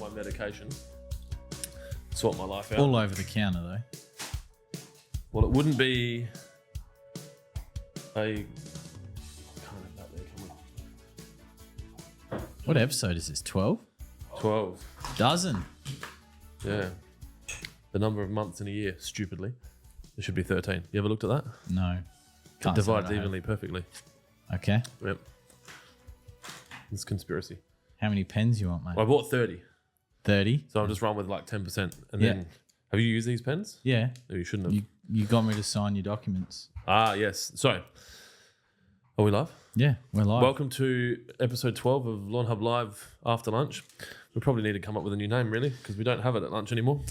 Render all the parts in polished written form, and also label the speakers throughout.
Speaker 1: my medication. Sort my life out.
Speaker 2: All over the counter, though.
Speaker 1: Well, it wouldn't be a... I can't have that there, can we?
Speaker 2: What episode is this? 12?
Speaker 1: 12.
Speaker 2: Dozen.
Speaker 1: Yeah. The number of months in a year, stupidly. It should be 13. You ever looked at that?
Speaker 2: No.
Speaker 1: It divides evenly, perfectly.
Speaker 2: Okay.
Speaker 1: Yep. It's conspiracy.
Speaker 2: How many pens you want, mate?
Speaker 1: Well, I bought 30.
Speaker 2: 30?
Speaker 1: So I'll just run with like 10%. And then, have you used these pens?
Speaker 2: Yeah.
Speaker 1: No, you shouldn't have.
Speaker 2: You got me to sign your documents.
Speaker 1: Ah, yes. So, are we live?
Speaker 2: Yeah, we're live.
Speaker 1: Welcome to episode 12 of Lawnhub Live After Lunch. We probably need to come up with a new name, really, because we don't have it at lunch anymore.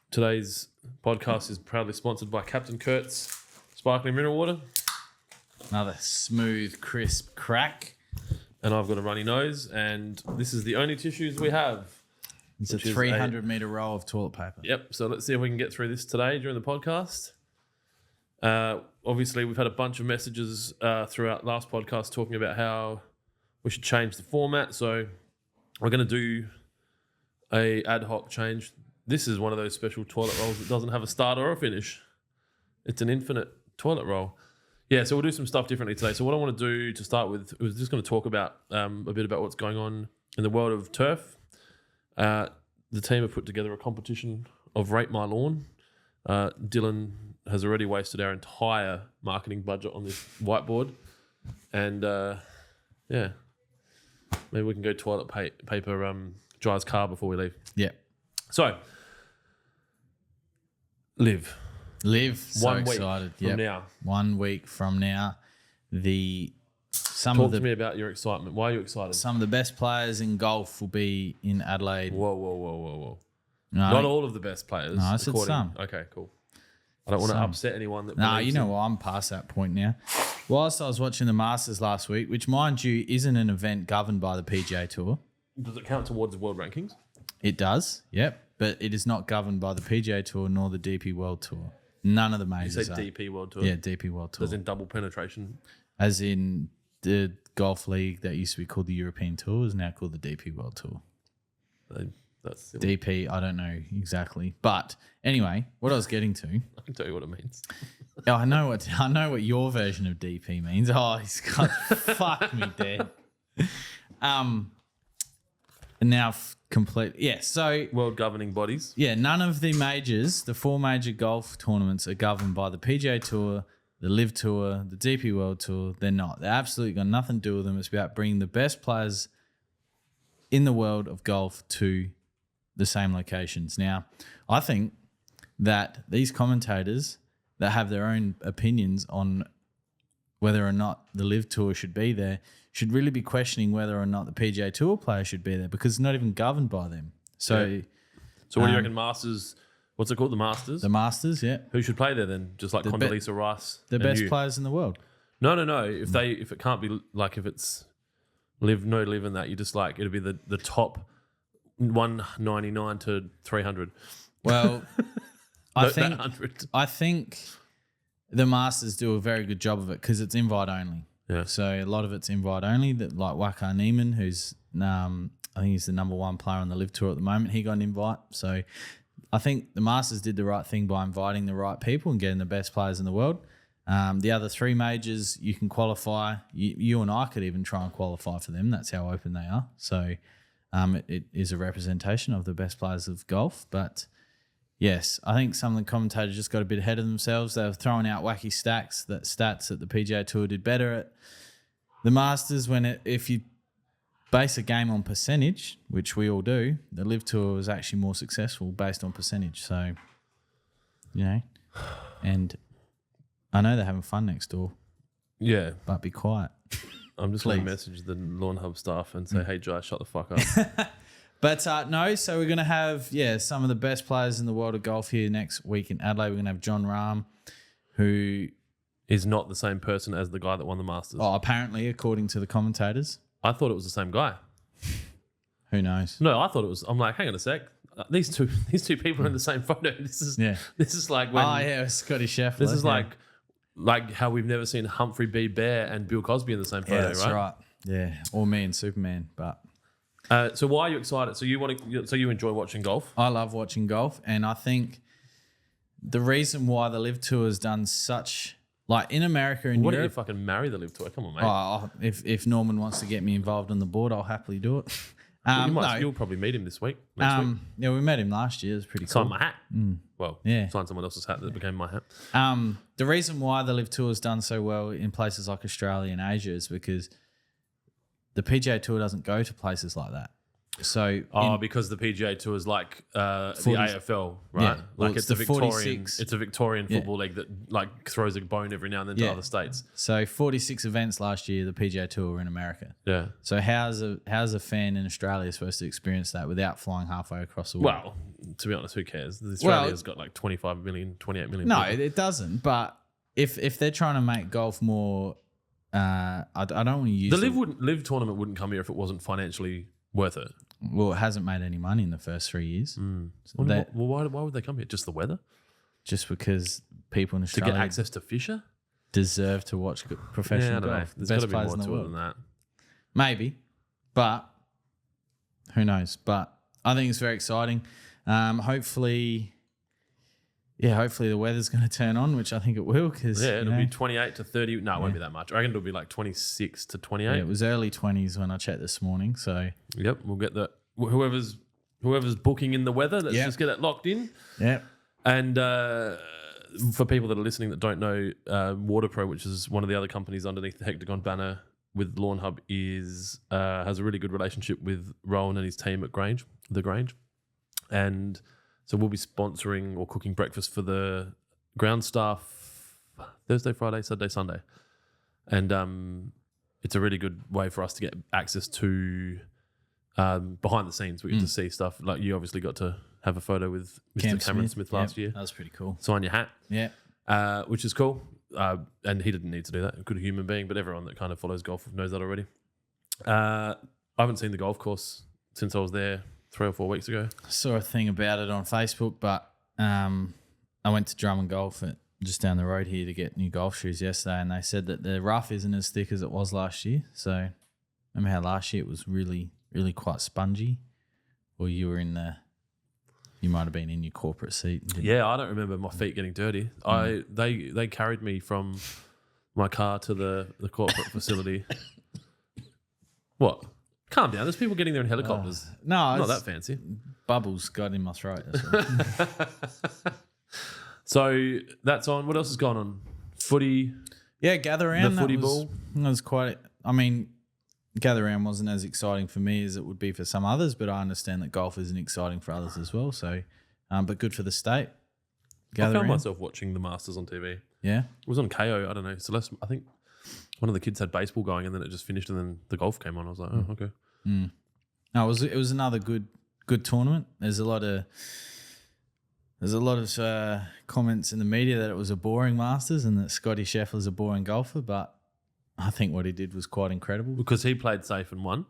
Speaker 1: Today's podcast is proudly sponsored by Captain Kurt's Sparkling Mineral Water.
Speaker 2: Another smooth, crisp crack.
Speaker 1: And I've got a runny nose, and this is the only tissues we have.
Speaker 2: It's a 300-metre roll of toilet paper.
Speaker 1: Yep, so let's see if we can get through this today during the podcast. Obviously, we've had a bunch of messages throughout last podcast talking about how we should change the format. So we're going to do a ad hoc change. This is one of those special toilet rolls that doesn't have a start or a finish. It's an infinite toilet roll. Yeah, so we'll do some stuff differently today. So what I want to do to start with was just going to talk about a bit about what's going on in the world of turf. The team have put together a competition of Rate My Lawn. Dylan has already wasted our entire marketing budget on this whiteboard. And yeah, maybe we can go toilet paper dry as car before we leave.
Speaker 2: Yeah.
Speaker 1: So, Live.
Speaker 2: So
Speaker 1: 1 week
Speaker 2: excited.
Speaker 1: from now.
Speaker 2: 1 week from now.
Speaker 1: Talk to me about your excitement. Why are you excited?
Speaker 2: Some of the best players in golf will be in Adelaide.
Speaker 1: Whoa.
Speaker 2: No,
Speaker 1: Not all of the best players.
Speaker 2: No, I said some.
Speaker 1: Okay, cool. I don't want to upset anyone.
Speaker 2: You know what? I'm past that point now. Whilst I was watching the Masters last week, which, mind you, isn't an event governed by the PGA Tour.
Speaker 1: Does it count towards the world rankings?
Speaker 2: It does, yep. But it is not governed by the PGA Tour nor the DP World Tour. None of the majors
Speaker 1: You say
Speaker 2: are.
Speaker 1: DP World Tour?
Speaker 2: Yeah, DP World Tour.
Speaker 1: As in double penetration?
Speaker 2: As in the golf league that used to be called the European Tour is now called the DP World Tour.
Speaker 1: That's silly.
Speaker 2: DP, I don't know exactly. But anyway, what I was getting to.
Speaker 1: I can tell you what it means.
Speaker 2: I know what your version of DP means. Oh, he's got fuck me dead. Now complete. Yeah, so
Speaker 1: World governing bodies.
Speaker 2: yeah, none of the majors, the four major golf tournaments are governed by the PGA Tour, the LIV Tour, the DP World Tour. They're not. They're absolutely got nothing to do with them. It's about bringing the best players in the world of golf to the same locations. Now, I think that these commentators that have their own opinions on whether or not the LIV Tour should be there should really be questioning whether or not the PGA Tour players should be there because it's not even governed by them. So,
Speaker 1: So what do you reckon, Masters? What's it called? The Masters?
Speaker 2: the Masters, yeah,
Speaker 1: Who should play there then? Just like Condoleezza Rice?
Speaker 2: the
Speaker 1: and
Speaker 2: best
Speaker 1: you?
Speaker 2: players in the world.
Speaker 1: No. If it can't be like if it's live in that, you just like it'll be the top 199 to 300.
Speaker 2: Well, I think
Speaker 1: 100.
Speaker 2: I think the Masters do a very good job of it because it's invite only.
Speaker 1: Yeah.
Speaker 2: So a lot of it's invite only. That like Wakar Neiman, who's I think he's the number one player on the LIV Tour at the moment. He got an invite. So I think the Masters did the right thing by inviting the right people and getting the best players in the world. The other three majors you can qualify. You and I could even try and qualify for them. That's how open they are. So it is a representation of the best players of golf. But yes, I think some of the commentators just got a bit ahead of themselves. They were throwing out wacky stats that the PGA Tour did better at the Masters if you base a game on percentage, which we all do, the LIV Tour was actually more successful based on percentage. So, and I know they're having fun next door,
Speaker 1: Yeah.
Speaker 2: but be quiet.
Speaker 1: I'm just going to message the Lawnhub staff and say, hey, Jai, shut the fuck up.
Speaker 2: But no, so we're going to have, some of the best players in the world of golf here next week in Adelaide. We're going to have John Rahm, who
Speaker 1: Is not the same person as the guy that won the Masters.
Speaker 2: apparently, according to the commentators.
Speaker 1: I thought it was the same guy.
Speaker 2: Who knows?
Speaker 1: No, I thought it was. I'm like, hang on a sec. These two people are in the same photo. This is like when
Speaker 2: Scotty Scheffler.
Speaker 1: this is like how we've never seen Humphrey B. Bear and Bill Cosby in the same photo,
Speaker 2: that's right. Yeah, or me and Superman, but
Speaker 1: So why are you excited? So you enjoy watching golf?
Speaker 2: I love watching golf, and I think the reason why the LIV Tour has done such, like in America and
Speaker 1: Why don't you
Speaker 2: Europe.
Speaker 1: fucking marry the LIV Tour? Come on, mate.
Speaker 2: If Norman wants to get me involved on the board, I'll happily do it.
Speaker 1: You'll probably meet him this week. Next week.
Speaker 2: Yeah, we met him last year. It was pretty cool.
Speaker 1: Sign my hat. Well,
Speaker 2: Yeah.
Speaker 1: sign someone else's hat that became my hat.
Speaker 2: The reason why the LIV Tour has done so well in places like Australia and Asia is because the PGA Tour doesn't go to places like that. So
Speaker 1: Because the PGA Tour is like the
Speaker 2: 40
Speaker 1: AFL, right?
Speaker 2: Yeah. Well,
Speaker 1: Like
Speaker 2: it's
Speaker 1: a
Speaker 2: the
Speaker 1: Victorian.
Speaker 2: 46.
Speaker 1: It's a Victorian football league that like throws a bone every now and then to
Speaker 2: Yeah.
Speaker 1: other states.
Speaker 2: So 46 events last year, the PGA Tour were in America.
Speaker 1: Yeah.
Speaker 2: So how's a fan in Australia supposed to experience that without flying halfway across the world?
Speaker 1: Well, to be honest, who cares? Australia's got like 25 million, 28 million.
Speaker 2: No,
Speaker 1: people.
Speaker 2: it doesn't. But if they're trying to make golf more, I don't want to use
Speaker 1: The LIV tournament wouldn't come here if it wasn't financially worth it.
Speaker 2: Well, it hasn't made any money in the first 3 years. So
Speaker 1: Well, why would they come here? Just the weather?
Speaker 2: just because people in
Speaker 1: To
Speaker 2: Australia
Speaker 1: get access to Fisher?
Speaker 2: deserve to watch professional
Speaker 1: I don't know.
Speaker 2: golf.
Speaker 1: There's
Speaker 2: The
Speaker 1: got
Speaker 2: best
Speaker 1: to be
Speaker 2: players
Speaker 1: more
Speaker 2: in the
Speaker 1: to it
Speaker 2: world.
Speaker 1: than that.
Speaker 2: Maybe, but who knows? But I think it's very exciting. Hopefully the weather's going to turn on, which I think it will. Because
Speaker 1: Yeah, it'll be 28 to 30. No, it won't be that much. I reckon it'll be like 26 to 28.
Speaker 2: it was early 20s when I checked this morning. So
Speaker 1: Yep, we'll get the whoever's booking in the weather. Let's
Speaker 2: Yeah.
Speaker 1: just get it locked in.
Speaker 2: yeah,
Speaker 1: And for people that are listening that don't know, WaterPro, which is one of the other companies underneath the Hectagon banner with Lawnhub, has a really good relationship with Rowan and his team at the Grange, and so we'll be sponsoring or cooking breakfast for the ground staff Thursday, Friday, Saturday, Sunday, and it's a really good way for us to get access to behind the scenes. We get to see stuff like you obviously got to have a photo with Mr. Cameron Smith last year.
Speaker 2: That was pretty cool.
Speaker 1: Sign your hat,
Speaker 2: Yeah.
Speaker 1: which is cool. And he didn't need to do that. A good human being, but everyone that kind of follows golf knows that already. I haven't seen the golf course since I was there 3 or 4 weeks ago.
Speaker 2: Saw a thing about it on Facebook, but I went to Drummond Golf just down the road here to get new golf shoes yesterday, and they said that the rough isn't as thick as it was last year. So remember how last year it was really, really quite spongy? Or you might have been in your corporate seat.
Speaker 1: Yeah, I don't remember my feet getting dirty. They carried me from my car to the corporate facility. What? Calm down. There's people getting there in helicopters.
Speaker 2: No,
Speaker 1: Not that fancy.
Speaker 2: Bubbles got in my throat. That's all.
Speaker 1: So that's on. What else has gone on? Footy.
Speaker 2: Yeah, Gather Round.
Speaker 1: The footy ball.
Speaker 2: That was quite. I mean, Gather Round wasn't as exciting for me as it would be for some others, but I understand that golf isn't exciting for others as well. So, but good for the state.
Speaker 1: I
Speaker 2: Gather
Speaker 1: found
Speaker 2: Round.
Speaker 1: myself watching the Masters on TV.
Speaker 2: Yeah.
Speaker 1: It was on KO. I don't know. Celeste, I think one of the kids had baseball going, and then it just finished, and then the golf came on. I was like, oh, okay.
Speaker 2: No, it was another good tournament. There's a lot of comments in the media that it was a boring Masters and that Scotty Scheffler's a boring golfer, but I think what he did was quite incredible.
Speaker 1: Because he played safe and won.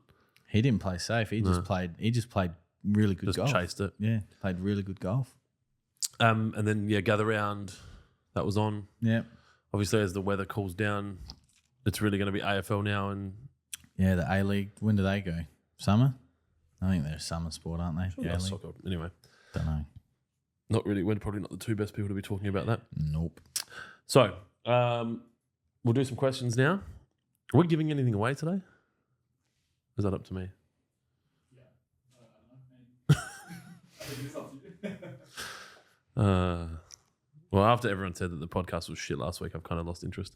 Speaker 2: He didn't play safe. He just played really good
Speaker 1: Just
Speaker 2: golf.
Speaker 1: chased it.
Speaker 2: Yeah, played really good golf.
Speaker 1: And then Gather Round, that was on.
Speaker 2: Yeah.
Speaker 1: Obviously, as the weather cools down, it's really going to be AFL now. And
Speaker 2: Yeah, the A-League. When do they go? Summer? I think they're a summer sport, aren't they? The A-League?
Speaker 1: soccer. Anyway,
Speaker 2: Don't know.
Speaker 1: not really. We're probably not the two best people to be talking about that.
Speaker 2: Nope.
Speaker 1: So we'll do some questions now. Are we giving anything away today? Is that up to me? Well, after everyone said that the podcast was shit last week, I've kind of lost interest.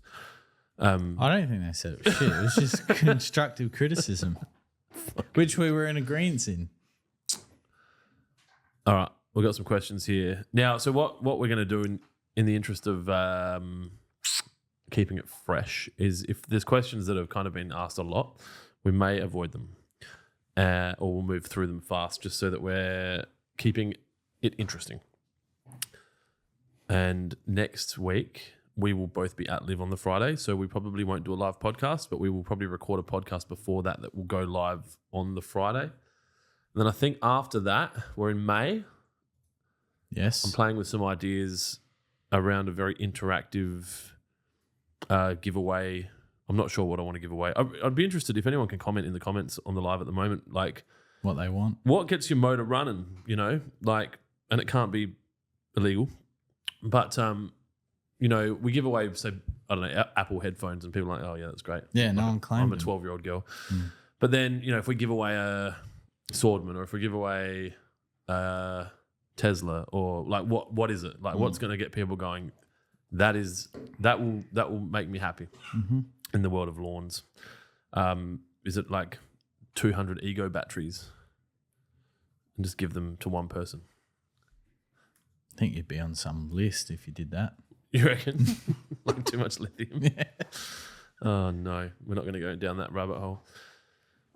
Speaker 2: I don't think they said it was shit. It was just constructive criticism, which we were in agreement in.
Speaker 1: All right, we've got some questions here now. So what we're going to do in the interest of keeping it fresh is if there's questions that have kind of been asked a lot, we may avoid them or we'll move through them fast just so that we're keeping it interesting. And next week, we will both be at LIV on the Friday, so we probably won't do a live podcast, but we will probably record a podcast before that will go live on the Friday. And then I think after that, we're in May.
Speaker 2: Yes.
Speaker 1: I'm playing with some ideas around a very interactive giveaway. I'm not sure what I want to give away. I'd be interested if anyone can comment in the comments on the live at the moment, like
Speaker 2: what they want.
Speaker 1: What gets your motor running, you know, like, and it can't be illegal, but, you know, we give away, say, I don't know, Apple headphones and people are like, oh, yeah, that's great.
Speaker 2: Yeah, no one claimed
Speaker 1: I'm a 12-year-old girl. But then, you know, if we give away a Swordman or if we give away a Tesla or like, what is it? Like, what's going to get people going? That will make me happy in the world of lawns. Is it like 200 ego batteries and just give them to one person?
Speaker 2: I think you'd be on some list if you did that.
Speaker 1: You reckon? Like too much lithium?
Speaker 2: Yeah.
Speaker 1: Oh, no. We're not going to go down that rabbit hole.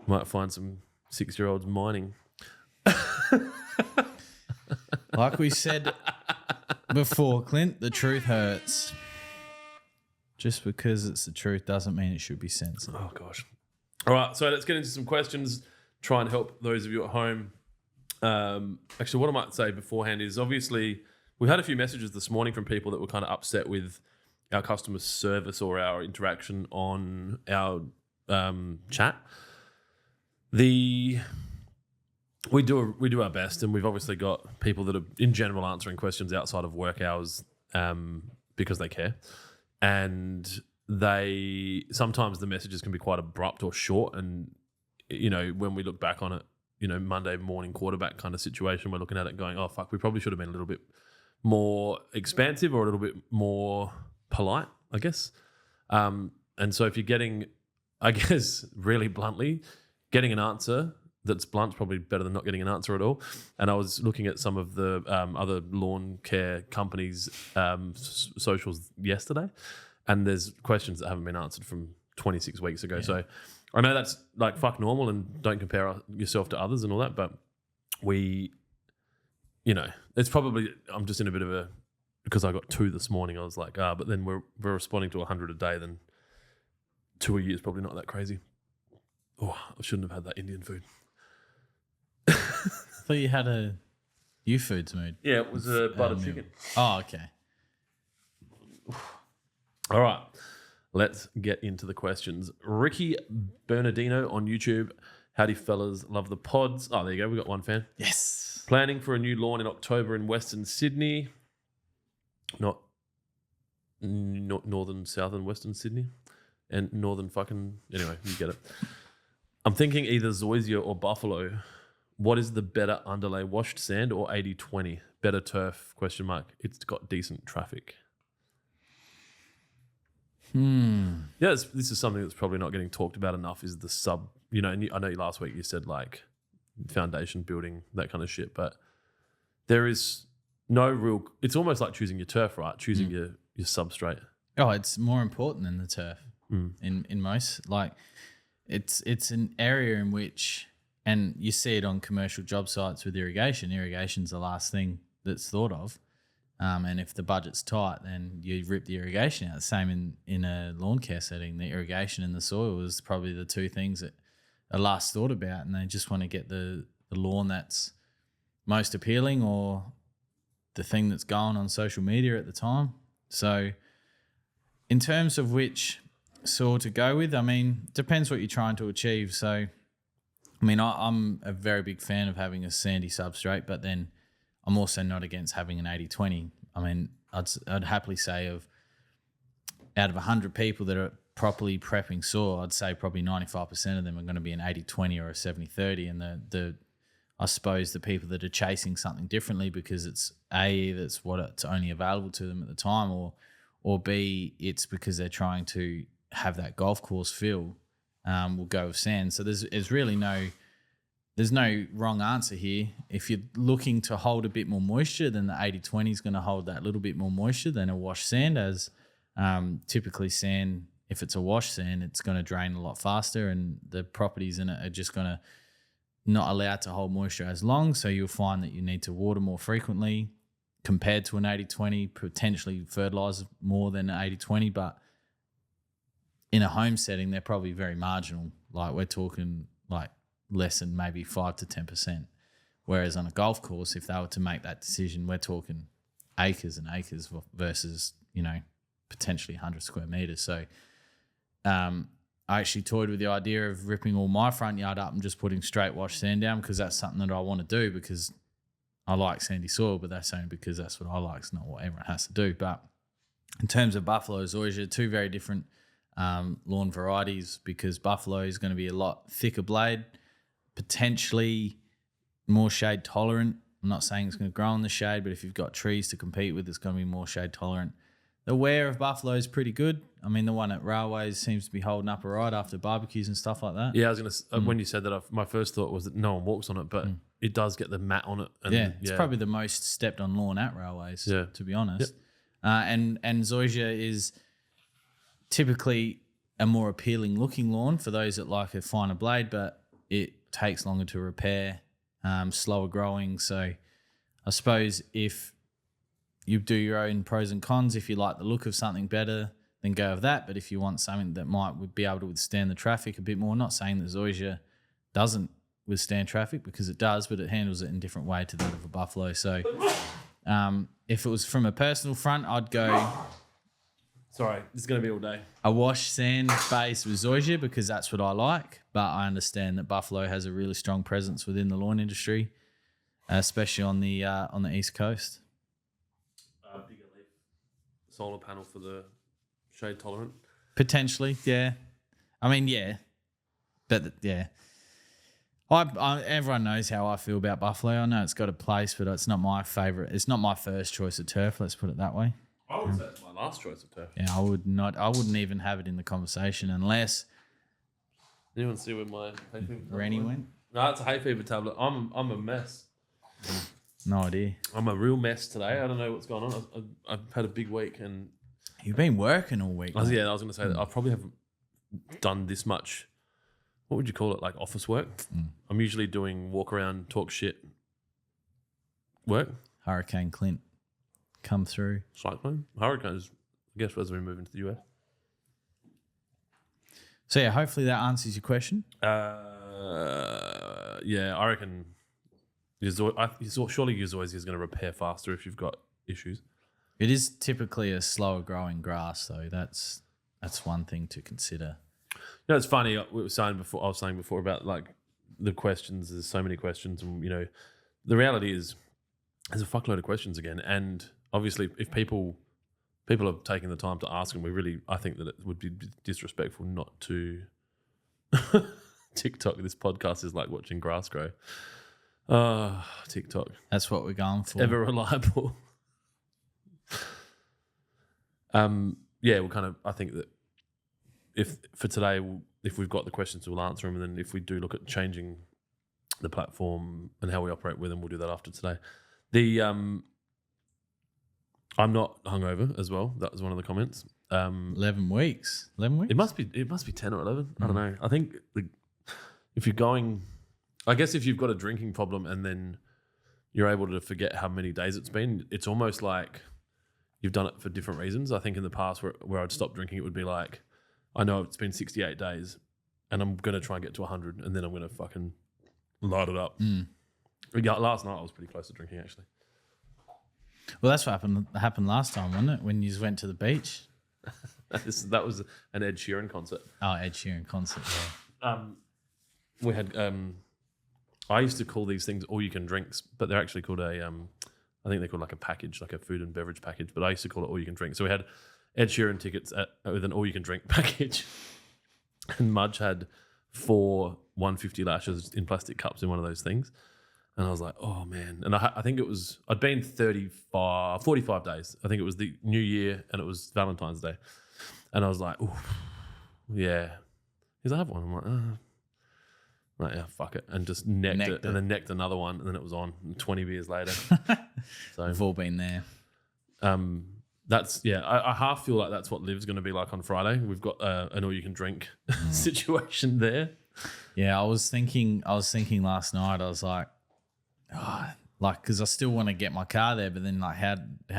Speaker 1: Might find some 6-year-olds mining.
Speaker 2: Like we said before, Clint, the truth hurts. Just because it's the truth doesn't mean it should be censored.
Speaker 1: Oh, gosh. All right, so let's get into some questions. Try and help those of you at home. Actually, what I might say beforehand is obviously we had a few messages this morning from people that were kind of upset with our customer service or our interaction on our chat. We do our best, and we've obviously got people that are in general answering questions outside of work hours because they care. And sometimes the messages can be quite abrupt or short. And, you know, when we look back on it, you know, Monday morning quarterback kind of situation, we're looking at it going, oh, fuck, we probably should have been a little bit more expansive or a little bit more polite, I guess. And so if you're getting, I guess, really bluntly, getting an answer that's blunt's probably better than not getting an answer at all. And I was looking at some of the other lawn care companies' socials yesterday, and there's questions that haven't been answered from 26 weeks ago. Yeah. So I know that's like fuck normal and don't compare yourself to others and all that, but you know, it's probably, I'm just in a bit of a, because I got 2 this morning, I was like, but then we're responding to 100 a day, then 2 a year is probably not that crazy. Oh, I shouldn't have had that Indian food.
Speaker 2: I thought you had a U-Foods mood.
Speaker 1: Yeah, it was a butter chicken.
Speaker 2: Oh, okay.
Speaker 1: All right, let's get into the questions. Ricky Bernardino on YouTube. Howdy, fellas. Love the pods. Oh, there you go. We got one fan.
Speaker 2: Yes.
Speaker 1: Planning for a new lawn in October in Western Sydney. Not northern, southern, Western Sydney. And northern fucking... Anyway, you get it. I'm thinking either Zoysia or Buffalo. What is the better underlay, washed sand or 80-20? Better turf, ? It's got decent traffic. Yeah, this is something that's probably not getting talked about enough is the sub, you know, and I know last week you said like foundation building, that kind of shit, but there is no real, it's almost like choosing your turf, right? Choosing your substrate.
Speaker 2: Oh, it's more important than the turf in most, like it's an area in which, and you see it on commercial job sites with irrigation. Irrigation's the last thing that's thought of. And if the budget's tight, then you rip the irrigation out. Same in a lawn care setting. The irrigation and the soil is probably the 2 things that are last thought about, and they just want to get the lawn that's most appealing or the thing that's going on social media at the time. So in terms of which soil to go with, I mean, depends what you're trying to achieve. So, I mean, I'm a very big fan of having a sandy substrate, but then I'm also not against having an 80-20. I mean, I'd happily say out of 100 people that are properly prepping soil, I'd say probably 95% of them are going to be an 80-20 or a 70-30. And I suppose the people that are chasing something differently because it's A, that's what it's only available to them at the time, or B, it's because they're trying to have that golf course feel, will go with sand. So there's really there's no wrong answer here. If you're looking to hold a bit more moisture, then the 80-20 is going to hold that little bit more moisture than a wash sand, as typically sand, if it's a wash sand, it's going to drain a lot faster and the properties in it are just going to not allow it to hold moisture as long. So you'll find that you need to water more frequently compared to an 80-20, potentially fertilize more than an 80-20, but in a home setting, they're probably very marginal. Like we're talking like less than maybe 5 to 10%. Whereas on a golf course, if they were to make that decision, we're talking acres and acres versus, you know, potentially 100 square meters. So I actually toyed with the idea of ripping all my front yard up and just putting straight wash sand down, because that's something that I want to do, because I like sandy soil, but that's only because that's what I like. It's not what everyone has to do. But in terms of buffalo zoysia, two very different lawn varieties, because buffalo is going to be a lot thicker blade, potentially more shade tolerant. I'm not saying it's going to grow in the shade, but if you've got trees to compete with, it's going to be more shade tolerant. The wear of buffalo is pretty good. I mean, the one at Railways seems to be holding up all right after barbecues and stuff like that.
Speaker 1: Yeah, I was going to when you said that, my first thought was that no one walks on it, but it does get the mat on it. And
Speaker 2: It's probably the most stepped on lawn at Railways, to be honest.
Speaker 1: Yep.
Speaker 2: And zoysia is typically a more appealing looking lawn for those that like a finer blade, but it takes longer to repair, slower growing. So I suppose if you do your own pros and cons, if you like the look of something better, then go with that. But if you want something that might be able to withstand the traffic a bit more, not saying that zoysia doesn't withstand traffic, because it does, but it handles it in a different way to that of a buffalo. So if it was from a personal front, I'd go...
Speaker 1: Sorry, this is going to be all day.
Speaker 2: A wash sand base with zoysia, because that's what I like. But I understand that buffalo has a really strong presence within the lawn industry, especially on the East Coast.
Speaker 1: Bigger leaf solar panel for the shade tolerant.
Speaker 2: Potentially, yeah. I mean, yeah. But, yeah. Everyone knows how I feel about buffalo. I know it's got a place, but it's not my favourite. It's not my first choice of turf, let's put it that way.
Speaker 1: I would say it's my last choice of turf.
Speaker 2: Yeah, I wouldn't even have it in the conversation unless...
Speaker 1: Anyone see where my hay fever tablet
Speaker 2: Rennie went?
Speaker 1: No, it's a hay fever tablet. I'm a mess.
Speaker 2: No idea.
Speaker 1: I'm a real mess today. I don't know what's going on. I've had a big week, and
Speaker 2: You've been working all week.
Speaker 1: I was going to say that I probably haven't done this much. What would you call it? Like office work. I'm usually doing walk around, talk shit work.
Speaker 2: Hurricane Clint come through.
Speaker 1: Cyclone, hurricanes. I guess as we move into the US.
Speaker 2: So yeah, hopefully that answers your question.
Speaker 1: Yeah, I reckon. Surely Zoysia is going to repair faster if you've got issues.
Speaker 2: It is typically a slower growing grass, though. That's one thing to consider.
Speaker 1: You know, it's funny. I was saying before about like the questions. There's so many questions, and you know, the reality is there's a fuckload of questions again. And obviously, if people are taking the time to ask them, I think that it would be disrespectful not to TikTok. This podcast is like watching grass grow. TikTok.
Speaker 2: That's what we're going for.
Speaker 1: Ever reliable. Yeah, we'll kind of. I think that if for today, if we've got the questions, we'll answer them, and then if we do look at changing the platform and how we operate with them, we'll do that after today. I'm not hungover as well. That was one of the comments.
Speaker 2: 11 weeks. 11 weeks.
Speaker 1: It must be 10 or 11. I don't know. I think if you're going, I guess if you've got a drinking problem and then you're able to forget how many days it's been, it's almost like you've done it for different reasons. I think in the past where I'd stop drinking, it would be like, I know it's been 68 days and I'm going to try and get to 100 and then I'm going to fucking light it up. Yeah, last night I was pretty close to drinking actually.
Speaker 2: Well, that's what happened last time, wasn't it? When you went to the beach.
Speaker 1: That was an Ed Sheeran concert.
Speaker 2: Oh, Ed Sheeran concert, yeah.
Speaker 1: We had, I used to call these things all you can drinks, but they're actually called I think they're called like a package, like a food and beverage package, but I used to call it all you can drink. So we had Ed Sheeran tickets with an all you can drink package. And Mudge had 4 150 lashes in plastic cups in one of those things. And I was like, oh man. And I think I'd been 45 days. I think it was the New Year and it was Valentine's Day. And I was like, ooh, yeah. He's like, I have one. I'm like, oh. Like, yeah, fuck it. And just necked it. And then necked another one. And then it was on 20 beers later. So
Speaker 2: we've all been there.
Speaker 1: That's, yeah, I half feel like that's what LIV's going to be like on Friday. We've got an all you can drink situation there.
Speaker 2: Yeah, I was thinking last night, I was like, because I still want to get my car there, but then like how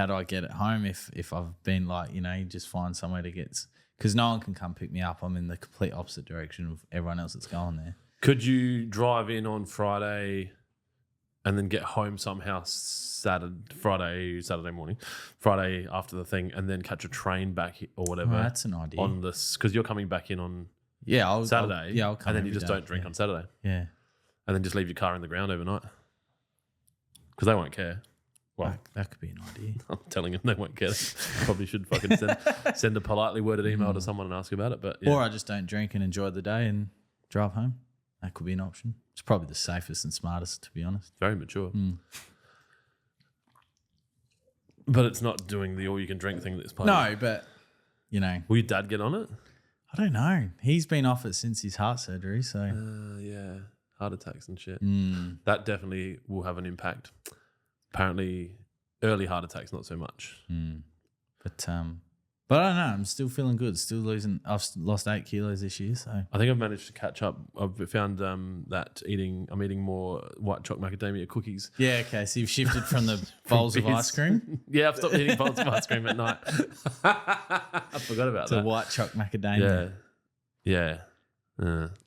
Speaker 2: do I get it home if I've been like, you just find somewhere to get, because no one can come pick me up. I'm in the complete opposite direction of everyone else that's going there.
Speaker 1: Could you drive in on Friday and then get home somehow Saturday morning, Friday after the thing, and then catch a train back or whatever?
Speaker 2: Oh, that's an idea.
Speaker 1: On this, because you're coming back in on
Speaker 2: Yeah,
Speaker 1: Saturday.
Speaker 2: I'll come.
Speaker 1: And then you
Speaker 2: every
Speaker 1: just
Speaker 2: day.
Speaker 1: don't drink on Saturday.
Speaker 2: Yeah.
Speaker 1: And then just leave your car in the ground overnight. Because they won't care. Well,
Speaker 2: that could be an idea.
Speaker 1: I'm telling them they won't care. Probably should fucking send a politely worded email to someone and ask about it. But yeah.
Speaker 2: Or I just don't drink and enjoy the day and drive home. That could be an option. It's probably the safest and smartest, to be honest.
Speaker 1: Very mature. But it's not doing the all-you-can-drink thing that's part of it.
Speaker 2: No, but, you know.
Speaker 1: Will your dad get on it?
Speaker 2: I don't know. He's been off it since his heart surgery, so.
Speaker 1: Yeah. Heart attacks and shit. That definitely will have an impact. Apparently, early heart attacks, not so much.
Speaker 2: But I don't know. I'm still feeling good. Still losing. I've lost 8 kilos this year, so.
Speaker 1: I think I've managed to catch up. I've found that I'm eating more white chocolate macadamia cookies.
Speaker 2: Yeah, okay. So you've shifted from the bowls of ice cream?
Speaker 1: Yeah, I've stopped eating bowls of ice cream at night. I forgot about that.
Speaker 2: To white chocolate macadamia.
Speaker 1: Yeah.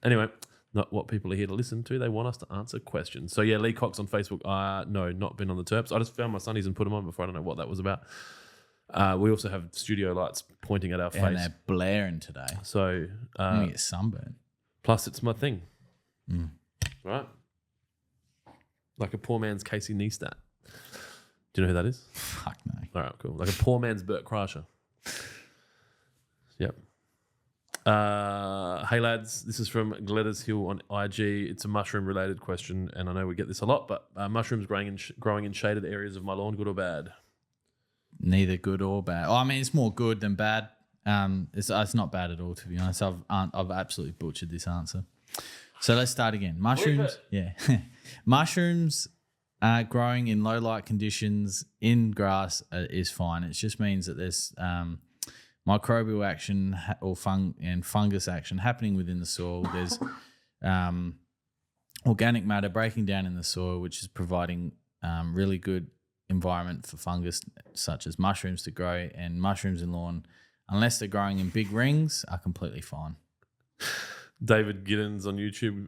Speaker 1: Anyway, not what people are here to listen to. They want us to answer questions. So yeah, Lee Cox on Facebook. No, not been on the Terps. I just found my sunnies and put them on before. I don't know what that was about. We also have studio lights pointing at our face.
Speaker 2: And they're blaring today.
Speaker 1: So
Speaker 2: I'm going to get sunburned.
Speaker 1: Plus, it's my thing. Right? Like a poor man's Casey Neistat. Do you know who that is?
Speaker 2: Fuck no.
Speaker 1: All right, cool. Like a poor man's Bert Kreischer. Yep. Hey lads, this is from Gledders Hill on IG. It's a mushroom-related question, and I know we get this a lot, but mushrooms growing in shaded areas of my lawn, good or bad?
Speaker 2: Neither good or bad. I mean, it's more good than bad. It's not bad at all, to be honest. I've absolutely butchered this answer. So let's start again. Mushrooms, yeah. Mushrooms growing in low light conditions in grass is fine. It just means that there's microbial action or fungus action happening within the soil. There's organic matter breaking down in the soil, which is providing really good environment for fungus such as mushrooms to grow, and mushrooms in lawn, unless they're growing in big rings, are completely fine.
Speaker 1: David Giddens on YouTube.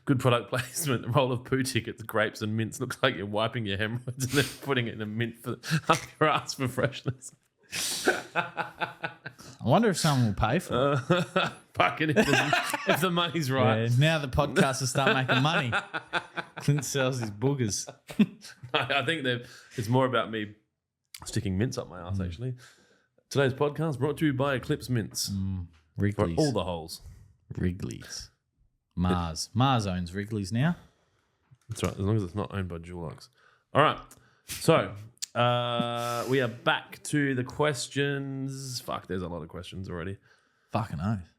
Speaker 1: Good product placement. A roll of poo tickets, grapes and mints. Looks like you're wiping your hemorrhoids and then putting it in a mint up your ass for freshness.
Speaker 2: I wonder if someone will pay for it.
Speaker 1: Fucking if the money's right.
Speaker 2: Yeah, now the podcast will start making money. Clint sells his boogers.
Speaker 1: I think it's more about me sticking mints up my ass, actually. Today's podcast brought to you by Eclipse Mints.
Speaker 2: Wrigley's.
Speaker 1: For all the holes.
Speaker 2: Wrigley's. Mars. Mars owns Wrigley's now.
Speaker 1: That's right, as long as it's not owned by Dulux. All right. So, we are back to the questions. Fuck, there's a lot of questions already.
Speaker 2: Fucking oath.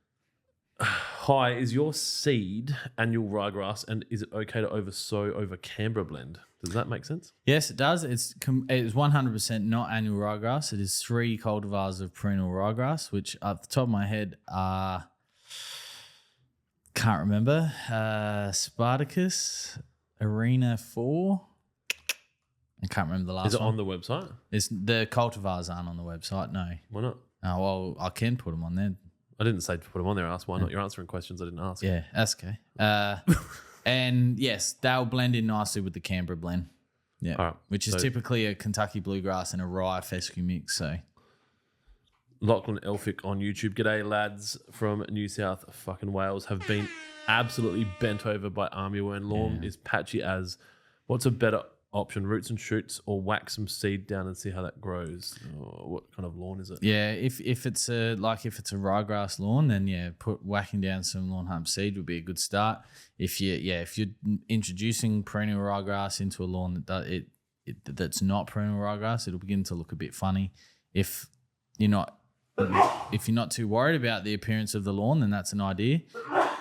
Speaker 1: Hi, is your seed annual ryegrass, and is it okay to oversow over Canberra blend? Does that make sense?
Speaker 2: Yes, it does. It's 100% not annual ryegrass. It is 3 cultivars of perennial ryegrass, which off the top of my head are, can't remember, Spartacus, Arena 4. I can't remember the last one.
Speaker 1: Is it on the website?
Speaker 2: The cultivars aren't on the website, no.
Speaker 1: Why not?
Speaker 2: Oh, well, I can put them on there.
Speaker 1: I didn't say to put them on there. I asked why not. You're answering questions I didn't ask.
Speaker 2: Yeah, that's okay. And yes, they'll blend in nicely with the Canberra blend. Yeah,
Speaker 1: all right,
Speaker 2: which is typically a Kentucky bluegrass and a rye fescue mix. So,
Speaker 1: Lachlan Elphick on YouTube. G'day, lads from New South fucking Wales. Have been absolutely bent over by armyworm. Lawn is patchy as. What's a better option, roots and shoots, or whack some seed down and see how that grows? Or what kind of lawn is it?
Speaker 2: Yeah, if it's a ryegrass lawn, then whacking down some Lawnhub seed would be a good start. If you're introducing perennial ryegrass into a lawn that's not perennial ryegrass, it'll begin to look a bit funny. If you're not too worried about the appearance of the lawn, then that's an idea.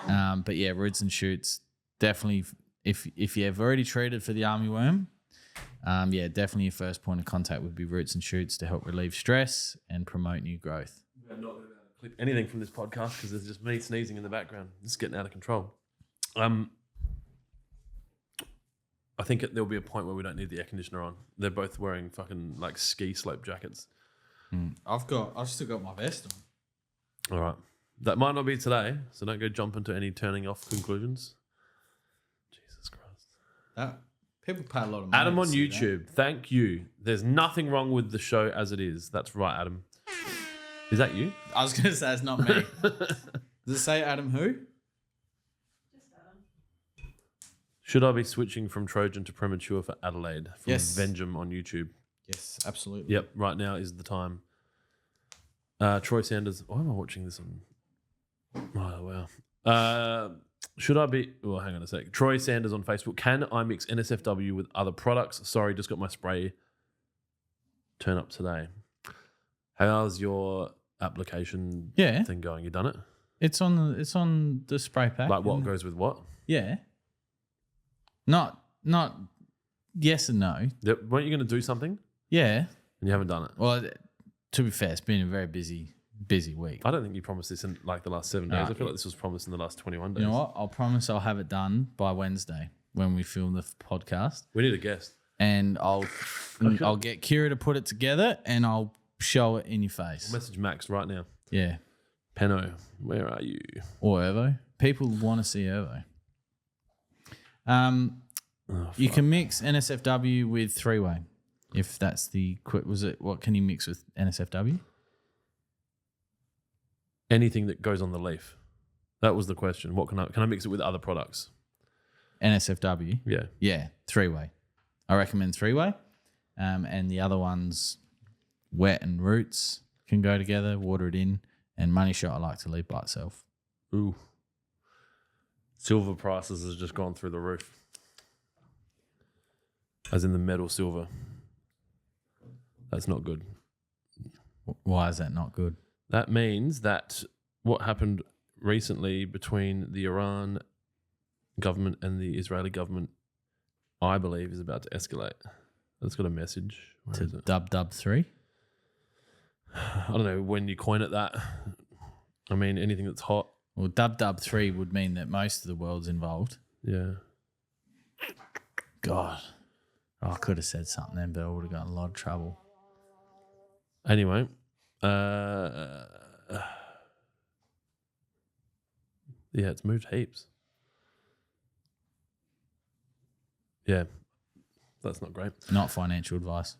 Speaker 2: But yeah, roots and shoots definitely. If you've already treated for the armyworm, definitely your first point of contact would be roots and shoots to help relieve stress and promote new growth.
Speaker 1: I'm not going to clip anything from this podcast because there's just me sneezing in the background. It's getting out of control. I think there'll be a point where we don't need the air conditioner on. They're both wearing fucking like ski slope jackets.
Speaker 2: I've still got my vest
Speaker 1: on. All right. That might not be today, so don't go jump into any turning off conclusions. Jesus Christ.
Speaker 2: People pay a lot of money.
Speaker 1: Adam on YouTube, thank you. There's nothing wrong with the show as it is. That's right, Adam. Is that you?
Speaker 2: I was going to say it's not me. Does it say Adam who?
Speaker 1: Should I be switching from Trojan to Premature for Adelaide? From
Speaker 2: Yes.
Speaker 1: Vengeum on YouTube.
Speaker 2: Yes, absolutely.
Speaker 1: Yep, right now is the time. Troy Sanders. Why am I watching this on? Oh, wow. Should I be... Well, hang on a sec. Troy Sanders on Facebook. Can I mix NSFW with other products? Sorry, just got my spray turn up today. How's your application thing going? You done it?
Speaker 2: It's on the spray pack.
Speaker 1: Like what goes with what?
Speaker 2: Yeah. Not yes and no.
Speaker 1: Yep. Weren't you going to do something?
Speaker 2: Yeah.
Speaker 1: And you haven't done it?
Speaker 2: Well, to be fair, it's been a very busy week.
Speaker 1: I don't think you promised this in like the last 7 days.
Speaker 2: No.
Speaker 1: I feel like this was promised in the last 21 days.
Speaker 2: You know what? I'll promise I'll have it done by Wednesday when we film the podcast.
Speaker 1: We need a guest.
Speaker 2: And I'll get Kira to put it together and I'll show it in your face.
Speaker 1: I'll message Max right now.
Speaker 2: Yeah.
Speaker 1: Penno, where are you?
Speaker 2: Or Ervo. People want to see Ervo. You can mix NSFW with three-way. If that's the quick, what can you mix with NSFW?
Speaker 1: Anything that goes on the leaf. That was the question. What can I mix it with other products?
Speaker 2: NSFW.
Speaker 1: Yeah.
Speaker 2: Yeah, three-way. I recommend three-way. And the other ones, wet and roots can go together, water it in. And money shot I like to leave by itself.
Speaker 1: Ooh. Silver prices has just gone through the roof. As in the metal silver. That's not good.
Speaker 2: Why is that not good?
Speaker 1: That means that what happened recently between the Iran government and the Israeli government, I believe, is about to escalate. It's got a message. Where is it?
Speaker 2: Dub 3?
Speaker 1: I don't know when you coin it that. I mean, anything that's hot.
Speaker 2: Well, Dub 3 would mean that most of the world's involved.
Speaker 1: Yeah.
Speaker 2: God. Oh, I could have said something then, but I would have got in a lot of trouble.
Speaker 1: Anyway. Yeah, it's moved heaps. Yeah. That's not great.
Speaker 2: Not financial advice.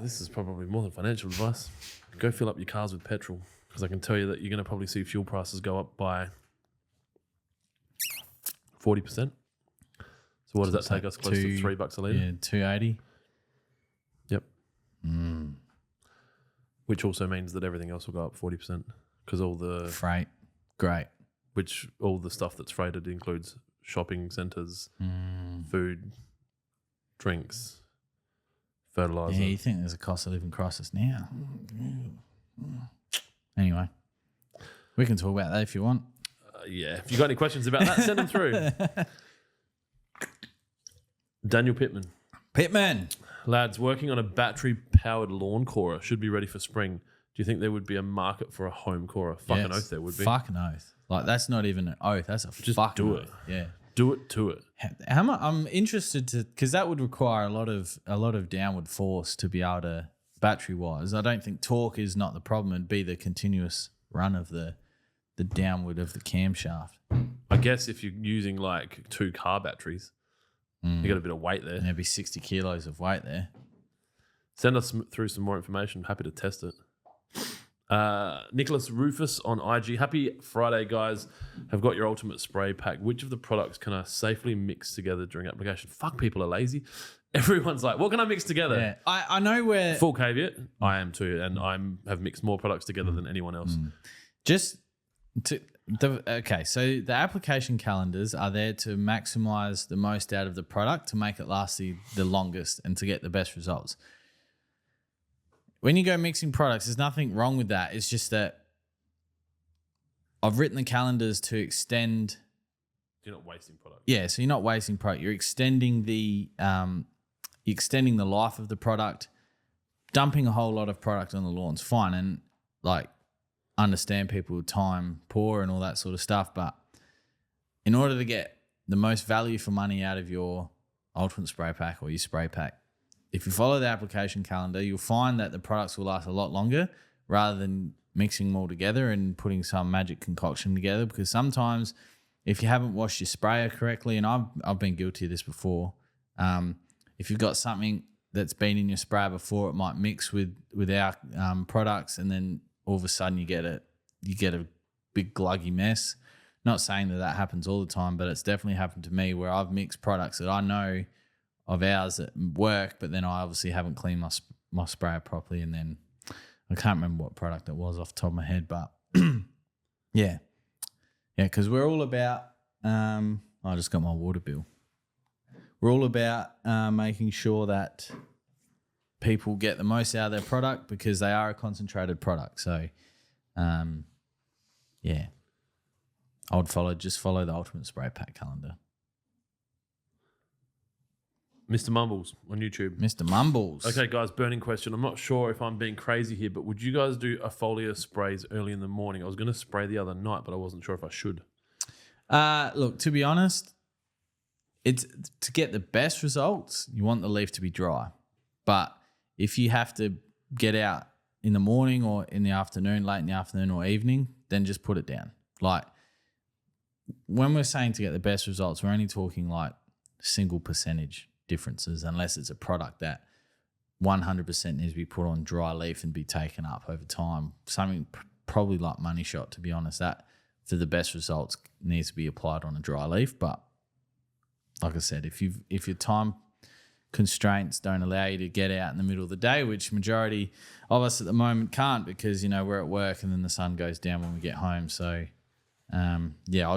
Speaker 1: This is probably more than financial advice. Go fill up your cars with petrol, because I can tell you that you're going to probably see fuel prices go up by 40%. So what does that take us? Close to $3 a litre?
Speaker 2: Yeah, $2.80.
Speaker 1: Yep. Which also means that everything else will go up 40%, because all the
Speaker 2: freight, great.
Speaker 1: Which all the stuff that's freighted includes shopping centres, food, drinks, fertiliser.
Speaker 2: Yeah, you think there's a cost of living crisis now? Anyway, we can talk about that if you want.
Speaker 1: Yeah, if you got any questions about that, send them through. Daniel Pittman. Lads, working on a battery-powered lawn corer, should be ready for spring. Do you think there would be a market for a home corer? Fucking oath there would be.
Speaker 2: Fucking oath. Like, that's not even an oath. That's a
Speaker 1: Just
Speaker 2: fucking
Speaker 1: do
Speaker 2: oath.
Speaker 1: it.
Speaker 2: Yeah.
Speaker 1: Do it to it.
Speaker 2: How much? I'm interested to, because that would require a lot of downward force to be able to, battery-wise. I don't think torque is not the problem. It'd be the continuous run of the downward of the camshaft.
Speaker 1: I guess if you're using like 2 car batteries, you got a bit of weight there.
Speaker 2: And there'd be 60 kilos of weight there.
Speaker 1: Send us through some more information. Happy to test it. Nicholas Rufus on IG. Happy Friday, guys. Have got your ultimate spray pack. Which of the products can I safely mix together during application? Fuck, people are lazy. Everyone's like, what can I mix together?
Speaker 2: Yeah, I know where...
Speaker 1: Full caveat, I am too, and I have mixed more products together than anyone else.
Speaker 2: Just to... Okay, so the application calendars are there to maximize the most out of the product to make it last the longest and to get the best results. When you go mixing products, there's nothing wrong with that. It's just that I've written the calendars to extend.
Speaker 1: You're not wasting product.
Speaker 2: Yeah, so you're not wasting product. You're extending the life of the product. Dumping a whole lot of product on the lawn's fine, and like understand people with time poor and all that sort of stuff. But in order to get the most value for money out of your ultimate spray pack or your spray pack, if you follow the application calendar, you'll find that the products will last a lot longer rather than mixing them all together and putting some magic concoction together. Because sometimes if you haven't washed your sprayer correctly, and I've been guilty of this before, if you've got something that's been in your sprayer before, it might mix with our products, and then all of a sudden you get a big gluggy mess. Not saying that happens all the time, but it's definitely happened to me where I've mixed products that I know of ours that work, but then I obviously haven't cleaned my sprayer properly, and then I can't remember what product it was off the top of my head, but yeah, because we're all about. I just got my water bill. We're all about making sure that people get the most out of their product because they are a concentrated product. So, yeah, I would follow the Ultimate Spray Pack calendar.
Speaker 1: Mr. Mumbles on YouTube.
Speaker 2: Mr. Mumbles.
Speaker 1: Okay, guys, burning question. I'm not sure if I'm being crazy here, but would you guys do a foliar sprays early in the morning? I was going to spray the other night, but I wasn't sure if I should.
Speaker 2: Look, to be honest, it's to get the best results, you want the leaf to be dry. But if you have to get out in the morning or in the afternoon, late in the afternoon or evening, then just put it down. Like when we're saying to get the best results, we're only talking like single percentage differences unless it's a product that 100% needs to be put on dry leaf and be taken up over time. Something probably like Money Shot, to be honest, that for the best results needs to be applied on a dry leaf. But like I said, if your time constraints don't allow you to get out in the middle of the day, which majority of us at the moment can't because, you know, we're at work and then the sun goes down when we get home. So, yeah, I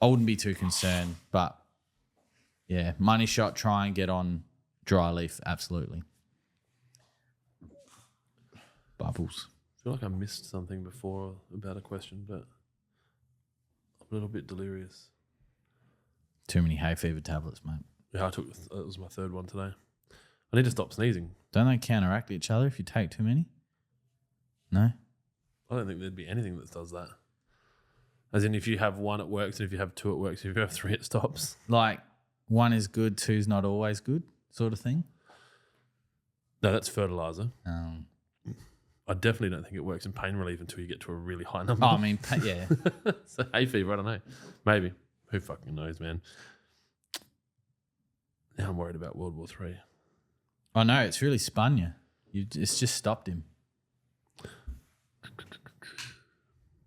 Speaker 2: wouldn't be too concerned. But, yeah, Money Shot, try and get on dry leaf, absolutely. Bubbles.
Speaker 1: I feel like I missed something before about a question, but I'm a little bit delirious.
Speaker 2: Too many hay fever tablets, mate.
Speaker 1: Yeah, it was my third one today. I need to stop sneezing.
Speaker 2: Don't they counteract each other if you take too many? No?
Speaker 1: I don't think there'd be anything that does that. As in, if you have one, it works, and if you have two, it works. If you have three, it stops.
Speaker 2: Like, one is good, two's not always good sort of thing?
Speaker 1: No, that's fertilizer.
Speaker 2: I
Speaker 1: definitely don't think it works in pain relief until you get to a really high number.
Speaker 2: Oh, I mean, yeah.
Speaker 1: So hay fever, I don't know. Maybe. Who fucking knows, man? Now I'm worried about World War III.
Speaker 2: I know, it's really spun you. It's just stopped him.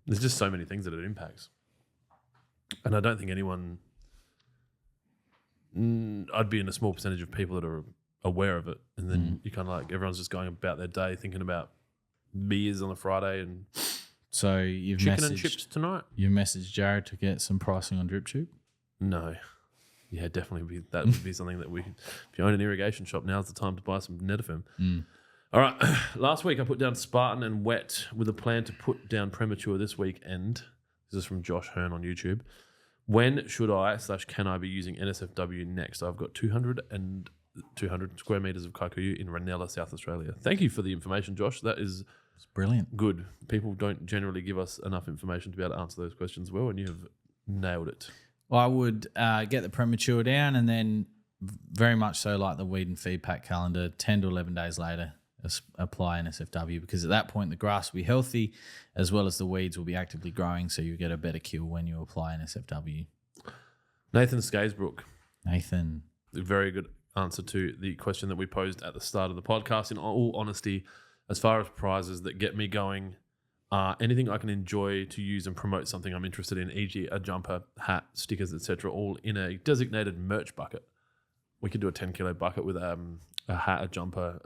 Speaker 1: There's just so many things that it impacts. And I don't think anyone... I'd be in a small percentage of people that are aware of it. And then you kind of like, everyone's just going about their day thinking about beers on a Friday and
Speaker 2: so you've
Speaker 1: chicken and chips tonight.
Speaker 2: You messaged Jared to get some pricing on Drip Tube?
Speaker 1: No. Yeah, definitely. That would be something that if you own an irrigation shop, now's the time to buy some Netafim. All right. Last week I put down Spartan and Wet with a plan to put down Premature this weekend. This is from Josh Hearn on YouTube. When should I/can I be using NSFW next? I've got 200 square meters of Kikuyu in Ranella, South Australia. Thank you for the information, Josh. That is
Speaker 2: brilliant.
Speaker 1: Good. People don't generally give us enough information to be able to answer those questions well, and you have nailed it.
Speaker 2: I would get the Premature down and then very much so like the Weed and Feed Pack calendar, 10 to 11 days later, apply NSFW because at that point the grass will be healthy as well as the weeds will be actively growing, so you get a better kill when you apply NSFW.
Speaker 1: Nathan Skaysbrook.
Speaker 2: Nathan.
Speaker 1: A very good answer to the question that we posed at the start of the podcast. In all honesty, as far as prizes that get me going, anything I can enjoy to use and promote something I'm interested in, e.g. a jumper, hat, stickers, etc., all in a designated merch bucket. We could do a 10-kilo bucket with a hat, a jumper,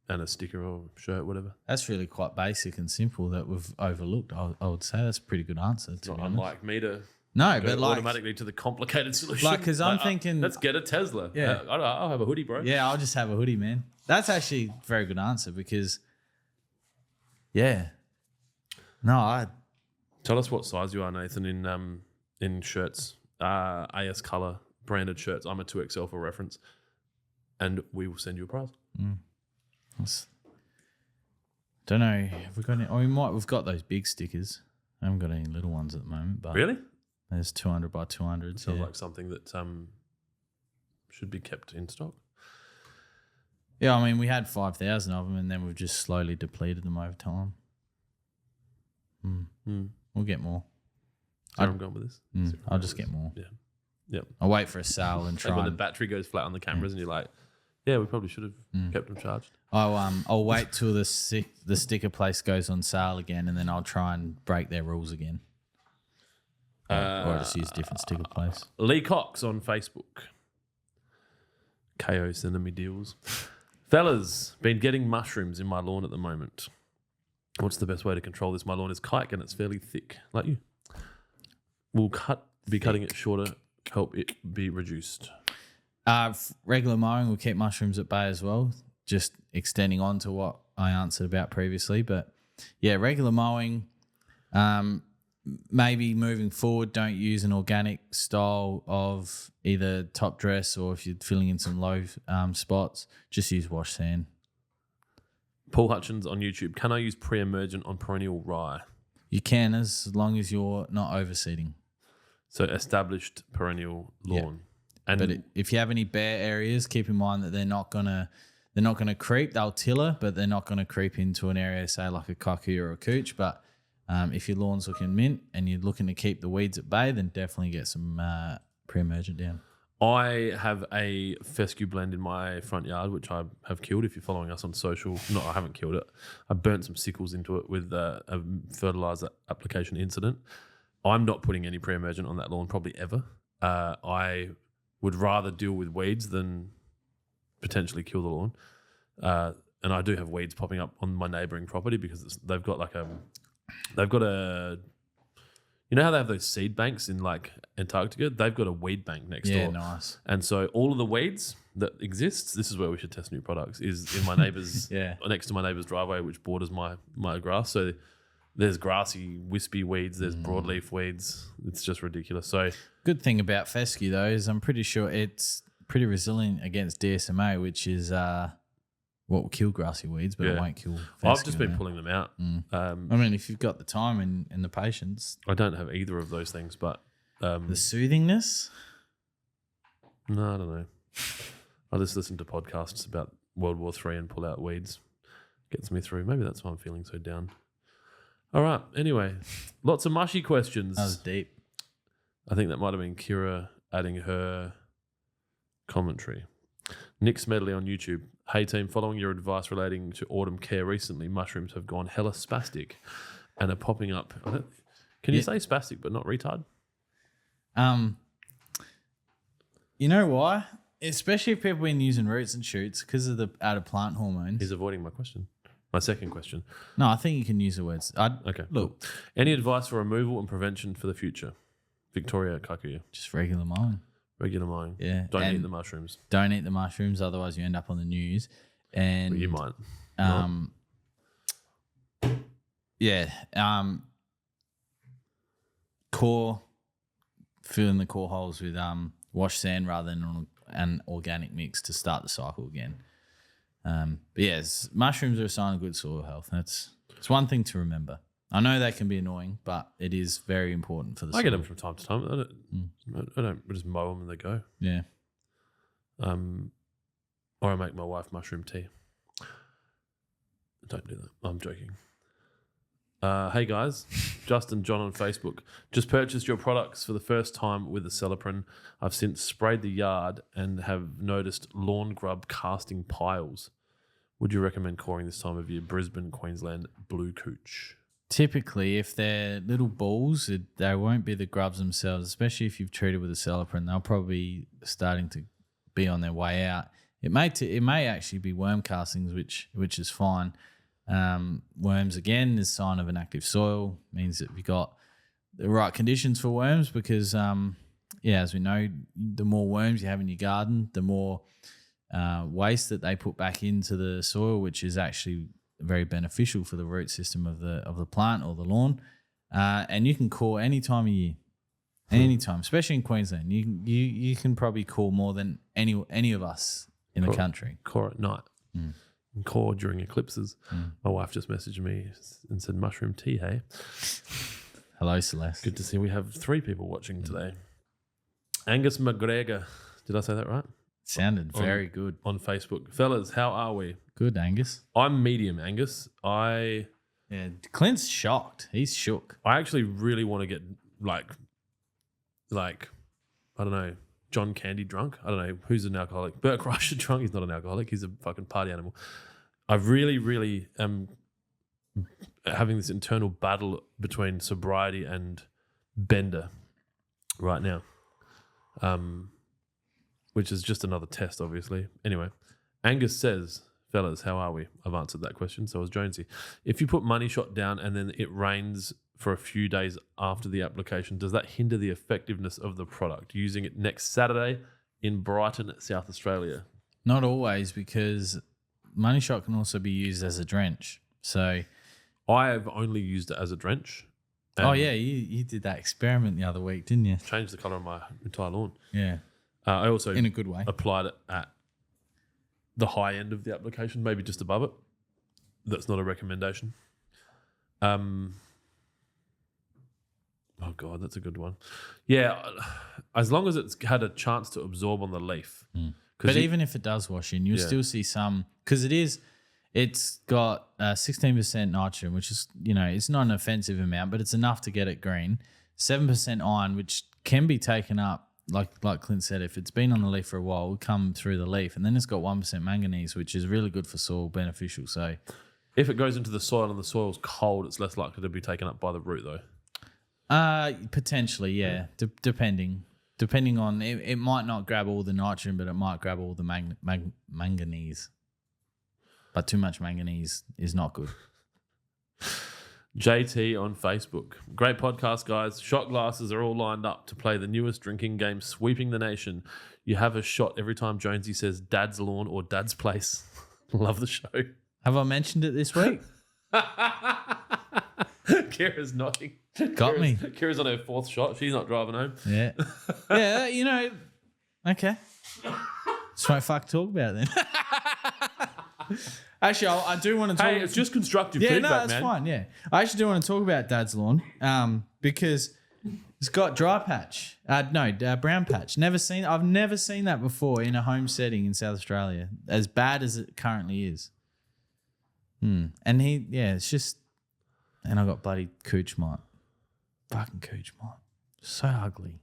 Speaker 1: and a sticker or shirt, whatever.
Speaker 2: That's really quite basic and simple that we've overlooked. I would say that's a pretty good answer.
Speaker 1: It's not unlike me to
Speaker 2: but like
Speaker 1: automatically to the complicated solution.
Speaker 2: Like, because I'm thinking,
Speaker 1: let's get a Tesla.
Speaker 2: Yeah,
Speaker 1: I'll have a hoodie, bro.
Speaker 2: Yeah, I'll just have a hoodie, man. That's actually a very good answer because, yeah. No,
Speaker 1: Tell us what size you are, Nathan, in shirts, AS Color branded shirts. I'm a 2XL for reference, and we will send you a prize.
Speaker 2: Don't know. Have we got any? We've got those big stickers. I haven't got any little ones at the moment. But
Speaker 1: really?
Speaker 2: There's 200 by 200.
Speaker 1: Sounds like something that should be kept in stock.
Speaker 2: Yeah, I mean, we had 5,000 of them, and then we've just slowly depleted them over time. We'll get more.
Speaker 1: I'm going with this.
Speaker 2: I'll just get more.
Speaker 1: Yeah. Yep.
Speaker 2: I'll wait for a sale and try.
Speaker 1: When the battery goes flat on the cameras and you're like, Yeah, we probably should have kept them charged.
Speaker 2: I'll wait till the sticker place goes on sale again, and then I'll try and break their rules again. Or just use a different sticker place.
Speaker 1: Lee Cox on Facebook. KO sending me deals. Fellas, been getting mushrooms in my lawn at the moment. What's the best way to control this? My lawn is kike and it's fairly thick, like you. We'll be cutting it shorter, help it be reduced.
Speaker 2: Regular mowing will keep mushrooms at bay as well, just extending on to what I answered about previously. But yeah, regular mowing, maybe moving forward, don't use an organic style of either top dress, or if you're filling in some low spots, just use wash sand.
Speaker 1: Paul Hutchins on YouTube. Can I use pre-emergent on perennial rye?
Speaker 2: You can, as long as you're not overseeding.
Speaker 1: So established perennial lawn.
Speaker 2: Yeah. But if you have any bare areas, keep in mind that they're not gonna creep. They'll tiller, but they're not gonna creep into an area, say like a cockey or a cooch. But if your lawn's looking mint and you're looking to keep the weeds at bay, then definitely get some pre-emergent down.
Speaker 1: I have a fescue blend in my front yard, which I have killed. If you're following us on social, no, I haven't killed it. I burnt some sickles into it with a fertilizer application incident. I'm not putting any pre-emergent on that lawn probably ever. I would rather deal with weeds than potentially kill the lawn. And I do have weeds popping up on my neighbouring property because they've got a, you know how they have those seed banks in like Antarctica? They've got a weed bank next door.
Speaker 2: Yeah, nice.
Speaker 1: And so all of the weeds that exists, this is where we should test new products, is in my neighbour's, next to my neighbour's driveway, which borders my grass. So there's grassy, wispy weeds, there's broadleaf weeds. It's just ridiculous. So
Speaker 2: good thing about fescue though is I'm pretty sure it's pretty resilient against DSMA, which is what will kill grassy weeds, but it won't kill fescue.
Speaker 1: I've just been pulling them out.
Speaker 2: I mean, if you've got the time and the patience.
Speaker 1: I don't have either of those things, but
Speaker 2: the soothingness?
Speaker 1: No, I don't know. I just listen to podcasts about World War III and pull out weeds. Gets me through. Maybe that's why I'm feeling so down. All right. Anyway, lots of mushy questions.
Speaker 2: That was deep.
Speaker 1: I think that might have been Kira adding her commentary. Nick Smedley on YouTube. Hey team, following your advice relating to autumn care recently, mushrooms have gone hella spastic and are popping up. Can you say spastic but not retard?
Speaker 2: You know why? Especially if people have been using roots and shoots because of the added plant hormones.
Speaker 1: He's avoiding my question. My second question.
Speaker 2: No, I think you can use the words.
Speaker 1: Okay.
Speaker 2: Look.
Speaker 1: Cool. Any advice for removal and prevention for the future? Victoria Kakuya.
Speaker 2: Just regular mowing.
Speaker 1: Regular mowing.
Speaker 2: Yeah.
Speaker 1: Don't eat the mushrooms.
Speaker 2: Don't eat the mushrooms, otherwise you end up on the news. And
Speaker 1: well, you might.
Speaker 2: Core, fill in the core holes with wash sand rather than an organic mix to start the cycle again. But yes, mushrooms are a sign of good soil health. It's one thing to remember. I know they can be annoying, but it is very important for the soil.
Speaker 1: I get them from time to time. I don't just mow them and they go.
Speaker 2: Yeah.
Speaker 1: Or I make my wife mushroom tea. Don't do that. I'm joking. Hey guys, Justin John on Facebook. Just purchased your products for the first time with the Celiprin. I've since sprayed the yard and have noticed lawn grub casting piles. Would you recommend coring this time of year? Brisbane, Queensland, blue cooch.
Speaker 2: Typically, if they're little balls, they won't be the grubs themselves, especially if you've treated with a Celiprin. They'll probably be starting to be on their way out. It may actually be worm castings, which is fine. Worms, again, is a sign of an active soil, means that you've got the right conditions for worms because, as we know, the more worms you have in your garden, the more waste that they put back into the soil, which is actually very beneficial for the root system of the plant or the lawn. And you can core any time of year, anytime, especially in Queensland. You can probably core more than any of us in the country.
Speaker 1: Core at night. And core during eclipses. My wife just messaged me and said mushroom tea, hey.
Speaker 2: Hello, Celeste.
Speaker 1: Good to see we have 3 people watching today. Angus McGregor. Did I say that right?
Speaker 2: Sounded very good.
Speaker 1: On Facebook. Fellas, how are we?
Speaker 2: Good, Angus.
Speaker 1: I'm medium, Angus.
Speaker 2: Clint's shocked. He's shook.
Speaker 1: I actually really want to get like I don't know, John Candy drunk. I don't know who's an alcoholic. Bert Kreischer drunk. He's not an alcoholic. He's a fucking party animal. I really, really am having this internal battle between sobriety and bender right now, which is just another test, obviously. Anyway, Angus says, fellas, how are we? I've answered that question. So has Jonesy. If you put money shot down and then it rains for a few days after the application, does that hinder the effectiveness of the product? Using it next Saturday in Brighton, South Australia.
Speaker 2: Not always, because money shot can also be used as a drench. So
Speaker 1: I have only used it as a drench.
Speaker 2: Oh yeah, you did that experiment the other week, didn't you?
Speaker 1: Changed the colour of my entire lawn.
Speaker 2: Yeah.
Speaker 1: I also,
Speaker 2: in a good way,
Speaker 1: applied it at the high end of the application, maybe just above it. That's not a recommendation. Oh God, that's a good one. Yeah, as long as it's had a chance to absorb on the leaf.
Speaker 2: But even if it does wash in, you'll still see some, because it's got 16% nitrogen, which is, it's not an offensive amount, but it's enough to get it green. 7% iron, which can be taken up, like Clint said, if it's been on the leaf for a while, will come through the leaf. And then it's got 1% manganese, which is really good for soil, beneficial. So
Speaker 1: if it goes into the soil and the soil's cold, it's less likely to be taken up by the root, though.
Speaker 2: Potentially, yeah. Depending on it might not grab all the nitrogen, but it might grab all the manganese. But too much manganese is not good.
Speaker 1: JT on Facebook. Great podcast, guys. Shot glasses are all lined up to play the newest drinking game, Sweeping the Nation. You have a shot every time Jonesy says Dad's Lawn or Dad's Place. Love the show.
Speaker 2: Have I mentioned it this week?
Speaker 1: Kira's nodding.
Speaker 2: Got me.
Speaker 1: Kira's on her fourth shot. She's not driving home.
Speaker 2: Yeah. Yeah, okay. So fuck talk about it then. Actually, I do want to talk.
Speaker 1: Hey, it's just constructive feedback, man.
Speaker 2: Yeah, no, that's fine. Yeah, I actually do want to talk about Dad's Lawn, because it's got dry patch. Brown patch. I've never seen that before in a home setting in South Australia, as bad as it currently is. And it's just, and I got bloody cooch mite. Fucking cooch mite. So ugly.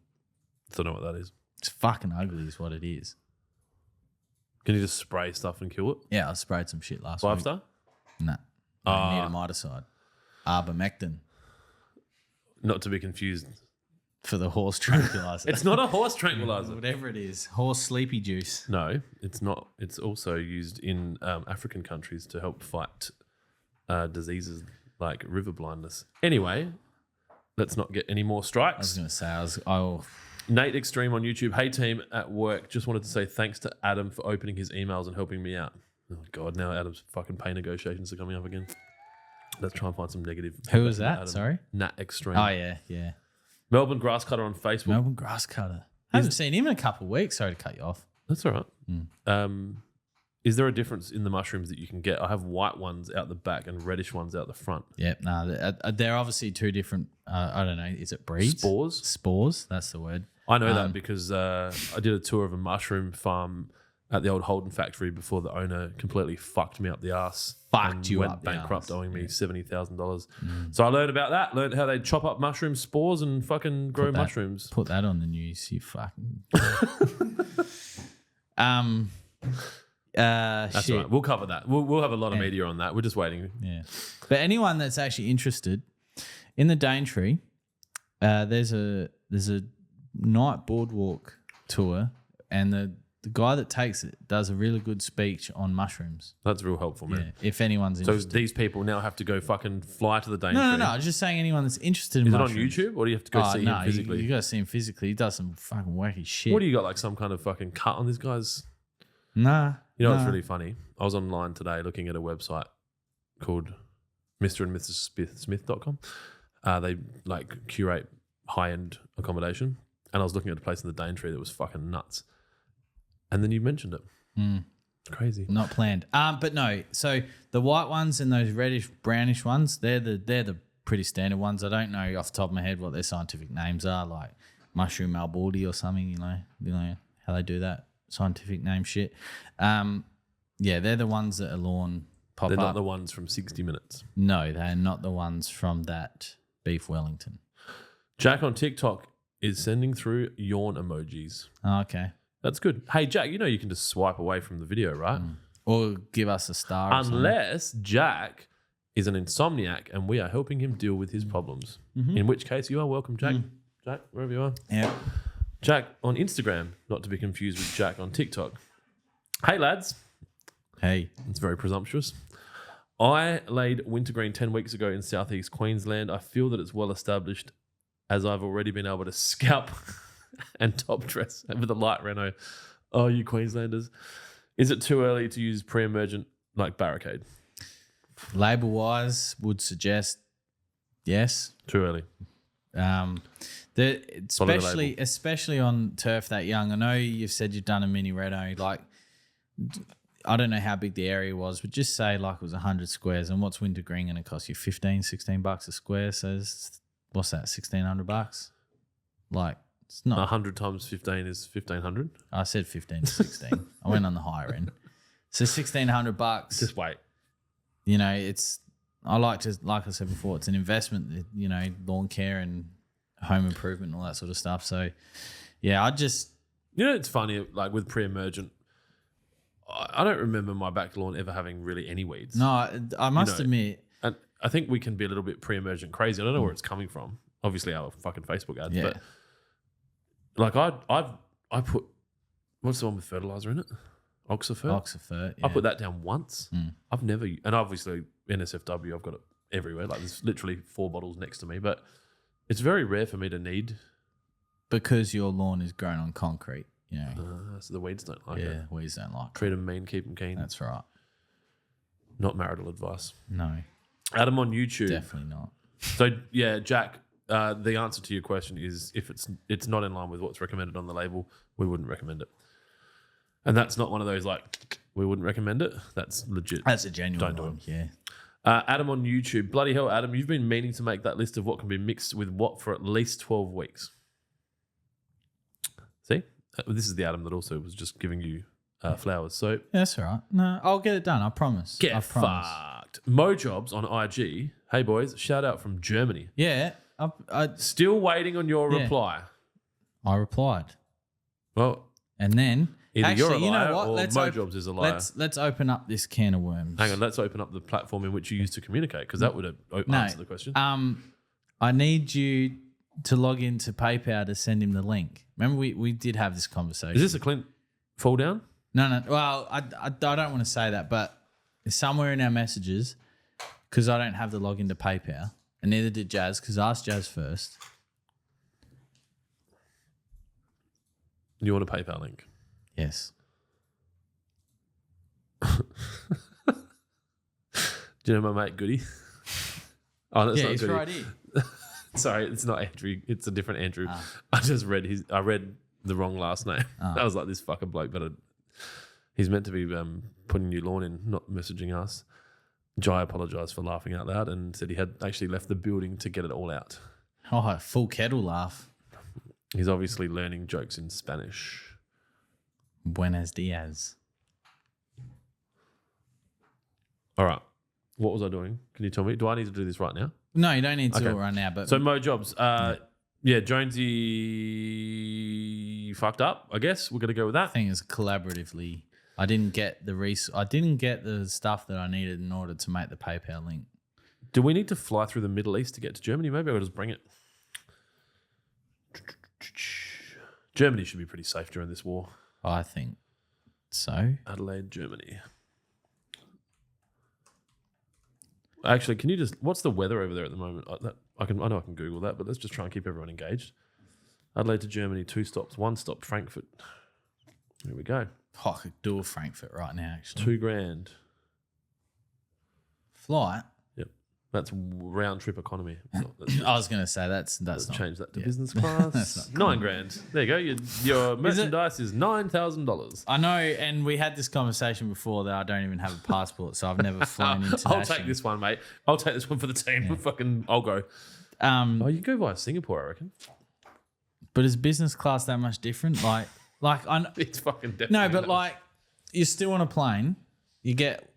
Speaker 1: Don't know what that is.
Speaker 2: It's fucking ugly, is what it is.
Speaker 1: Can you just spray stuff and kill it?
Speaker 2: Yeah, I sprayed some shit last week.
Speaker 1: 5-star?
Speaker 2: Nah. Neomiticide. Ivermectin.
Speaker 1: Not to be confused.
Speaker 2: For the horse tranquilizer.
Speaker 1: It's not a horse tranquilizer.
Speaker 2: Whatever it is. Horse sleepy juice.
Speaker 1: No, it's not. It's also used in African countries to help fight diseases like river blindness. Anyway, let's not get any more strikes.
Speaker 2: I was going to say,
Speaker 1: Nate Extreme on YouTube. Hey team at work. Just wanted to say thanks to Adam for opening his emails and helping me out. Oh God, now Adam's fucking pay negotiations are coming up again. Let's try and find some negative.
Speaker 2: Who was that?
Speaker 1: Adam.
Speaker 2: Sorry?
Speaker 1: Nat Extreme.
Speaker 2: Oh, yeah.
Speaker 1: Melbourne Grasscutter on Facebook.
Speaker 2: Melbourne Grasscutter. I haven't seen him in a couple of weeks. Sorry to cut you off.
Speaker 1: That's all right. Is there a difference in the mushrooms that you can get? I have white ones out the back and reddish ones out the front.
Speaker 2: Yep. No, they're obviously two different, I don't know, is it breeds? Spores, that's the word.
Speaker 1: I know that because I did a tour of a mushroom farm at the old Holden factory before the owner completely fucked me up the ass.
Speaker 2: Fucked you
Speaker 1: went
Speaker 2: up the
Speaker 1: bankrupt,
Speaker 2: arse.
Speaker 1: owing me $70,000. So I learned about that. Learned how they chop up mushroom spores and fucking grow mushrooms.
Speaker 2: Put that on the news, you fucking.
Speaker 1: That's
Speaker 2: shit.
Speaker 1: right. We'll cover that. We'll have a lot of media on that. We're just waiting.
Speaker 2: Yeah. But anyone that's actually interested in the Daintree, there's a night boardwalk tour, and the guy that takes it does a really good speech on mushrooms.
Speaker 1: That's real helpful, man.
Speaker 2: Yeah, if anyone's interested.
Speaker 1: So these people now have to go fucking fly to the Daintree.
Speaker 2: No. I was just saying anyone that's interested in
Speaker 1: Is
Speaker 2: mushrooms.
Speaker 1: it on YouTube, or do you have to go see him physically?
Speaker 2: You got to see him physically. He does some fucking wacky shit.
Speaker 1: What do you got, like some kind of fucking cut on this guy's?
Speaker 2: Nah.
Speaker 1: You know what's really funny? I was online today looking at a website called Mr. and Mrs. Smith.com. They like curate high-end accommodation. And I was looking at a place in the Daintree that was fucking nuts. And then you mentioned it. It's crazy.
Speaker 2: Not planned. But no. So the white ones and those reddish, brownish ones, they're the pretty standard ones. I don't know off the top of my head what their scientific names are, like mushroom albaldi or something. You know how they do that scientific name shit. Yeah, they're the ones that are lawn pop up.
Speaker 1: They're not the ones from 60 Minutes.
Speaker 2: No, they're not the ones from that beef Wellington.
Speaker 1: Jack on TikTok is sending through yawn emojis.
Speaker 2: Oh, okay.
Speaker 1: That's good. Hey, Jack, you know you can just swipe away from the video, right?
Speaker 2: Or give us a star.
Speaker 1: Unless Jack is an insomniac and we are helping him deal with his problems. In which case, you are welcome, Jack. Jack, wherever you are.
Speaker 2: Yeah.
Speaker 1: Jack on Instagram, not to be confused with Jack on TikTok. Hey, lads.
Speaker 2: Hey.
Speaker 1: It's very presumptuous. I laid wintergreen 10 weeks ago in southeast Queensland. I feel that it's well established as I've already been able to scalp and top dress with a light reno. Oh, you Queenslanders. Is it too early to use pre-emergent like barricade?
Speaker 2: Label-wise, would suggest yes.
Speaker 1: Too early.
Speaker 2: Especially on turf that young. I know you've said you've done a mini reno. Like, I don't know how big the area was, but just say like it was 100 squares. And what's wintergreen going to cost you? $15-16 a square. So what's that? $1,600. Like, it's not
Speaker 1: 100 times 15 is 1,500.
Speaker 2: I said 15 to 16. I went on the higher end. So $1,600.
Speaker 1: Just wait.
Speaker 2: You know, like I said before, it's an investment. You know, lawn care and home improvement and all that sort of stuff. So, yeah,
Speaker 1: it's funny, like with pre-emergent, I don't remember my back lawn ever having really any weeds.
Speaker 2: No, I must admit.
Speaker 1: And I think we can be a little bit pre-emergent crazy. I don't know where it's coming from. Obviously, our fucking Facebook ads.
Speaker 2: Yeah.
Speaker 1: But like I put, what's the one with fertilizer in it? Oxafert.
Speaker 2: Yeah.
Speaker 1: I put that down once. I've never, and obviously NSFW, I've got it everywhere. Like there's literally 4 bottles next to me, but it's very rare for me to need.
Speaker 2: Because your lawn is grown on concrete, you know.
Speaker 1: So the weeds don't like it.
Speaker 2: Yeah, weeds don't like it.
Speaker 1: Treat them mean, keep them keen.
Speaker 2: That's right.
Speaker 1: Not marital advice.
Speaker 2: No.
Speaker 1: Adam on YouTube.
Speaker 2: Definitely not.
Speaker 1: So yeah, Jack, the answer to your question is if it's not in line with what's recommended on the label, we wouldn't recommend it. And that's not one of those like we wouldn't recommend it. That's legit.
Speaker 2: That's a genuine
Speaker 1: Don't
Speaker 2: one.
Speaker 1: do it.
Speaker 2: Yeah.
Speaker 1: Adam on YouTube. Bloody hell, Adam, you've been meaning to make that list of what can be mixed with what for at least 12 weeks. See? This is the Adam that also was just giving you flowers. So
Speaker 2: Yeah, that's all right. No, I'll get it done. I promise.
Speaker 1: Get
Speaker 2: I promise.
Speaker 1: fucked. Mojobs on IG. Hey, boys. Shout out from Germany.
Speaker 2: Yeah.
Speaker 1: Still waiting on your reply.
Speaker 2: I replied.
Speaker 1: Well,
Speaker 2: And then...
Speaker 1: either
Speaker 2: actually,
Speaker 1: you're a liar or
Speaker 2: Let's
Speaker 1: Mojobs is a liar.
Speaker 2: Let's open up this can of worms.
Speaker 1: Hang on. Let's open up the platform in which you used to communicate because that would answer the question.
Speaker 2: I need you to log into PayPal to send him the link. Remember, we did have this conversation.
Speaker 1: Is this a Clint fall down?
Speaker 2: No. Well, I don't want to say that, but it's somewhere in our messages because I don't have the login to PayPal, and neither did Jazz because I asked Jazz first.
Speaker 1: You want a PayPal link?
Speaker 2: Yes.
Speaker 1: Do you know my mate Goody? Oh, that's not
Speaker 2: he's
Speaker 1: Goody.
Speaker 2: right here.
Speaker 1: Sorry, it's not Andrew. It's a different Andrew. I read the wrong last name. I was like, this fucking bloke, but he's meant to be putting new lawn in, not messaging us. Jai apologised for laughing out loud and said he had actually left the building to get it all out.
Speaker 2: Oh, full kettle laugh.
Speaker 1: He's obviously learning jokes in Spanish.
Speaker 2: Buenos dias.
Speaker 1: All right. What was I doing? Can you tell me? Do I need to do this right now?
Speaker 2: No, you don't need to do it right now. But
Speaker 1: so Mojobs, Jonesy fucked up. I guess we're gonna go with that.
Speaker 2: thing is collaboratively. I didn't get the stuff that I needed in order to make the PayPal link.
Speaker 1: Do we need to fly through the Middle East to get to Germany? Maybe I'll just bring it. Germany should be pretty safe during this war.
Speaker 2: I think so.
Speaker 1: Adelaide, Germany. Actually, can you what's the weather over there at the moment? I know I can Google that, but let's just try and keep everyone engaged. Adelaide to Germany, 2 stops, 1 stop, Frankfurt. Here we go.
Speaker 2: Oh, I could do a Frankfurt right now, actually.
Speaker 1: $2,000.
Speaker 2: Flight?
Speaker 1: Yep. That's round trip economy.
Speaker 2: I was going to say that's not.
Speaker 1: Change that to business class.
Speaker 2: That's not
Speaker 1: $9,000. There you go. Your merchandise is $9,000.
Speaker 2: I know, and we had this conversation before that I don't even have a passport, so I've never flown internationally.
Speaker 1: I'll take this one, mate. I'll take this one for the team. Yeah. I'll go. You go via Singapore, I reckon.
Speaker 2: But is business class that much different? Like I know,
Speaker 1: it's fucking definitely.
Speaker 2: No, but like you're still on a plane. You get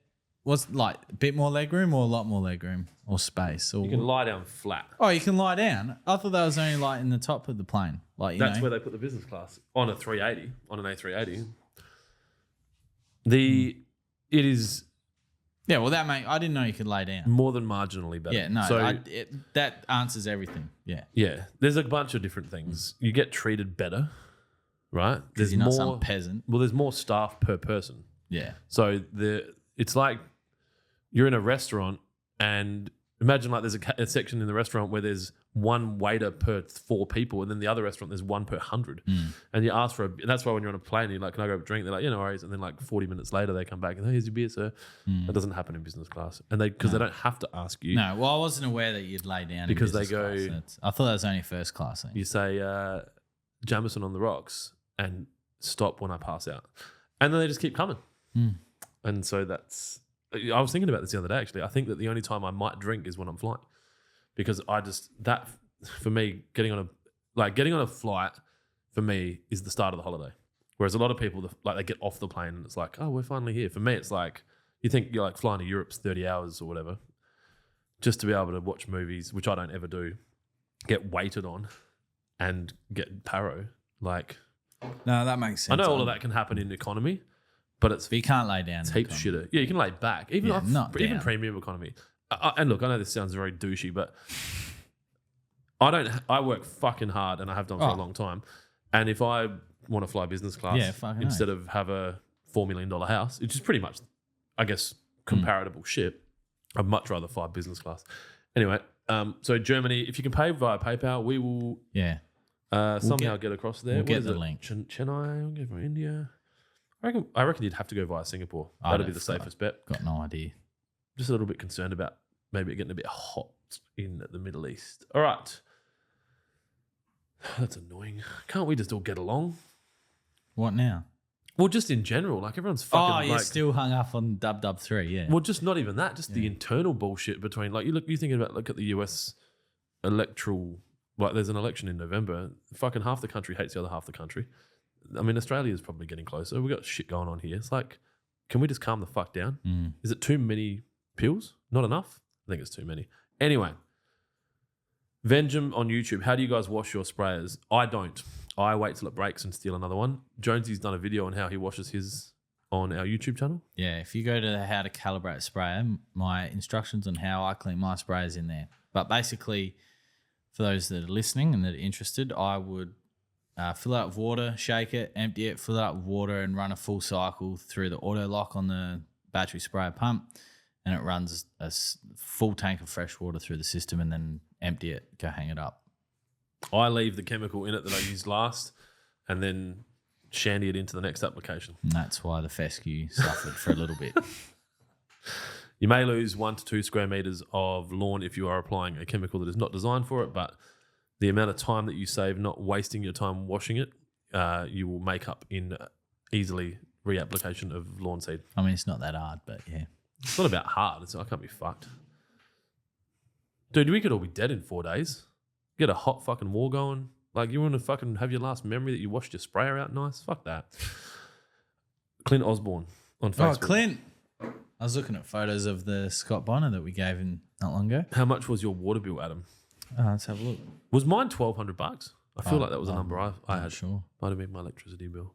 Speaker 2: what's like a bit more leg room or a lot more leg room or space? Or
Speaker 1: You can lie down flat.
Speaker 2: Oh, you can lie down. I thought that was only like in the top of the plane. Like
Speaker 1: That's where they put the business class on a 380, on an A380. It is
Speaker 2: Yeah, well, I didn't know you could lay down.
Speaker 1: more than marginally better.
Speaker 2: Yeah, no,
Speaker 1: So
Speaker 2: that answers everything. Yeah,
Speaker 1: yeah, there's a bunch of different things. You get treated better, right?
Speaker 2: because you're not some peasant.
Speaker 1: Well, there's more staff per person.
Speaker 2: Yeah,
Speaker 1: So it's like you're in a restaurant and imagine like there's a section in the restaurant where there's one waiter per 4 people, and then the other restaurant there's 1 per 100. And you ask and that's why when you're on a plane, you're like, "Can I go have a drink?" They're like, "Yeah, no worries." And then like 40 minutes later, they come back and, "Hey, here's your beer, sir." That doesn't happen in business class, and because they don't have to ask you.
Speaker 2: no. Well, I wasn't aware that you'd lay down
Speaker 1: Because
Speaker 2: in
Speaker 1: they
Speaker 2: business class. I thought that was only first class.
Speaker 1: You say Jamison on the rocks and stop when I pass out, and then they just keep coming. And so I was thinking about this the other day, actually. I think that the only time I might drink is when I'm flying, because for me, getting on a flight for me is the start of the holiday. Whereas a lot of people, they get off the plane and it's like, "Oh, we're finally here." For me, it's like, you think you're like flying to Europe's 30 hours or whatever, just to be able to watch movies, which I don't ever do, get waited on and get paro. Like,
Speaker 2: No, that makes sense.
Speaker 1: I know all of that can happen in economy, but
Speaker 2: But you can't lay down.
Speaker 1: it's heaps shitter. Yeah, you can lay back. Even
Speaker 2: not
Speaker 1: even
Speaker 2: down.
Speaker 1: premium economy. And look, I know this sounds very douchey, but I work fucking hard and I have done for a long time. And if I want to fly business class instead of have a $4 million house, which is pretty much, I guess, comparable shit, I'd much rather fly business class. Anyway, so Germany, if you can pay via PayPal, we will somehow get across there.
Speaker 2: We'll get
Speaker 1: is
Speaker 2: the
Speaker 1: it?
Speaker 2: link.
Speaker 1: Chennai, I'll go from India. I reckon you'd have to go via Singapore. That'd be the safest bet.
Speaker 2: Got no idea.
Speaker 1: Just a little bit concerned about maybe it getting a bit hot in the Middle East. All right. That's annoying. Can't we just all get along?
Speaker 2: What now?
Speaker 1: Well, just in general, like everyone's fucking.
Speaker 2: Oh, you're still hung up on Dub 3, yeah.
Speaker 1: Well, just not even that. Just the internal bullshit between, like, you thinking about, look at the US electoral. Like, there's an election in November. Fucking half the country hates the other half the country. I mean, Australia is probably getting closer. We've got shit going on here. It's like, can we just calm the fuck down? Is it too many pills? Not enough? I think it's too many. Anyway, Vengeum on YouTube. How do you guys wash your sprayers? I don't. I wait till it breaks and steal another one. Jonesy's done a video on how he washes his on our YouTube channel.
Speaker 2: Yeah, if you go to how to calibrate a sprayer, my instructions on how I clean my sprayers in there. But basically, for those that are listening and that are interested, I would fill it up with water, shake it, empty it, fill it up with water, and run a full cycle through the auto lock on the battery sprayer pump, and it runs a full tank of fresh water through the system, and then empty it, go hang it up.
Speaker 1: I leave the chemical in it that I used last, and then shandy it into the next application.
Speaker 2: And that's why the fescue suffered for a little bit.
Speaker 1: You may lose 1 to 2 square meters of lawn if you are applying a chemical that is not designed for it, but the amount of time that you save not wasting your time washing it, you will make up in easily reapplication of lawn seed.
Speaker 2: I mean, it's not that hard, but yeah.
Speaker 1: It's not about hard. I can't be fucked. Dude, we could all be dead in 4 days. Get a hot fucking war going. Like, you want to fucking have your last memory that you washed your sprayer out nice? Fuck that. Clint Osborne on Facebook.
Speaker 2: Oh, Clint. I was looking at photos of the Scott Bonner that we gave him not long ago.
Speaker 1: How much was your water bill, Adam?
Speaker 2: Let's have a look.
Speaker 1: Was mine $1,200? I feel like that was a number I had.
Speaker 2: Sure.
Speaker 1: Might have been my electricity bill.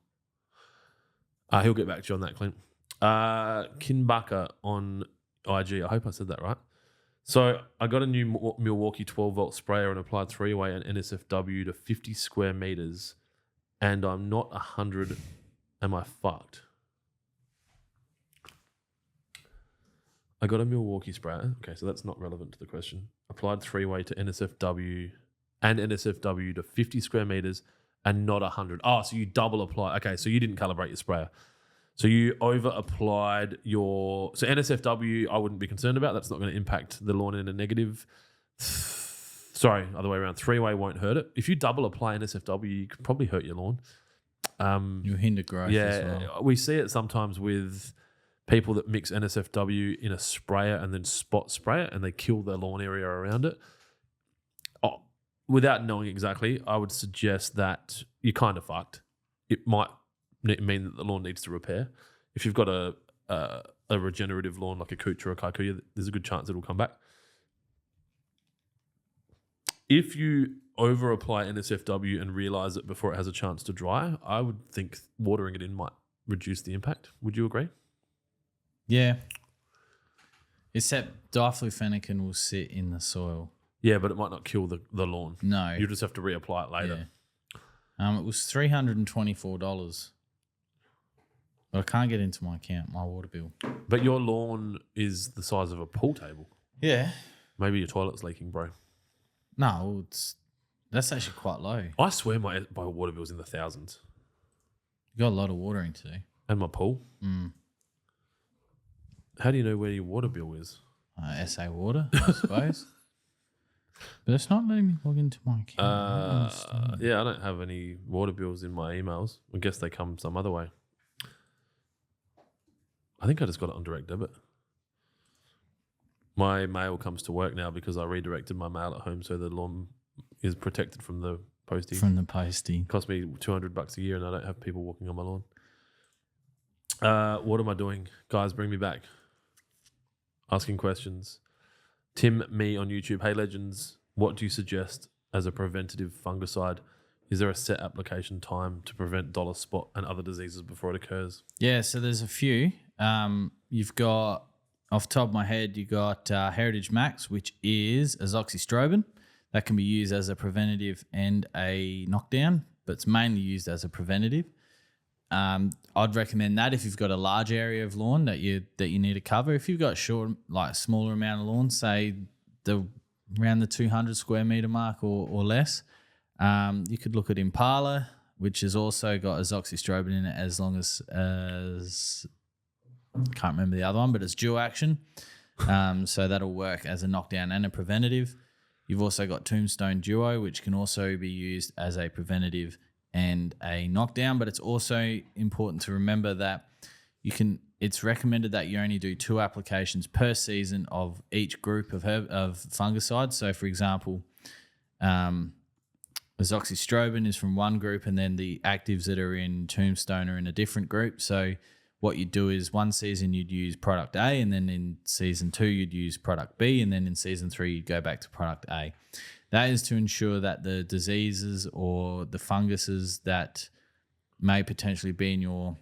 Speaker 1: He'll get back to you on that, Clint. Kinbaka on IG. I hope I said that right. So I got a new Milwaukee 12-volt sprayer and applied 3-way and NSFW to 50 square meters, and I'm not 100. Am I fucked? I got a Milwaukee sprayer. Okay, so that's not relevant to the question. Applied 3-way to NSFW and NSFW to 50 square meters and not 100. Oh, so you double apply. Okay, so you didn't calibrate your sprayer. So you over applied your... So NSFW, I wouldn't be concerned about. That's not going to impact the lawn in a negative. Sorry, other way around. 3-way won't hurt it. If you double apply NSFW, you could probably hurt your lawn.
Speaker 2: You hinder growth as well.
Speaker 1: We see it sometimes with people that mix NSFW in a sprayer and then spot spray it, and they kill their lawn area around it. Oh, without knowing exactly, I would suggest that you're kind of fucked. It might mean that the lawn needs to repair. If you've got a a regenerative lawn like a Kucha or a Kikuyu, there's a good chance it'll come back. If you over apply NSFW and realize it before it has a chance to dry, I would think watering it in might reduce the impact. Would you agree?
Speaker 2: Yeah. Except diflufenicin will sit in the soil.
Speaker 1: Yeah, but it might not kill the lawn.
Speaker 2: No.
Speaker 1: You just have to reapply it later.
Speaker 2: Yeah. It was $324. But I can't get into my account, my water bill.
Speaker 1: But your lawn is the size of a pool table.
Speaker 2: Yeah.
Speaker 1: Maybe your toilet's leaking, bro.
Speaker 2: No, that's actually quite low.
Speaker 1: I swear my water bill's in the thousands.
Speaker 2: You got a lot of watering to do.
Speaker 1: And my pool.
Speaker 2: Mm.
Speaker 1: How do you know where your water bill is?
Speaker 2: SA Water, I suppose. But it's not letting me log into my account.
Speaker 1: Yeah, I don't have any water bills in my emails. I guess they come some other way. I think I just got it on direct debit. My mail comes to work now because I redirected my mail at home so the lawn is protected from the postie.
Speaker 2: From the postie.
Speaker 1: Cost me $200 a year and I don't have people walking on my lawn. What am I doing? Guys, bring me back. Asking questions. Tim, me on YouTube. Hey, legends, what do you suggest as a preventative fungicide? Is there a set application time to prevent dollar spot and other diseases before it occurs?
Speaker 2: Yeah, so there's a few. You've got, off the top of my head, you got Heritage Max, which is azoxystrobin. That can be used as a preventative and a knockdown, but it's mainly used as a preventative. I'd recommend that if you've got a large area of lawn that you need to cover. If you've got smaller amount of lawn, say around the 200 square meter mark or less, you could look at Impala, which has also got azoxystrobin in it, as long as can't remember the other one, but it's dual action. So that'll work as a knockdown and a preventative. You've also got Tombstone Duo, which can also be used as a preventative and a knockdown, but it's also important to remember that it's recommended that you only do 2 applications per season of each group of fungicides. So for example, azoxystrobin is from one group and then the actives that are in Tombstone are in a different group. So what you'd do is one season you'd use product A, and then in season 2 you'd use product B, and then in season 3 you'd go back to product A. That is to ensure that the diseases or the funguses that may potentially be in your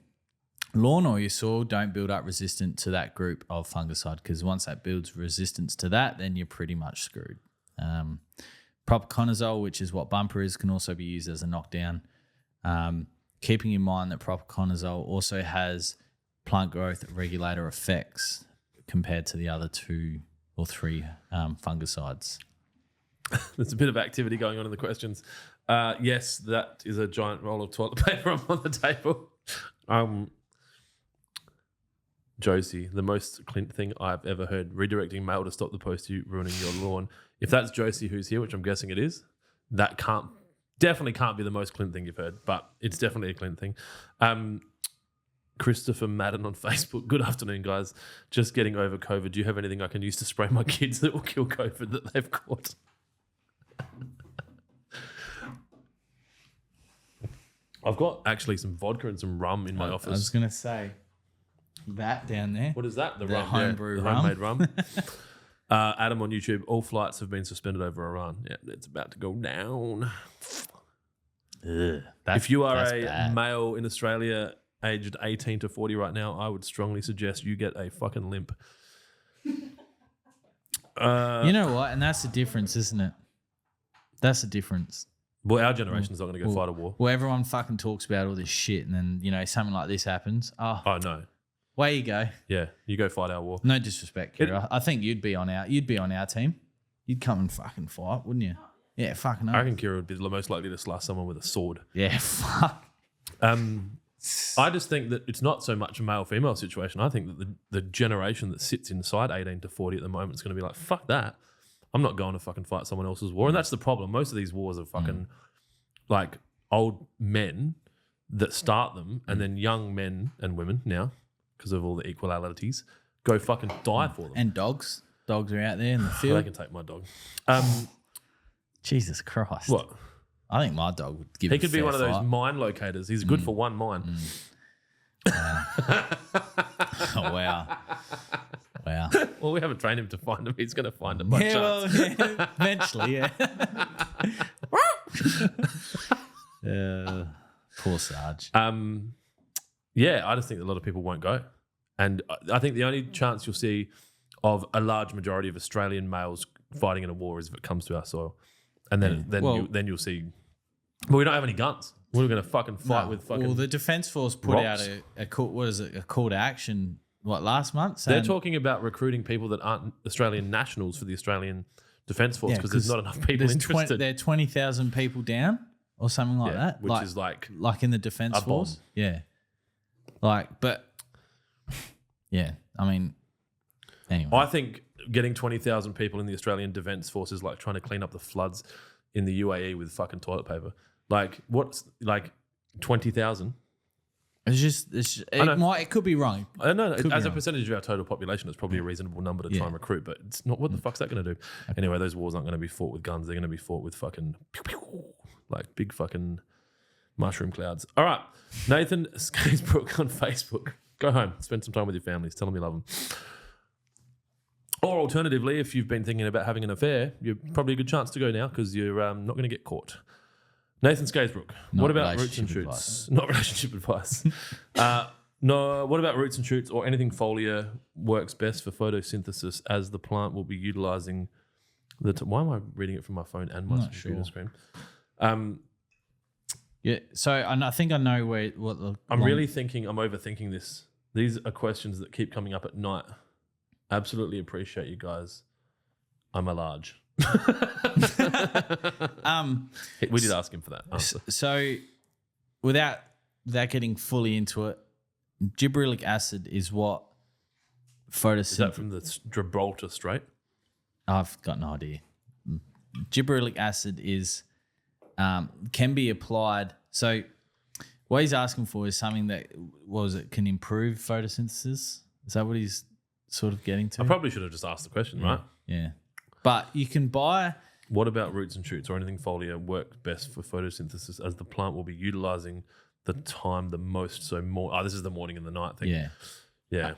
Speaker 2: lawn or your soil don't build up resistant to that group of fungicide, because once that builds resistance to that, then you're pretty much screwed. Propiconazole, which is what Bumper is, can also be used as a knockdown. Keeping in mind that propiconazole also has plant growth regulator effects compared to the other 2 or 3 fungicides.
Speaker 1: There's a bit of activity going on in the questions. Yes, that is a giant roll of toilet paper on the table. Josie, the most Clint thing I've ever heard, redirecting mail to stop the postie ruining your lawn. If that's Josie who's here, which I'm guessing it is, that definitely can't be the most Clint thing you've heard, but it's definitely a Clint thing. Christopher Madden on Facebook. Good afternoon, guys. Just getting over COVID. Do you have anything I can use to spray my kids that will kill COVID that they've caught? I've got actually some vodka and some rum in my office.
Speaker 2: I was going to say that down there.
Speaker 1: What is that? The rum.
Speaker 2: Homebrew rum.
Speaker 1: Homemade rum. Adam on YouTube. All flights have been suspended over Iran. Yeah, it's about to go down. If you are a male in Australia aged 18 to 40 right now, I would strongly suggest you get a fucking limp.
Speaker 2: You know what? And that's the difference, isn't it? That's the difference.
Speaker 1: Well, our generation's not going to go fight a war.
Speaker 2: Well, everyone fucking talks about all this shit, and then, something like this happens. Oh
Speaker 1: no.
Speaker 2: Way you go.
Speaker 1: Yeah, you go fight our war.
Speaker 2: No disrespect, Kira. I think you'd be on our team. You'd come and fucking fight, wouldn't you? Yeah, fucking
Speaker 1: I reckon Kira would be the most likely to slice someone with a sword.
Speaker 2: Yeah, fuck.
Speaker 1: I just think that it's not so much a male-female situation. I think that the generation that sits inside 18 to 40 at the moment is going to be like, fuck that. I'm not going to fucking fight someone else's war. And that's the problem. Most of these wars are fucking like old men that start them, and then young men and women now, because of all the equalities, go fucking die for them.
Speaker 2: And dogs. Dogs are out there in the field.
Speaker 1: They can take my dog.
Speaker 2: Jesus Christ.
Speaker 1: What?
Speaker 2: I think my dog would give
Speaker 1: He could be one of those mine locators. He's good for one mine.
Speaker 2: Oh, wow. Wow.
Speaker 1: Well, we haven't trained him to find them. He's going to find them by chance.
Speaker 2: Yeah, eventually, yeah. Poor Sarge.
Speaker 1: Yeah, I just think a lot of people won't go. And I think the only chance you'll see of a large majority of Australian males fighting in a war is if it comes to our soil. And then you'll see. But we don't have any guns. We're going to fucking fight with fucking.
Speaker 2: Well, the Defence Force put
Speaker 1: rocks.
Speaker 2: out a call to action last month.
Speaker 1: They're talking about recruiting people that aren't Australian nationals for the Australian Defence Force because there's not enough people interested.
Speaker 2: There are 20,000 people down or something like that,
Speaker 1: which is like
Speaker 2: in the Defence Force. Yeah, but yeah, I mean, anyway,
Speaker 1: I think getting 20,000 people in the Australian Defence Force is like trying to clean up the floods in the UAE with fucking toilet paper. Like what's like 20,000?
Speaker 2: It could be wrong.
Speaker 1: I don't know. As a percentage of our total population, it's probably a reasonable number to try and recruit, but it's not. What the fuck's that going to do? Okay. Anyway, those wars aren't going to be fought with guns. They're going to be fought with fucking pew, pew, like big fucking mushroom clouds. All right, Nathan Skatesbrook on Facebook. Go home, spend some time with your families. Tell them you love them. Or alternatively, if you've been thinking about having an affair, you're probably a good chance to go now because you're not going to get caught. Nathan Skatesbrook, what about roots and shoots? Not relationship advice. No, what about roots and shoots or anything foliar works best for photosynthesis as the plant will be utilizing the... Why am I reading it from my phone and my computer screen?
Speaker 2: Yeah, so I think I know what the...
Speaker 1: I'm overthinking this. These are questions that keep coming up at night. Absolutely appreciate you guys. I'm a large. We did ask him for that answer.
Speaker 2: So without getting fully into it, gibberellic acid is what photosynthesis... Is
Speaker 1: that from the Gibraltar Strait?
Speaker 2: I've got no idea. Gibberellic acid is can be applied. So what he's asking for is something that can improve photosynthesis. Is that what he's sort of getting to?
Speaker 1: I probably should have just asked the question, right?
Speaker 2: Yeah. But you can buy...
Speaker 1: What about roots and shoots or anything foliar work best for photosynthesis as the plant will be utilizing the time the most? So this is the morning and the night thing. Yeah.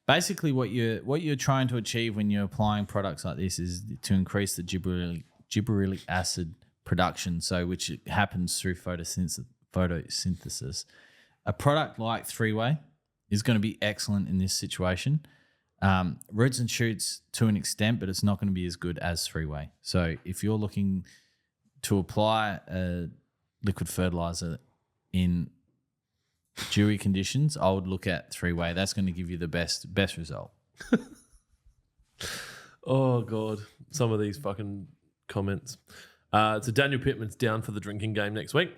Speaker 2: Basically, what you're trying to achieve when you're applying products like this is to increase the gibberellic acid production, which happens through photosynthesis. A product like 3-Way is going to be excellent in this situation. Roots and shoots to an extent, but it's not going to be as good as 3-Way. So if you're looking to apply a liquid fertilizer in dewy conditions, I would look at 3-Way. That's going to give you the best result.
Speaker 1: Oh God, some of these fucking comments. So Daniel Pittman's down for the drinking game next week.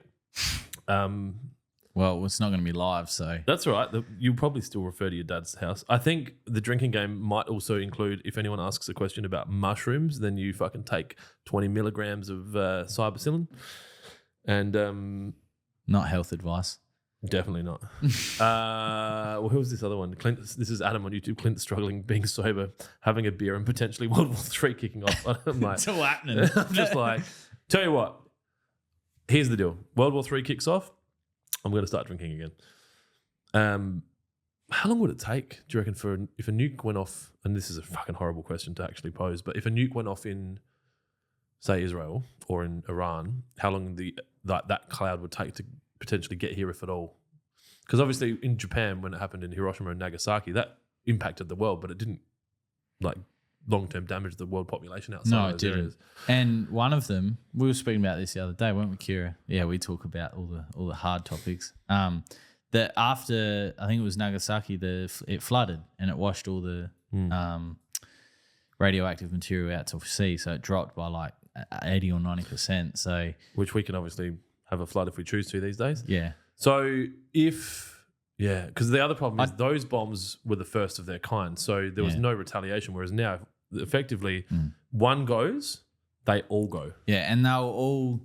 Speaker 2: Well, it's not going to be live, so...
Speaker 1: That's all right. You'll probably still refer to your dad's house. I think the drinking game might also include, if anyone asks a question about mushrooms, then you fucking take 20 milligrams of cybacillin. And...
Speaker 2: not health advice.
Speaker 1: Definitely not. Well, who was this other one? Clint. This is Adam on YouTube. Clint struggling, being sober, having a beer, and potentially World War III kicking off. I'm like...
Speaker 2: It's all happening.
Speaker 1: I'm just like... Tell you what. Here's the deal. World War III kicks off. I'm going to start drinking again. How long would it take, do you reckon, if a nuke went off, and this is a fucking horrible question to actually pose, but if a nuke went off in, say, Israel or in Iran, how long that cloud would take to potentially get here, if at all? Because obviously in Japan, when it happened in Hiroshima and Nagasaki, that impacted the world, but it didn't long-term damage the world population outside.
Speaker 2: No,
Speaker 1: of
Speaker 2: it didn't.
Speaker 1: Areas.
Speaker 2: And one of them, we were speaking about this the other day, weren't we, Kira? Yeah, we talk about all the hard topics. That after, I think it was Nagasaki, it flooded and it washed all the radioactive material out to sea, so it dropped by like 80 or 90%. So,
Speaker 1: which we can obviously have a flood if we choose to these days.
Speaker 2: Yeah.
Speaker 1: So because the other problem is those bombs were the first of their kind, so there was no retaliation. Whereas now, effectively, one goes, they all go.
Speaker 2: Yeah, and they'll all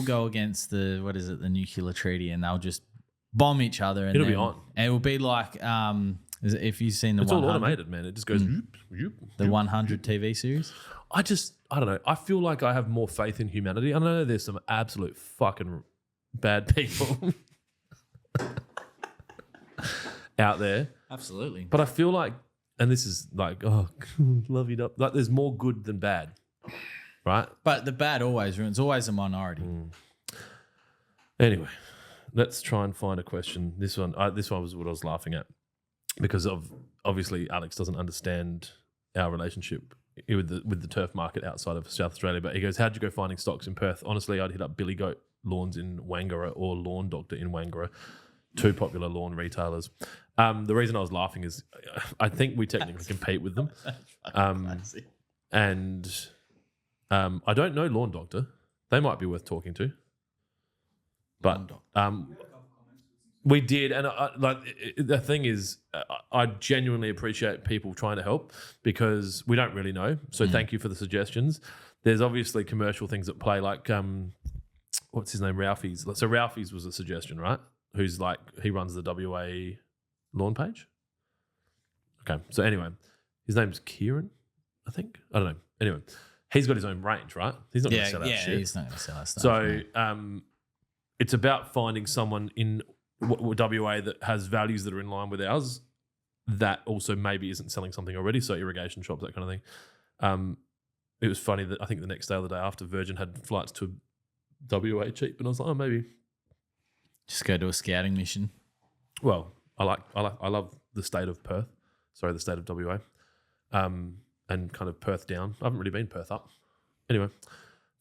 Speaker 2: go against the nuclear treaty, and they'll just bomb each other. And
Speaker 1: it'll be on.
Speaker 2: And it will be like if you've seen
Speaker 1: it's all automated, man. It just goes.
Speaker 2: The 100 TV series.
Speaker 1: I don't know. I feel like I have more faith in humanity. I know there's some absolute fucking bad people. out there.
Speaker 2: Absolutely.
Speaker 1: But I feel like, and this is like, oh, love you up. Like, there's more good than bad, right?
Speaker 2: But the bad always ruins. Always a minority.
Speaker 1: Anyway, let's try and find a question. This one was what I was laughing at because of obviously Alex doesn't understand our relationship with the turf market outside of South Australia. But he goes, "How'd you go finding stocks in Perth?" Honestly, I'd hit up Billy Goat Lawns in Wangara or Lawn Doctor in Wangara, two popular lawn retailers. The reason I was laughing is I think we technically compete with them. And I don't know Lawn Doctor. They might be worth talking to. But we did. And the thing is, I genuinely appreciate people trying to help because we don't really know. So thank you for the suggestions. There's obviously commercial things at play like, what's his name? Ralphie's. So Ralphie's was a suggestion, right? Who's like, he runs the WA lawn page. Okay. So anyway, his name's Kieran, I think. I don't know. Anyway, he's got his own range, right? He's not going to sell that shit.
Speaker 2: He's not going to sell that stuff.
Speaker 1: So it's about finding someone in WA that has values that are in line with ours that also maybe isn't selling something already. So irrigation shops, that kind of thing. It was funny that I think the next day or the day after Virgin had flights to WA cheap, and I was like, oh, maybe
Speaker 2: just go to a scouting mission.
Speaker 1: Well, I love the state of Perth. Sorry, the state of WA, and kind of Perth down. I haven't really been Perth up. Anyway,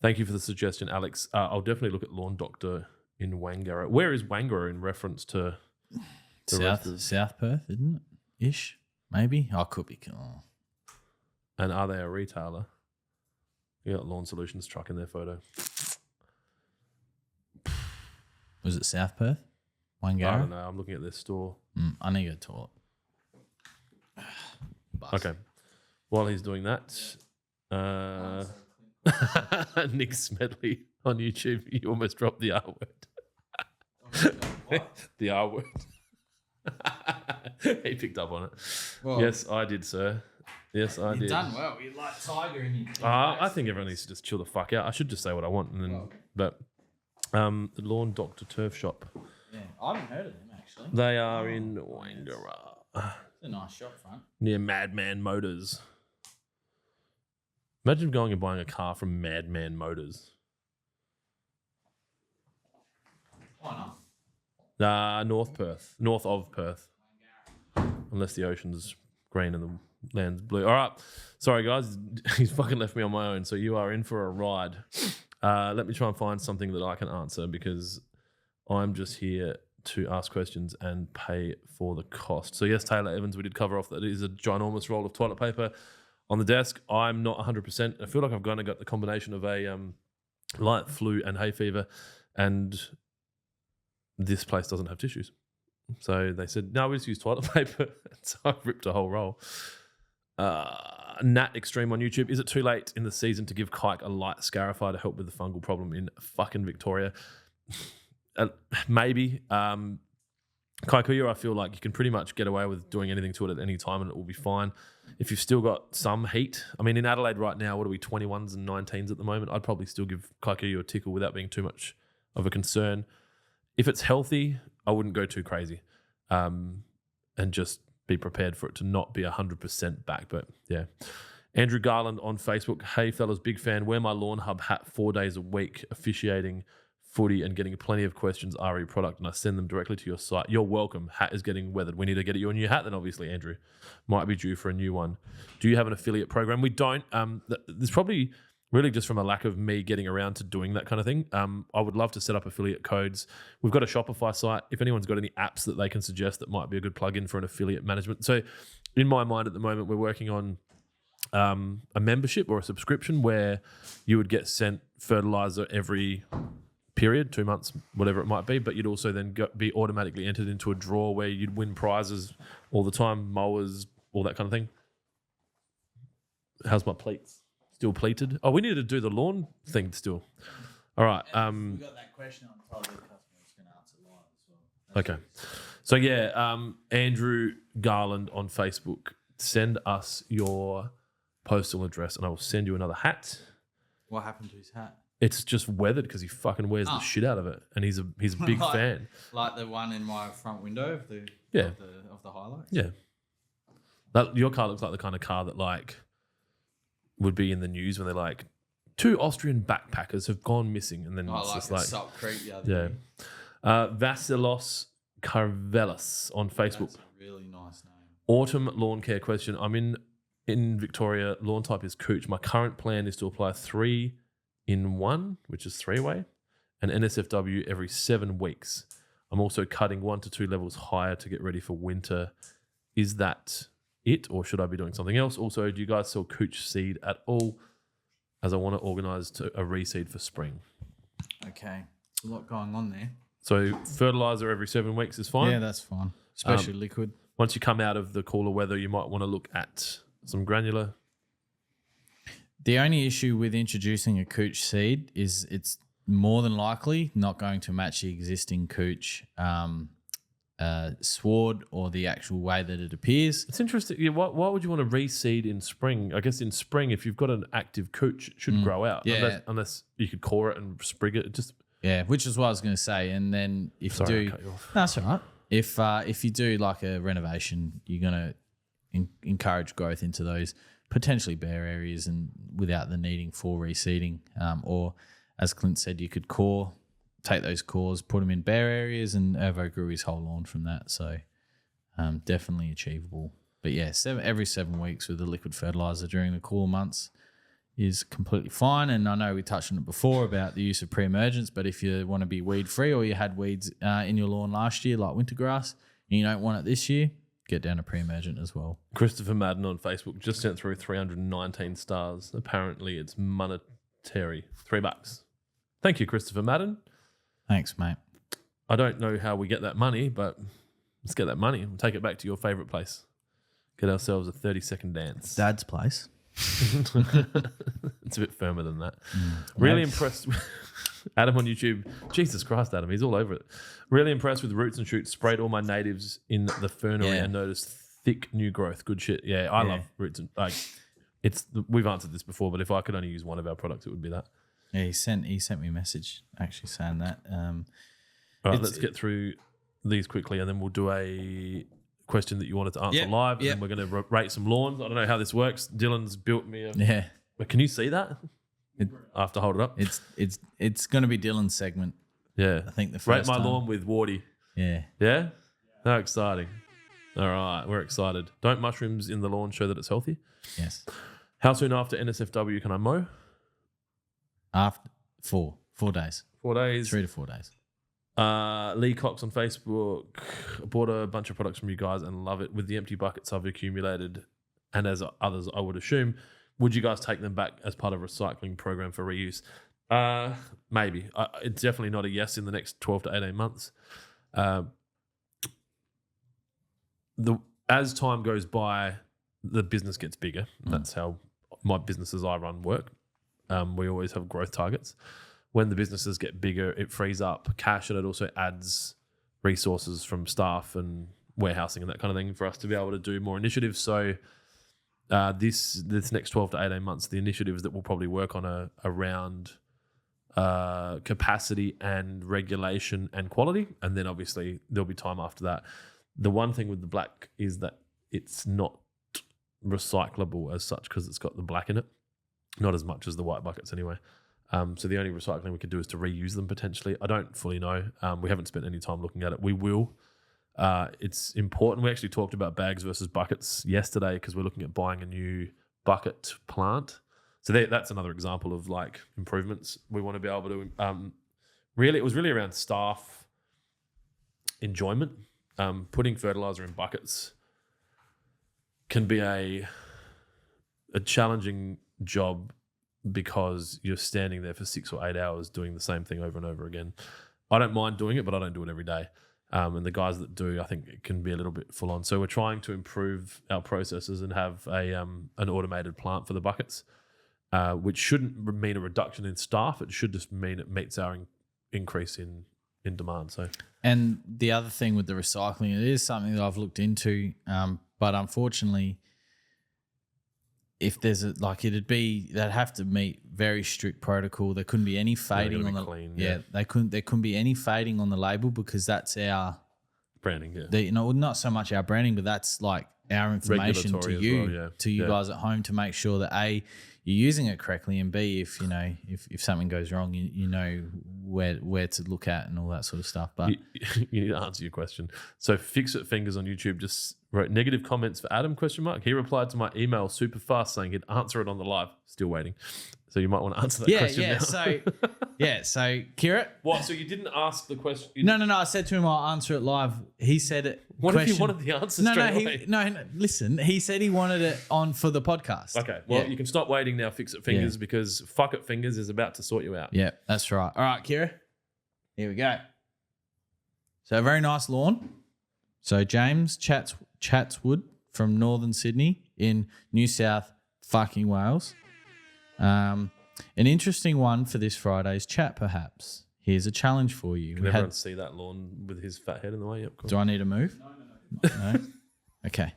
Speaker 1: thank you for the suggestion, Alex. I'll definitely look at Lawn Doctor in Wangara. Where is Wangara in reference to
Speaker 2: South Perth, isn't it? Ish, maybe. I could be. Oh.
Speaker 1: And are they a retailer? You got Lawn Solutions truck in their photo.
Speaker 2: Was it South Perth? Wangara?
Speaker 1: I don't know. I'm looking at their store.
Speaker 2: I need to go to the toilet.
Speaker 1: Okay. While he's doing that, Nick Smedley on YouTube, you almost dropped the R word. The R word. He picked up on it. Well, yes, I did, sir. Yes, I did.
Speaker 2: You've done well. You're like Tiger in your
Speaker 1: I think everyone needs to just chill the fuck out. I should just say what I want. And then, But the Lawn Doctor Turf Shop.
Speaker 2: Yeah, I haven't heard of them, actually.
Speaker 1: They are in Wangara.
Speaker 2: It's a nice shop front.
Speaker 1: Near Madman Motors. Imagine going and buying a car from Madman Motors.
Speaker 2: Why not?
Speaker 1: North of Perth. Unless the ocean's green and the land's blue. All right. Sorry, guys. He's fucking left me on my own, so you are in for a ride. Let me try and find something that I can answer because I'm just here to ask questions and pay for the cost. So yes, Taylor Evans, we did cover off that it is a ginormous roll of toilet paper on the desk. I'm not 100%. I feel like I've kind of got the combination of a light flu and hay fever, and this place doesn't have tissues. So they said, no, we just use toilet paper. So I ripped a whole roll. Nat Extreme on YouTube. Is it too late in the season to give Kike a light Scarify to help with the fungal problem in fucking Victoria? Maybe. Kaikuya, I feel like you can pretty much get away with doing anything to it at any time and it will be fine. If you've still got some heat, I mean, in Adelaide right now, what are we, 21s and 19s at the moment? I'd probably still give Kaikuya a tickle without being too much of a concern. If it's healthy, I wouldn't go too crazy and just be prepared for it to not be 100% back. But yeah. Andrew Garland on Facebook. Hey, fellas, big fan. Wear my Lawnhub hat 4 days a week, officiating footy and getting plenty of questions RE product, and I send them directly to your site. You're welcome. Hat is getting weathered. We need to get you a new hat then, obviously, Andrew. Might be due for a new one. Do you have an affiliate program? We don't. There's probably really just from a lack of me getting around to doing that kind of thing. I would love to set up affiliate codes. We've got a Shopify site. If anyone's got any apps that they can suggest that might be a good plugin for an affiliate management. So in my mind at the moment, we're working on a membership or a subscription where you would get sent fertilizer every period, 2 months, whatever it might be, but you'd also then be automatically entered into a draw where you'd win prizes all the time, mowers, all that kind of thing. How's my pleats? Still pleated? Oh, we need to do the lawn thing still. All right.
Speaker 2: We got that question on Tyler customers going to answer live as well.
Speaker 1: Okay. So yeah, Andrew Garland on Facebook, send us your postal address and I will send you another hat.
Speaker 2: What happened to his hat?
Speaker 1: It's just weathered because he fucking wears the shit out of it, and he's a big fan.
Speaker 2: Like the one in my front window.
Speaker 1: Yeah.
Speaker 2: of the highlights.
Speaker 1: Yeah. Your car looks like the kind of car that like would be in the news when they're like, 2 Austrian backpackers have gone missing, and then it's just like
Speaker 2: Salt Creek the other day.
Speaker 1: Vasilos Carvelis on Facebook.
Speaker 2: That's a really nice name.
Speaker 1: Autumn lawn care question. I'm in Victoria. Lawn type is cooch. My current plan is to apply 3-in-1, which is 3-way, and NSFW every 7 weeks. I'm also cutting 1 to 2 levels higher to get ready for winter. Is that it, or should I be doing something else? Also, do you guys sell cooch seed at all? As I want to organise a reseed for spring.
Speaker 2: Okay, a lot going on there.
Speaker 1: So fertiliser every 7 weeks is fine?
Speaker 2: Yeah, that's fine, especially liquid.
Speaker 1: Once you come out of the cooler weather, you might want to look at some granular.
Speaker 2: The only issue with introducing a cooch seed is it's more than likely not going to match the existing cooch sward or the actual way that it appears.
Speaker 1: It's interesting. Yeah, why would you want to reseed in spring? I guess in spring, if you've got an active cooch, it should grow out.
Speaker 2: Yeah.
Speaker 1: Unless you could core it and sprig it.
Speaker 2: Which is what I was going to say. And then if
Speaker 1: Sorry, I
Speaker 2: you do,
Speaker 1: cut you off.
Speaker 2: that's all right. If you do like a renovation, you're going to encourage growth into those potentially bare areas and without the needing for reseeding. Or as Clint said, you could take those cores, put them in bare areas, and Ervo grew his whole lawn from that. So definitely achievable. But yeah, every 7 weeks with the liquid fertilizer during the cooler months is completely fine. And I know we touched on it before about the use of pre-emergence, but if you want to be weed free or you had weeds in your lawn last year, like winter grass, and you don't want it this year, get down to pre-emergent as well.
Speaker 1: Christopher Madden on Facebook just sent through 319 stars. Apparently it's monetary. $3. Thank you, Christopher Madden.
Speaker 2: Thanks, mate.
Speaker 1: I don't know how we get that money, but let's get that money and take it back to your favourite place. Get ourselves a 30-second dance.
Speaker 2: Dad's place.
Speaker 1: It's a bit firmer than that. Really impressed with Adam on YouTube. Jesus Christ, Adam, he's all over it. Really impressed with Roots and Shoots. Sprayed all my natives in the fernery and noticed thick new growth. Good shit. Yeah, I love Roots and we've answered this before, but if I could only use one of our products, it would be that.
Speaker 2: Yeah, he sent me a message actually saying that.
Speaker 1: All right, let's get through these quickly, and then we'll do a question that you wanted to answer live, and then we're going to rate some lawns. I don't know how this works. Dylan's built me a... But can you see that? I have to hold it up.
Speaker 2: It's going to be Dylan's segment.
Speaker 1: Yeah.
Speaker 2: I think the first
Speaker 1: Rate my
Speaker 2: time.
Speaker 1: lawn with Wardy.
Speaker 2: Yeah.
Speaker 1: Yeah? How exciting. All right, we're excited. Don't mushrooms in the lawn show that it's healthy?
Speaker 2: Yes.
Speaker 1: How soon after NSFW can I mow?
Speaker 2: After 4 days.
Speaker 1: 4 days.
Speaker 2: 3 to 4 days.
Speaker 1: Lee Cox on Facebook. I bought a bunch of products from you guys and love it. With the empty buckets I've accumulated, and as others I would assume, would you guys take them back as part of a recycling program for reuse? Maybe. It's definitely not a yes in the next 12 to 18 months. As time goes by, the business gets bigger. That's how my businesses I run work. We always have growth targets. When the businesses get bigger, it frees up cash, and it also adds resources from staff and warehousing and that kind of thing for us to be able to do more initiatives. So this next 12 to 18 months, the initiatives that we'll probably work on around capacity and regulation and quality. And then obviously there'll be time after that. The one thing with the black is that it's not recyclable as such because it's got the black in it. Not as much as the white buckets anyway. So the only recycling we can do is to reuse them potentially. I don't fully know. We haven't spent any time looking at it. We will. It's important. We actually talked about bags versus buckets yesterday because we're looking at buying a new bucket plant. So that's another example of like improvements. We want to be able to it was really around staff enjoyment. Putting fertilizer in buckets can be a challenging job because you're standing there for 6 or 8 hours doing the same thing over and over again. I don't mind doing it, but I don't do it every day. And the guys that do, I think it can be a little bit full on. So we're trying to improve our processes and have an automated plant for the buckets, which shouldn't mean a reduction in staff. It should just mean it meets our increase in demand. So,
Speaker 2: and the other thing with the recycling, it is something that I've looked into, but unfortunately, if there's they'd have to meet very strict protocol. There couldn't be any fading on the
Speaker 1: clean,
Speaker 2: there couldn't be any fading on the label because that's our
Speaker 1: Branding, yeah.
Speaker 2: Not so much our branding, but that's like our information to
Speaker 1: Regulatory as
Speaker 2: you,
Speaker 1: well, yeah.
Speaker 2: to you guys at home, to make sure that A, you're using it correctly, and B, if if something goes wrong, you know where to look at and all that sort of stuff. But
Speaker 1: you need to answer your question. So Fix It Fingers on YouTube just wrote negative comments for Adam ? He replied to my email super fast saying he'd answer it on the live. Still waiting. So you might want to answer that question now.
Speaker 2: So Kira.
Speaker 1: What? So you didn't ask the question?
Speaker 2: No. I said to him, I'll answer it live. He said it.
Speaker 1: What if you wanted the answer straight away?
Speaker 2: No. Listen, he said he wanted it on for the podcast.
Speaker 1: Okay. Well, you can stop waiting now, Fix It Fingers, because Fuck It Fingers is about to sort you out.
Speaker 2: Yeah, that's right. All right, Kira. Here we go. So a very nice lawn. So James Chatswood from Northern Sydney in New South fucking Wales. An interesting one for this Friday's chat, perhaps. Here's a challenge for you.
Speaker 1: Can everyone see that lawn with his fat head in the way? Yep. Cool.
Speaker 2: Do I need to move? No. Okay.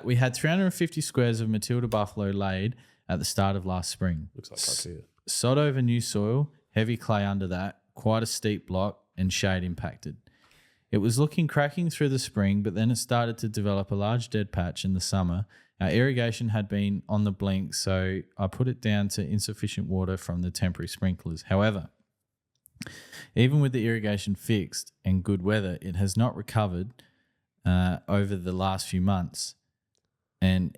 Speaker 2: We had 350 squares of Matilda Buffalo laid at the start of last spring.
Speaker 1: Looks like Ikea.
Speaker 2: Sod over new soil, heavy clay under that, quite a steep block, and shade impacted. It was looking cracking through the spring, but then it started to develop a large dead patch in the summer. Our irrigation had been on the blink, so I put it down to insufficient water from the temporary sprinklers. However, even with the irrigation fixed and good weather, it has not recovered over the last few months and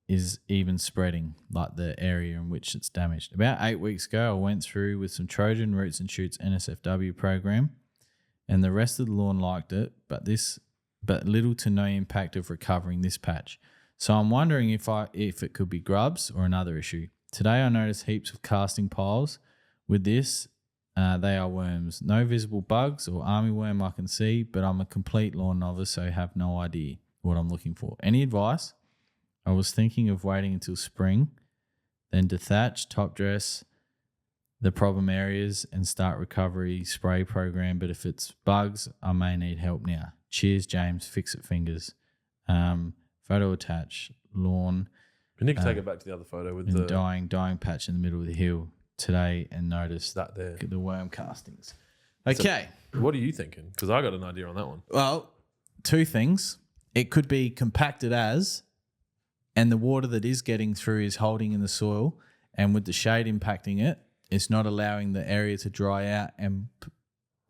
Speaker 2: is even spreading, like the area in which it's damaged. About 8 weeks ago, I went through with some Trojan Roots and Shoots NSFW program, and the rest of the lawn liked it, but little to no impact of recovering this patch. So I'm wondering if it could be grubs or another issue. Today I noticed heaps of casting piles. With this, they are worms. No visible bugs or armyworm I can see, but I'm a complete lawn novice, so have no idea what I'm looking for. Any advice? I was thinking of waiting until spring, then dethatch, top dress the problem areas and start recovery spray program. But if it's bugs, I may need help now. Cheers, James. Fix It Fingers. Photo attach, lawn.
Speaker 1: We need to take it back to the other photo with the
Speaker 2: dying patch in the middle of the hill today, and notice
Speaker 1: that there,
Speaker 2: the worm castings. Okay.
Speaker 1: So what are you thinking? Because I got an idea on that one.
Speaker 2: Well, two things. It could be compacted and the water that is getting through is holding in the soil, and with the shade impacting it, it's not allowing the area to dry out and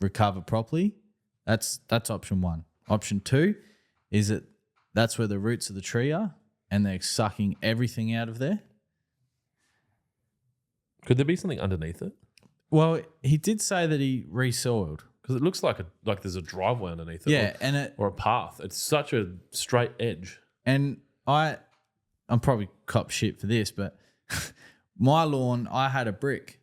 Speaker 2: recover properly. That's option one. Option two is that's where the roots of the tree are, and they're sucking everything out of there.
Speaker 1: Could there be something underneath it?
Speaker 2: Well, he did say that he resoiled.
Speaker 1: Because it looks like there's a driveway underneath it.
Speaker 2: Yeah,
Speaker 1: or a path. It's such a straight edge.
Speaker 2: And I'm probably cop shit for this, but my lawn, I had a brick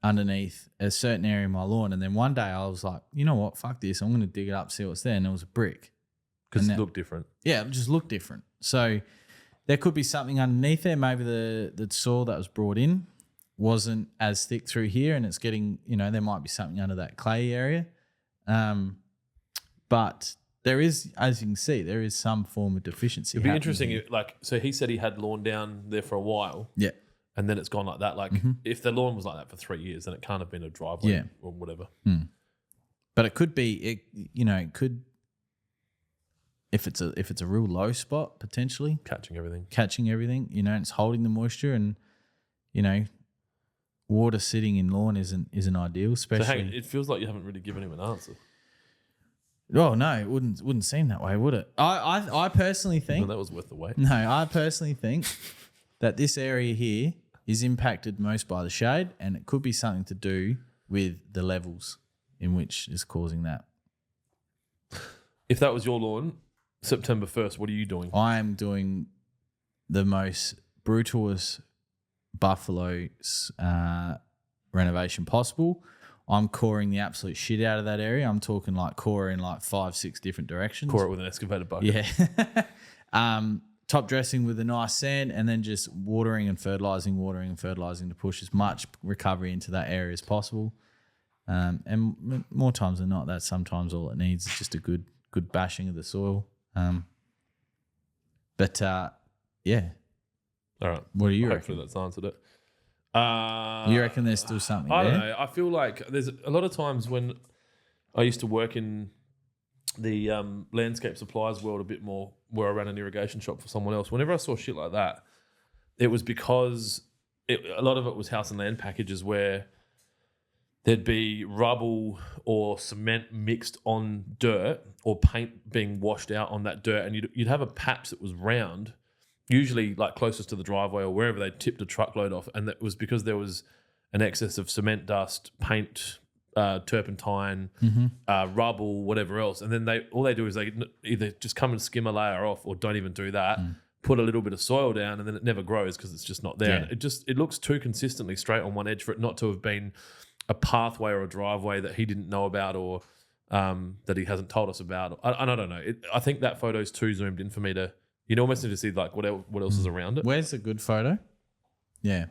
Speaker 2: underneath a certain area of my lawn, and then one day I was like, you know what, fuck this, I'm going to dig it up, see what's there, and it was a brick.
Speaker 1: Because it looked different.
Speaker 2: Yeah, it just looked different. So there could be something underneath there. Maybe the soil that was brought in wasn't as thick through here, and it's getting, there might be something under that clay area. But there is, as you can see, there is some form of deficiency.
Speaker 1: It'd be interesting, so he said he had lawn down there for a while.
Speaker 2: Yeah.
Speaker 1: And then it's gone like that. If the lawn was like that for 3 years, then it can't have been a driveway or whatever.
Speaker 2: But it could be, it could, if it's a real low spot, potentially
Speaker 1: catching everything,
Speaker 2: and it's holding the moisture, and water sitting in lawn isn't ideal, especially.
Speaker 1: So it feels like you haven't really given him an answer.
Speaker 2: Oh no, it wouldn't seem that way, would it? I personally think
Speaker 1: that was worth the wait.
Speaker 2: No, I personally think that this area here is impacted most by the shade, and it could be something to do with the levels in which is causing that.
Speaker 1: If that was your lawn, September 1st, what are you doing?
Speaker 2: I am doing the most brutalist buffalo renovation possible. I'm coring the absolute shit out of that area. I'm talking like core in like 5-6 different directions.
Speaker 1: Core it with an excavator bucket.
Speaker 2: Yeah. Top dressing with a nice sand, and then just watering and fertilizing to push as much recovery into that area as possible. And more times than not, that's sometimes all it needs is just a good bashing of the soil. Yeah.
Speaker 1: All right.
Speaker 2: What do you reckon?
Speaker 1: Hopefully that's answered it.
Speaker 2: You reckon there's still something
Speaker 1: I
Speaker 2: there?
Speaker 1: don't know. I feel like there's a lot of times when I used to work in the landscape supplies world a bit more, where I ran an irrigation shop for someone else. Whenever I saw shit like that, it was because a lot of it was house and land packages where there'd be rubble or cement mixed on dirt or paint being washed out on that dirt, and you'd have a patch that was round, usually like closest to the driveway or wherever they tipped a truckload off, and that was because there was an excess of cement dust, paint, turpentine, rubble, whatever else. And then all they do is they either just come and skim a layer off or don't even do that, put a little bit of soil down, and then it never grows because it's just not there. Yeah. It looks too consistently straight on one edge for it not to have been a pathway or a driveway that he didn't know about or that he hasn't told us about. I don't know. I think that photo's too zoomed in for me to, almost need to see like what else is around it.
Speaker 2: Where's a good photo? Yeah.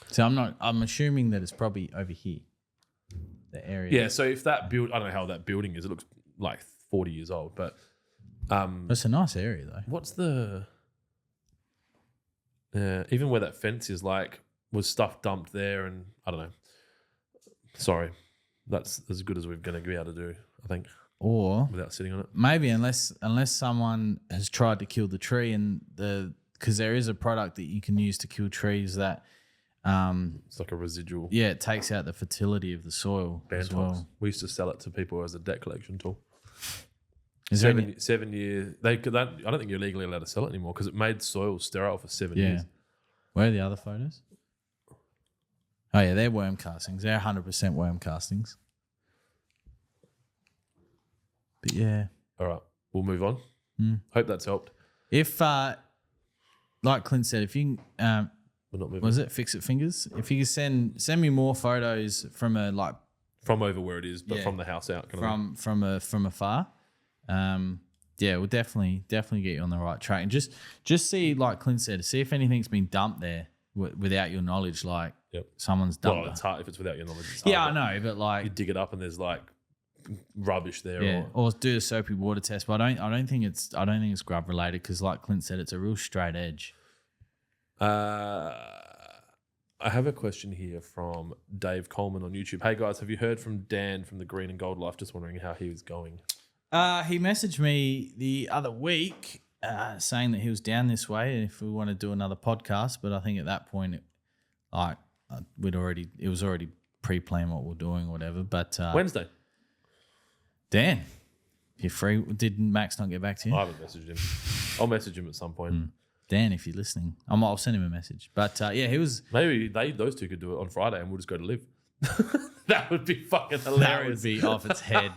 Speaker 2: So I'm assuming that it's probably over here. The area.
Speaker 1: Yeah, so if that I don't know how that building is. It looks like 40 years old, but
Speaker 2: it's a nice area though.
Speaker 1: What's the even where that fence is, like, was stuff dumped there, and I don't know. Sorry, that's as good as we're going to be able to do, I think.
Speaker 2: Or
Speaker 1: without sitting on it,
Speaker 2: maybe unless someone has tried to kill the tree, and because there is a product that you can use to kill trees that.
Speaker 1: It's like a residual.
Speaker 2: Yeah, it takes out the fertility of the soil as well.
Speaker 1: We used to sell it to people as a debt collection tool.
Speaker 2: Is
Speaker 1: 7 year. I don't think you're legally allowed to sell it anymore because it made soil sterile for 7 years.
Speaker 2: Where are the other photos? Oh yeah, they're worm castings. They're 100% worm castings. But yeah.
Speaker 1: All right, we'll move on. Hope that's helped.
Speaker 2: If, like Clint said, if you
Speaker 1: we're not moving.
Speaker 2: Was it Fix It Fingers? If you could send me more photos from
Speaker 1: from over where it is, but from the house out,
Speaker 2: from afar. We'll definitely get you on the right track, and just see, like Clint said, see if anything's been dumped there without your knowledge. Like someone's dumped.
Speaker 1: Well, it's hard if it's without your knowledge. It's
Speaker 2: hard, I know, but like
Speaker 1: you dig it up and there's like rubbish there.
Speaker 2: Yeah, or do a soapy water test. But I don't think it's grub related because, like Clint said, it's a real straight edge.
Speaker 1: I have a question here from Dave Coleman on YouTube. Hey guys, have you heard from Dan from the Green and Gold Life? Just wondering how he was going.
Speaker 2: He messaged me the other week saying that he was down this way and if we want to do another podcast. But I think at that point, it was already pre-planned what we're doing or whatever. But
Speaker 1: Wednesday.
Speaker 2: Dan, if you're free, did Max not get back to you?
Speaker 1: I haven't messaged him. I'll message him at some point.
Speaker 2: Dan, if you're listening, I'll send him a message. But he was.
Speaker 1: Maybe those two could do it on Friday, and we'll just go to LIV. That would be fucking hilarious.
Speaker 2: That would be off its head.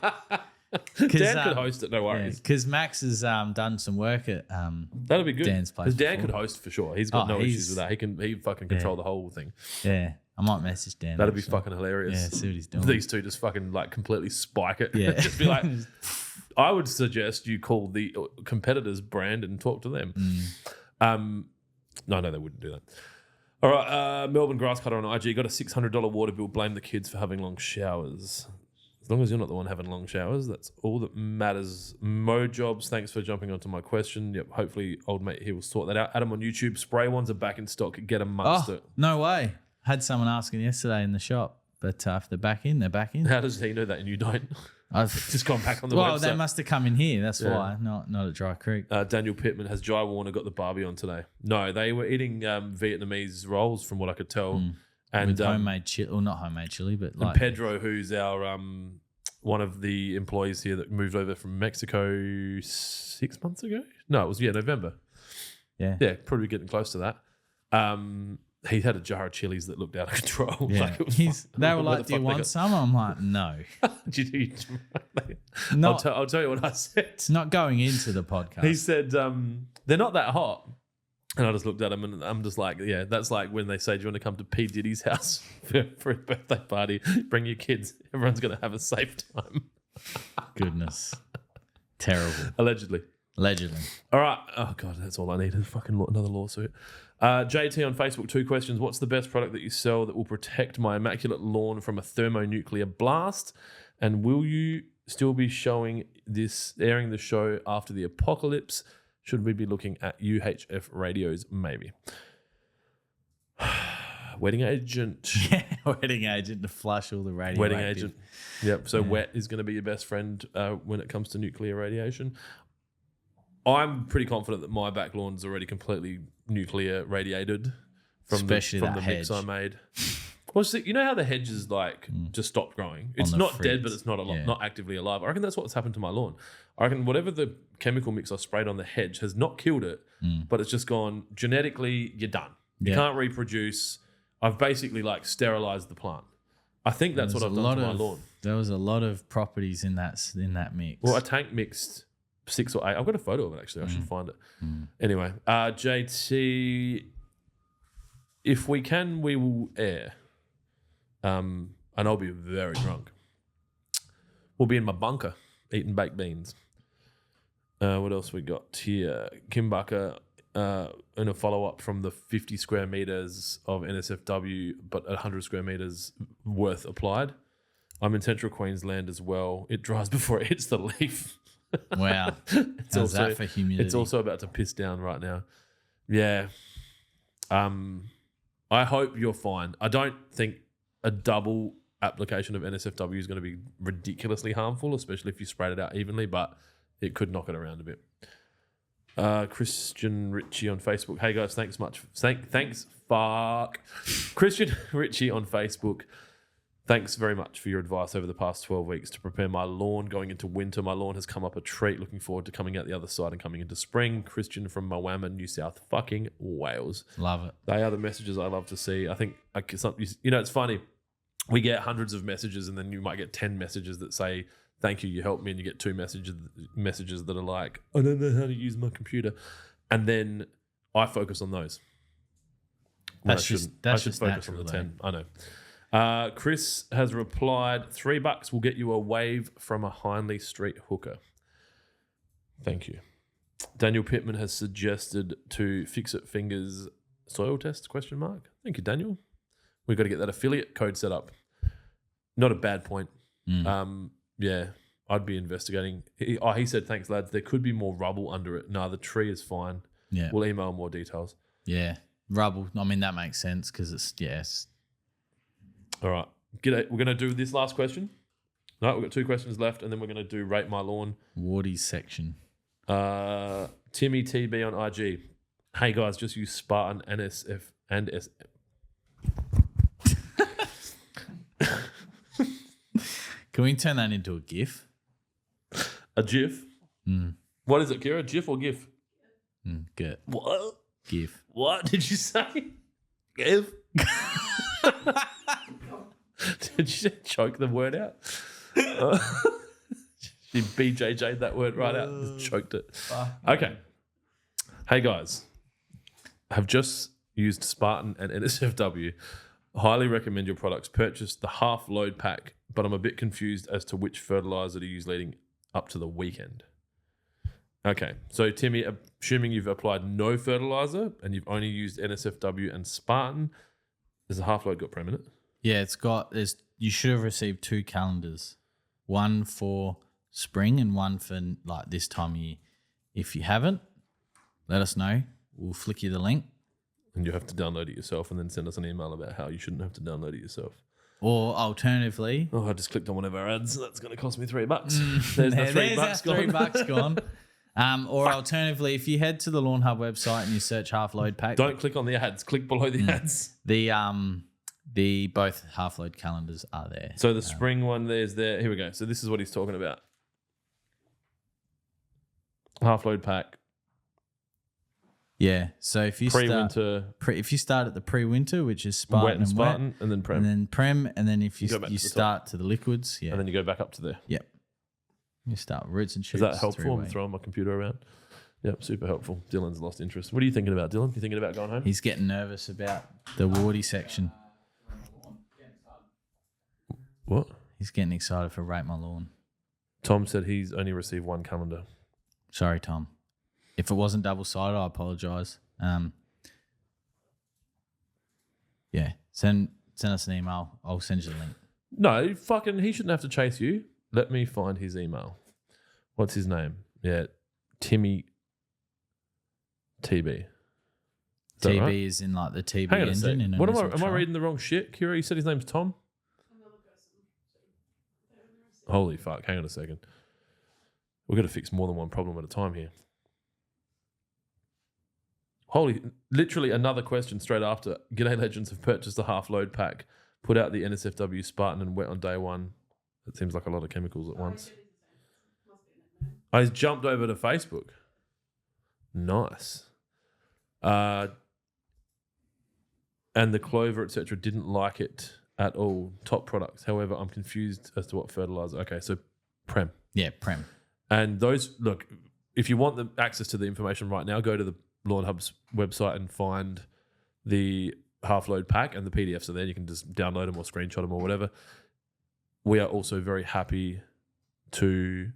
Speaker 1: Dan could host it, no worries.
Speaker 2: Because Max has done some work at
Speaker 1: that'd be good.
Speaker 2: Dan's place.
Speaker 1: Because Dan could host for sure. He's got no issues with that. He fucking control the whole thing.
Speaker 2: Yeah, I might message Dan.
Speaker 1: That'd be fucking hilarious.
Speaker 2: Yeah, see what he's doing.
Speaker 1: These two just fucking like completely spike it.
Speaker 2: Yeah,
Speaker 1: just be like. I would suggest you call the competitor's brand and talk to them. No, they wouldn't do that. All right, Melbourne Grasscutter on IG got a $600 water bill. Blame the kids for having long showers. As long as you're not the one having long showers, that's all that matters. Mo Jobs, thanks for jumping onto my question. Yep, hopefully old mate here will sort that out. Adam on YouTube, spray ones are back in stock. Get amongst it.
Speaker 2: No way. Had someone asking yesterday in the shop, but if they're back in, they're back in.
Speaker 1: How does he know that and you don't?
Speaker 2: I've
Speaker 1: just gone back on the website.
Speaker 2: Well, they must have come in here. That's why, not at Dry Creek.
Speaker 1: Daniel Pittman, has Jai Warner got the Barbie on today? No, they were eating Vietnamese rolls from what I could tell. And
Speaker 2: with homemade chili, or not homemade chili, but like...
Speaker 1: And Pedro, who's our one of the employees here that moved over from Mexico 6 months ago? No, it was, November.
Speaker 2: Yeah.
Speaker 1: Yeah, probably getting close to that. He had a jar of chilies that looked out of control.
Speaker 2: Yeah.
Speaker 1: Like
Speaker 2: they were like, do you want some? I'm like, no.
Speaker 1: I'll tell you what I said.
Speaker 2: It's not going into the podcast.
Speaker 1: He said, they're not that hot. And I just looked at him and I'm just like, yeah, that's like when they say, do you want to come to P. Diddy's house for a birthday party? Bring your kids. Everyone's going to have a safe time.
Speaker 2: Goodness. Terrible.
Speaker 1: Allegedly. All right. Oh, God, that's all I need. Another lawsuit. JT on Facebook, 2 questions. What's the best product that you sell that will protect my immaculate lawn from a thermonuclear blast? And will you still be airing the show after the apocalypse? Should we be looking at UHF radios? Maybe. Wedding agent.
Speaker 2: Yeah, wedding agent to flush all the radioactive.
Speaker 1: Wedding agent. Yep. So wet is going to be your best friend when it comes to nuclear radiation. I'm pretty confident that my back lawn's already completely nuclear radiated from the mix I made. Well, see, you know how the hedge is like just stopped growing? It's not dead, but it's not actively alive. I reckon that's what's happened to my lawn. I reckon whatever the chemical mix I sprayed on the hedge has not killed it, but it's just gone genetically, you're done. You can't reproduce. I've basically like sterilized the plant. I think that's what I've done to my lawn.
Speaker 2: There was a lot of properties in that mix.
Speaker 1: Well, a tank mixed 6 or 8. I've got a photo of it actually. I should find it. Anyway, JT, if we can, we will air. And I'll be very drunk. We'll be in my bunker eating baked beans. What else we got here? Kim Bucker in a follow-up from the 50 square meters of NSFW, but 100 square meters worth applied. I'm in central Queensland as well. It dries before it hits the leaf.
Speaker 2: Wow. How's that for humidity?
Speaker 1: It's also about to piss down right now. Yeah. I hope you're fine. I don't think a double application of NSFW is going to be ridiculously harmful, especially if you spread it out evenly, but it could knock it around a bit. Christian Ritchie on Facebook. Hey guys, thanks much. Thanks. Christian Ritchie on Facebook. Thanks very much for your advice over the past 12 weeks to prepare my lawn going into winter. My lawn has come up a treat. Looking forward to coming out the other side and coming into spring. Christian from Moama, New South fucking Wales.
Speaker 2: Love it.
Speaker 1: They are the messages I love to see. I think, it's funny. We get hundreds of messages and then you might get 10 messages that say, thank you, you helped me. And you get 2 messages that are like, I don't know how to use my computer. And then I focus on those. I should focus on the 10. I know. Chris has replied, $3 will get you a wave from a Hindley Street hooker. Thank you. Daniel Pittman has suggested to Fix It Fingers soil test, ? Thank you, Daniel. We've got to get that affiliate code set up. Not a bad point. Yeah, I'd be investigating. He said, thanks, lads. There could be more rubble under it. No, the tree is fine.
Speaker 2: Yeah.
Speaker 1: We'll email more details.
Speaker 2: Yeah. Rubble. I mean, that makes sense because it's.
Speaker 1: All right. We're going to do this last question. No, we've got 2 questions left, and then we're going to do Rate My Lawn.
Speaker 2: Wardy's section.
Speaker 1: Timmy TB on IG. Hey, guys, just use Spartan, NSF, and SF.
Speaker 2: Can we turn that into a GIF?
Speaker 1: A GIF? What is it, Kira? GIF or GIF?
Speaker 2: Good.
Speaker 1: What?
Speaker 2: GIF.
Speaker 1: What did you say? GIF? Did you choke the word out? She BJJ'd that word right out. Just choked it. Okay. Hey, guys. Have just used Spartan and NSFW. Highly recommend your products. Purchase the half load pack, but I'm a bit confused as to which fertilizer to use leading up to the weekend. Okay. So, Timmy, assuming you've applied no fertilizer and you've only used NSFW and Spartan, does the half load got Prem in it?
Speaker 2: Yeah, you should have received 2 calendars. One for spring and one for like this time of year. If you haven't, let us know. We'll flick you the link.
Speaker 1: And you have to download it yourself and then send us an email about how you shouldn't have to download it yourself.
Speaker 2: Or alternatively...
Speaker 1: I just clicked on one of our ads. That's going to cost me $3. There's the $3 gone.
Speaker 2: $3 gone. Or alternatively, if you head to the Lawnhub website and you search half load pack...
Speaker 1: Don't click on the ads. Click below the ads.
Speaker 2: The both half load calendars are there.
Speaker 1: So the spring one there's there. Here we go. So this is what he's talking about. Half load pack.
Speaker 2: Yeah. So if you start at the pre-winter, which is Spartan
Speaker 1: and then Prem.
Speaker 2: And then Prem, and then if you start to the liquids,
Speaker 1: and then you go back up to there.
Speaker 2: Yep. You start with roots and shoots.
Speaker 1: Is that helpful? I'm throwing my computer around. Yep, super helpful. Dylan's lost interest. What are you thinking about, Dylan? You thinking about going home?
Speaker 2: He's getting nervous about the Wardy section.
Speaker 1: What?
Speaker 2: He's getting excited for Rate My Lawn.
Speaker 1: Tom said he's only received 1 calendar.
Speaker 2: Sorry, Tom. If it wasn't double-sided, I apologise. Yeah, send us an email. I'll send you the link.
Speaker 1: No, he shouldn't have to chase you. Let me find his email. What's his name? Yeah, Timmy TB. that
Speaker 2: TB
Speaker 1: right?
Speaker 2: is in like the TB
Speaker 1: Hang on a
Speaker 2: engine.
Speaker 1: sec.
Speaker 2: In a
Speaker 1: What am I?
Speaker 2: missile
Speaker 1: Am I
Speaker 2: truck.
Speaker 1: reading the wrong shit? Kira, you said his name's Tom. Holy fuck! Hang on a second. We've got to fix more than one problem at a time here. Literally another question straight after. G'day Legends have purchased a half load pack. Put out the NSFW Spartan and wet on day one. It seems like a lot of chemicals at once. I jumped over to Facebook. Nice. And the clover, etc., didn't like it at all. Top products. However, I'm confused as to what fertilizer. Okay, so Prem.
Speaker 2: Yeah, Prem.
Speaker 1: And those, look, if you want the access to the information right now, go to the Lawnhub's website and find the half load pack and the PDFs are there. You can just download them or screenshot them or whatever. We are also very happy to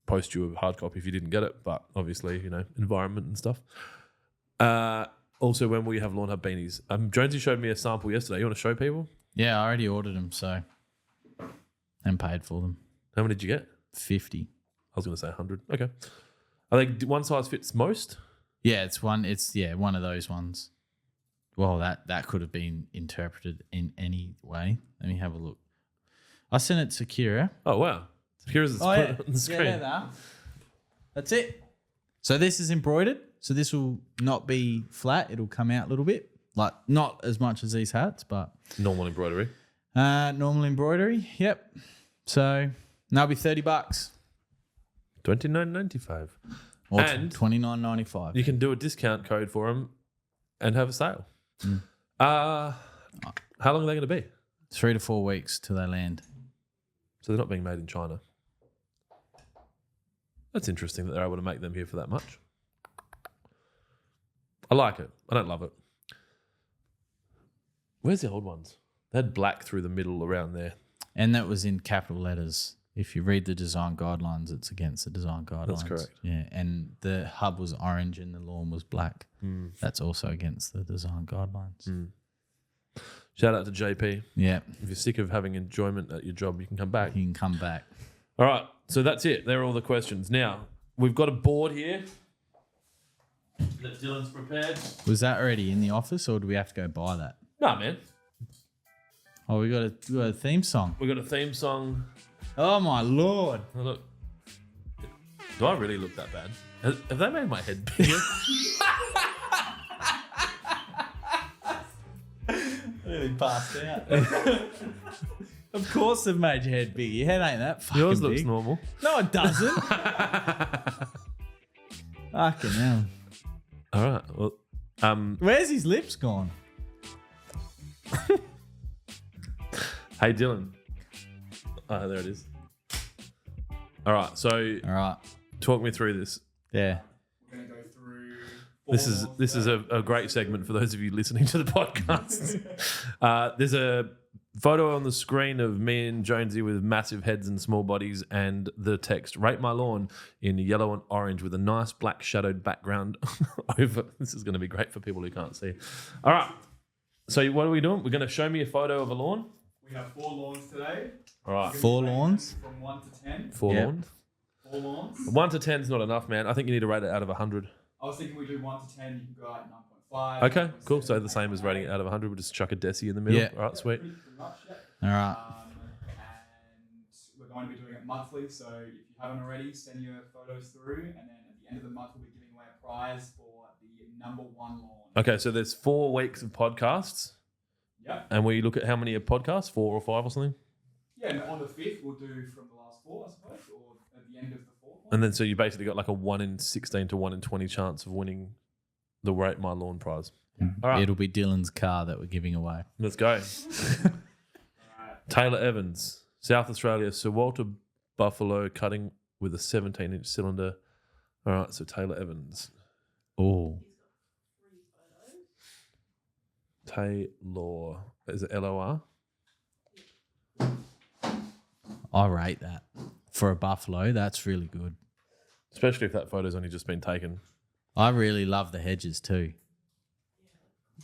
Speaker 1: post you a hard copy if you didn't get it, but obviously, environment and stuff. Also, when we have Lawnhub beanies, Jonesy showed me a sample yesterday. You want to show people?
Speaker 2: Yeah, I already ordered them, so and paid for them.
Speaker 1: How many did you get?
Speaker 2: 50.
Speaker 1: I was going to say 100. Okay. I think one size fits most.
Speaker 2: Yeah, it's one of those ones. Well, that could have been interpreted in any way. Let me have a look. I sent it to Kira.
Speaker 1: Oh, wow. Here's the on the screen.
Speaker 2: Yeah, there. That's it. So this is embroidered. So this will not be flat. It'll come out a little bit. Like not as much as these hats, but
Speaker 1: Normal embroidery.
Speaker 2: normal embroidery. Yep. So that'll be $30.
Speaker 1: $29.95.
Speaker 2: Or
Speaker 1: And
Speaker 2: $29.95.
Speaker 1: you can do a discount code for them and have a sale. How long are they going to be?
Speaker 2: 3 to 4 weeks till they land.
Speaker 1: So they're not being made in China. That's interesting that they're able to make them here for that much. I like it. I don't love it. Where's the old ones? They had black through the middle around there.
Speaker 2: And that was in capital letters. If you read the design guidelines, it's against the design guidelines.
Speaker 1: That's correct.
Speaker 2: Yeah, and the hub was orange and the lawn was black. That's also against the design guidelines.
Speaker 1: Shout out to JP.
Speaker 2: Yeah,
Speaker 1: If you're sick of having enjoyment at your job, you can come back.
Speaker 2: you can come back.
Speaker 1: All right, so that's it. They're all the questions. Now, we've got a board here that Dylan's prepared.
Speaker 2: Was that already in the office or do we have to go buy that?
Speaker 1: Nah, man.
Speaker 2: Oh, we got a theme song.
Speaker 1: We've got a theme song.
Speaker 2: Oh, my Lord.
Speaker 1: Oh, look. Do I really look that bad? Have they made my head bigger?
Speaker 2: Really passed out. Of course they've made your head big. Your head ain't that fucking
Speaker 1: Yours looks
Speaker 2: big.
Speaker 1: normal.
Speaker 2: No, it doesn't. Fucking hell.
Speaker 1: All right. Well,
Speaker 2: Where's his lips gone?
Speaker 1: hey, Dylan. Oh, there it is. All right. So
Speaker 2: All right.
Speaker 1: talk me through this.
Speaker 2: Yeah.
Speaker 3: We're going to go through.
Speaker 1: This is a great segment for those of you listening to the podcast. There's a photo on the screen of me and Jonesy with massive heads and small bodies, and the text "Rate my lawn" in yellow and orange with a nice black shadowed background over. This is going to be great for people who can't see. All right. So what are we doing? We're going to show me a photo of a lawn.
Speaker 3: We have 4 lawns today.
Speaker 1: All right.
Speaker 2: 4 lawns.
Speaker 3: From 1 to 10.
Speaker 1: 4
Speaker 2: Yep.
Speaker 1: lawns.
Speaker 3: 4 lawns.
Speaker 1: 1 to 10 is not enough, man. I think you need to rate it out of 100.
Speaker 3: I was thinking we do 1 to 10. You can go like 9.5.
Speaker 1: Okay, cool. So the same as rating it out of 100. We'll just chuck a deci in the middle.
Speaker 2: Yeah.
Speaker 1: All right, sweet.
Speaker 3: Pretty much, yeah.
Speaker 2: All right.
Speaker 3: And we're going to be doing it monthly. So if you haven't already, send your photos through. And then at the end of the month, we'll be giving away a prize for the number 1 lawn.
Speaker 1: Okay, so there's 4 weeks of podcasts.
Speaker 3: Yep.
Speaker 1: And we look at how many are podcasts, 4 or 5 or something.
Speaker 3: Yeah, and on the 5th, we'll do from the last 4, I suppose, or at the end of the 4th one.
Speaker 1: And then so you basically got like a 1 in 16 to 1 in 20 chance of winning the Rate My Lawn prize. All right,
Speaker 2: It'll be Dylan's car that we're giving away.
Speaker 1: let's go.
Speaker 3: All right.
Speaker 1: Taylor Evans, South Australia, Sir Walter Buffalo cutting with a 17-inch cylinder. All right, so Taylor Evans.
Speaker 2: Oh.
Speaker 1: Taylor. Is it L-O-R?
Speaker 2: I rate that. For a buffalo, that's really good.
Speaker 1: Especially if that photo's only just been taken.
Speaker 2: I really love the hedges too.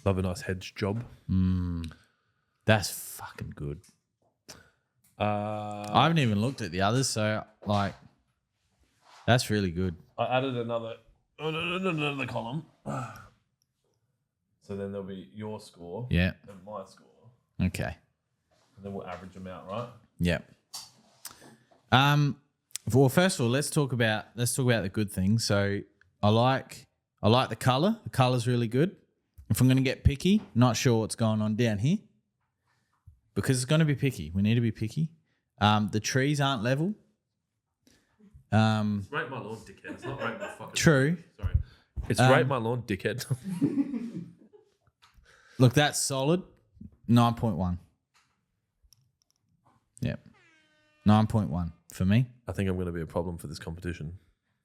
Speaker 1: Love a nice hedge job.
Speaker 2: That's fucking good. I haven't even looked at the others, so like, that's really good.
Speaker 1: I added another column. So then there'll be your score
Speaker 2: Yeah.
Speaker 1: and my score.
Speaker 2: Okay.
Speaker 1: And then we'll average them out, right?
Speaker 2: Yeah. Well, first of all, let's talk about the good things. So I like the color. The color's really good. If I'm going to get picky, not sure what's going on down here because it's going to be picky. We need to be picky. The trees aren't level.
Speaker 1: It's rate my lawn, dickhead. It's not rate my fucking.
Speaker 2: True.
Speaker 1: Sorry. It's rate my lawn, dickhead.
Speaker 2: Look, that's solid. 9.1. Yep. 9.1 for me.
Speaker 1: I think I'm going to be a problem for this competition.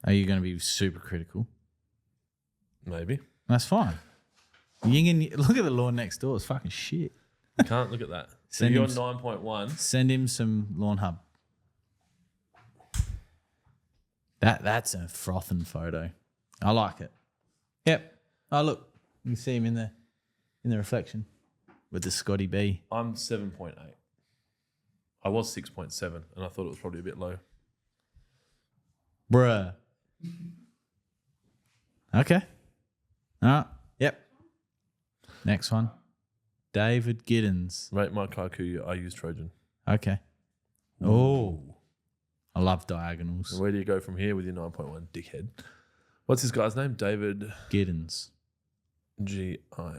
Speaker 2: Are you going to be super critical?
Speaker 1: Maybe.
Speaker 2: That's fine. Look at the lawn next door. It's fucking shit.
Speaker 1: You can't look at that. So
Speaker 2: Send
Speaker 1: you're
Speaker 2: him
Speaker 1: 9.1.
Speaker 2: Send him some Lawnhub. That's a frothing photo. I like it. Yep. Oh look, you can see him in the reflection with the Scotty B.
Speaker 1: I'm 7.8. I was 6.7 and I thought it was probably a bit low.
Speaker 2: Bruh. Okay. All right. Yep. Next one. David Giddens.
Speaker 1: Rate my Kaiku, I use Trojan.
Speaker 2: Okay. Oh. I love diagonals.
Speaker 1: Where do you go from here with your 9.1, dickhead? What's this guy's name? David
Speaker 2: Giddens.
Speaker 1: Giddens.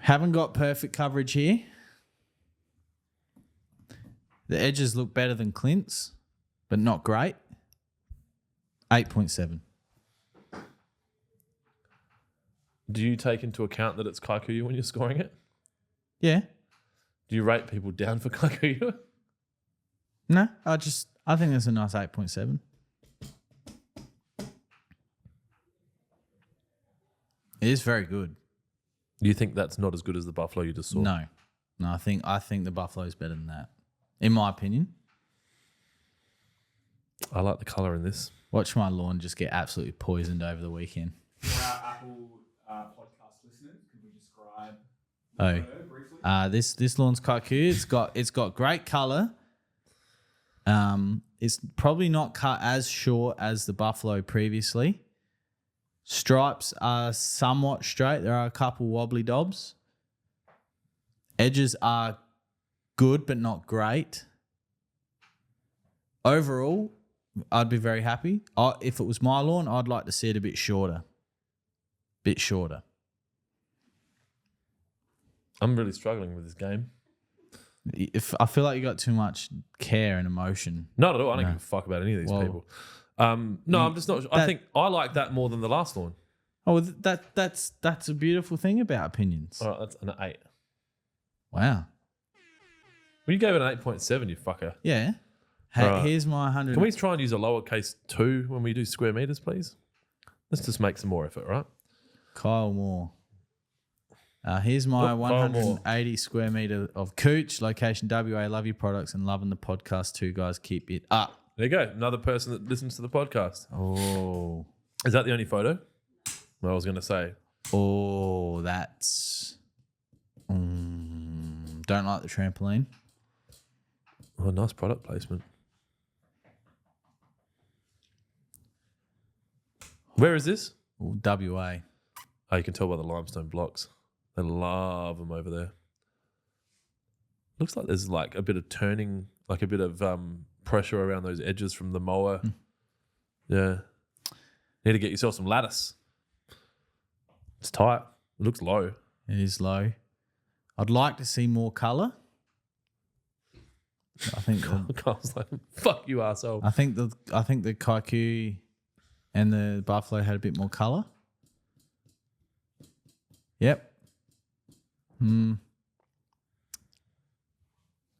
Speaker 2: Haven't got perfect coverage here. The edges look better than Clint's, but not great. 8.7.
Speaker 1: Do you take into account that it's Kaikuyu when you're scoring it?
Speaker 2: Yeah.
Speaker 1: Do you rate people down for Kaikuyu?
Speaker 2: No, I think it's a nice 8.7. It is very good.
Speaker 1: Do you think that's not as good as the Buffalo you just saw?
Speaker 2: No, I think the Buffalo is better than that, in my opinion.
Speaker 1: I like the colour in this.
Speaker 2: Watch my lawn just get absolutely poisoned over the weekend.
Speaker 3: For our Apple podcast listeners, could we describe the photo briefly?
Speaker 2: This lawn's quite cute. It's got great color. It's probably not cut as short as the Buffalo previously. Stripes are somewhat straight. There are a couple wobbly dobs. Edges are good but not great. Overall, I'd be very happy. If it was my lawn, I'd like to see it a bit shorter.
Speaker 1: I'm really struggling with this game.
Speaker 2: If I feel like you got too much care and emotion.
Speaker 1: Not at all. I don't give a fuck about any of these people. No, I'm just not. I think I like that more than the last one.
Speaker 2: Oh, that's a beautiful thing about opinions.
Speaker 1: All right, that's an 8.
Speaker 2: Wow.
Speaker 1: When you gave it an 8.7, you fucker.
Speaker 2: Yeah. Hey,
Speaker 1: Right.
Speaker 2: here's my 100.
Speaker 1: Can we try and use a lowercase 2 when we do square meters, please? Let's just make some more effort, right?
Speaker 2: Kyle Moore. Here's my
Speaker 1: Oh, Kyle Moore.
Speaker 2: 180 square meter of Cooch, location WA. Love your products and loving the podcast too, guys. Keep it up.
Speaker 1: There you go. Another person that listens to the podcast.
Speaker 2: Oh.
Speaker 1: Is that the only photo? Well, I was going to say.
Speaker 2: Oh, that's. Don't like the trampoline.
Speaker 1: Oh, nice product placement. Where is this?
Speaker 2: Oh, WA.
Speaker 1: Oh, you can tell by the limestone blocks. They love them over there. Looks like there's like a bit of turning, like a bit of pressure around those edges from the mower. Yeah. Need to get yourself some lattice. It's tight. It looks low.
Speaker 2: It is low. I'd like to see more colour. I think
Speaker 1: Kyle's like, fuck you, arsehole.
Speaker 2: I think the Kaiku and the Buffalo had a bit more colour. Yep.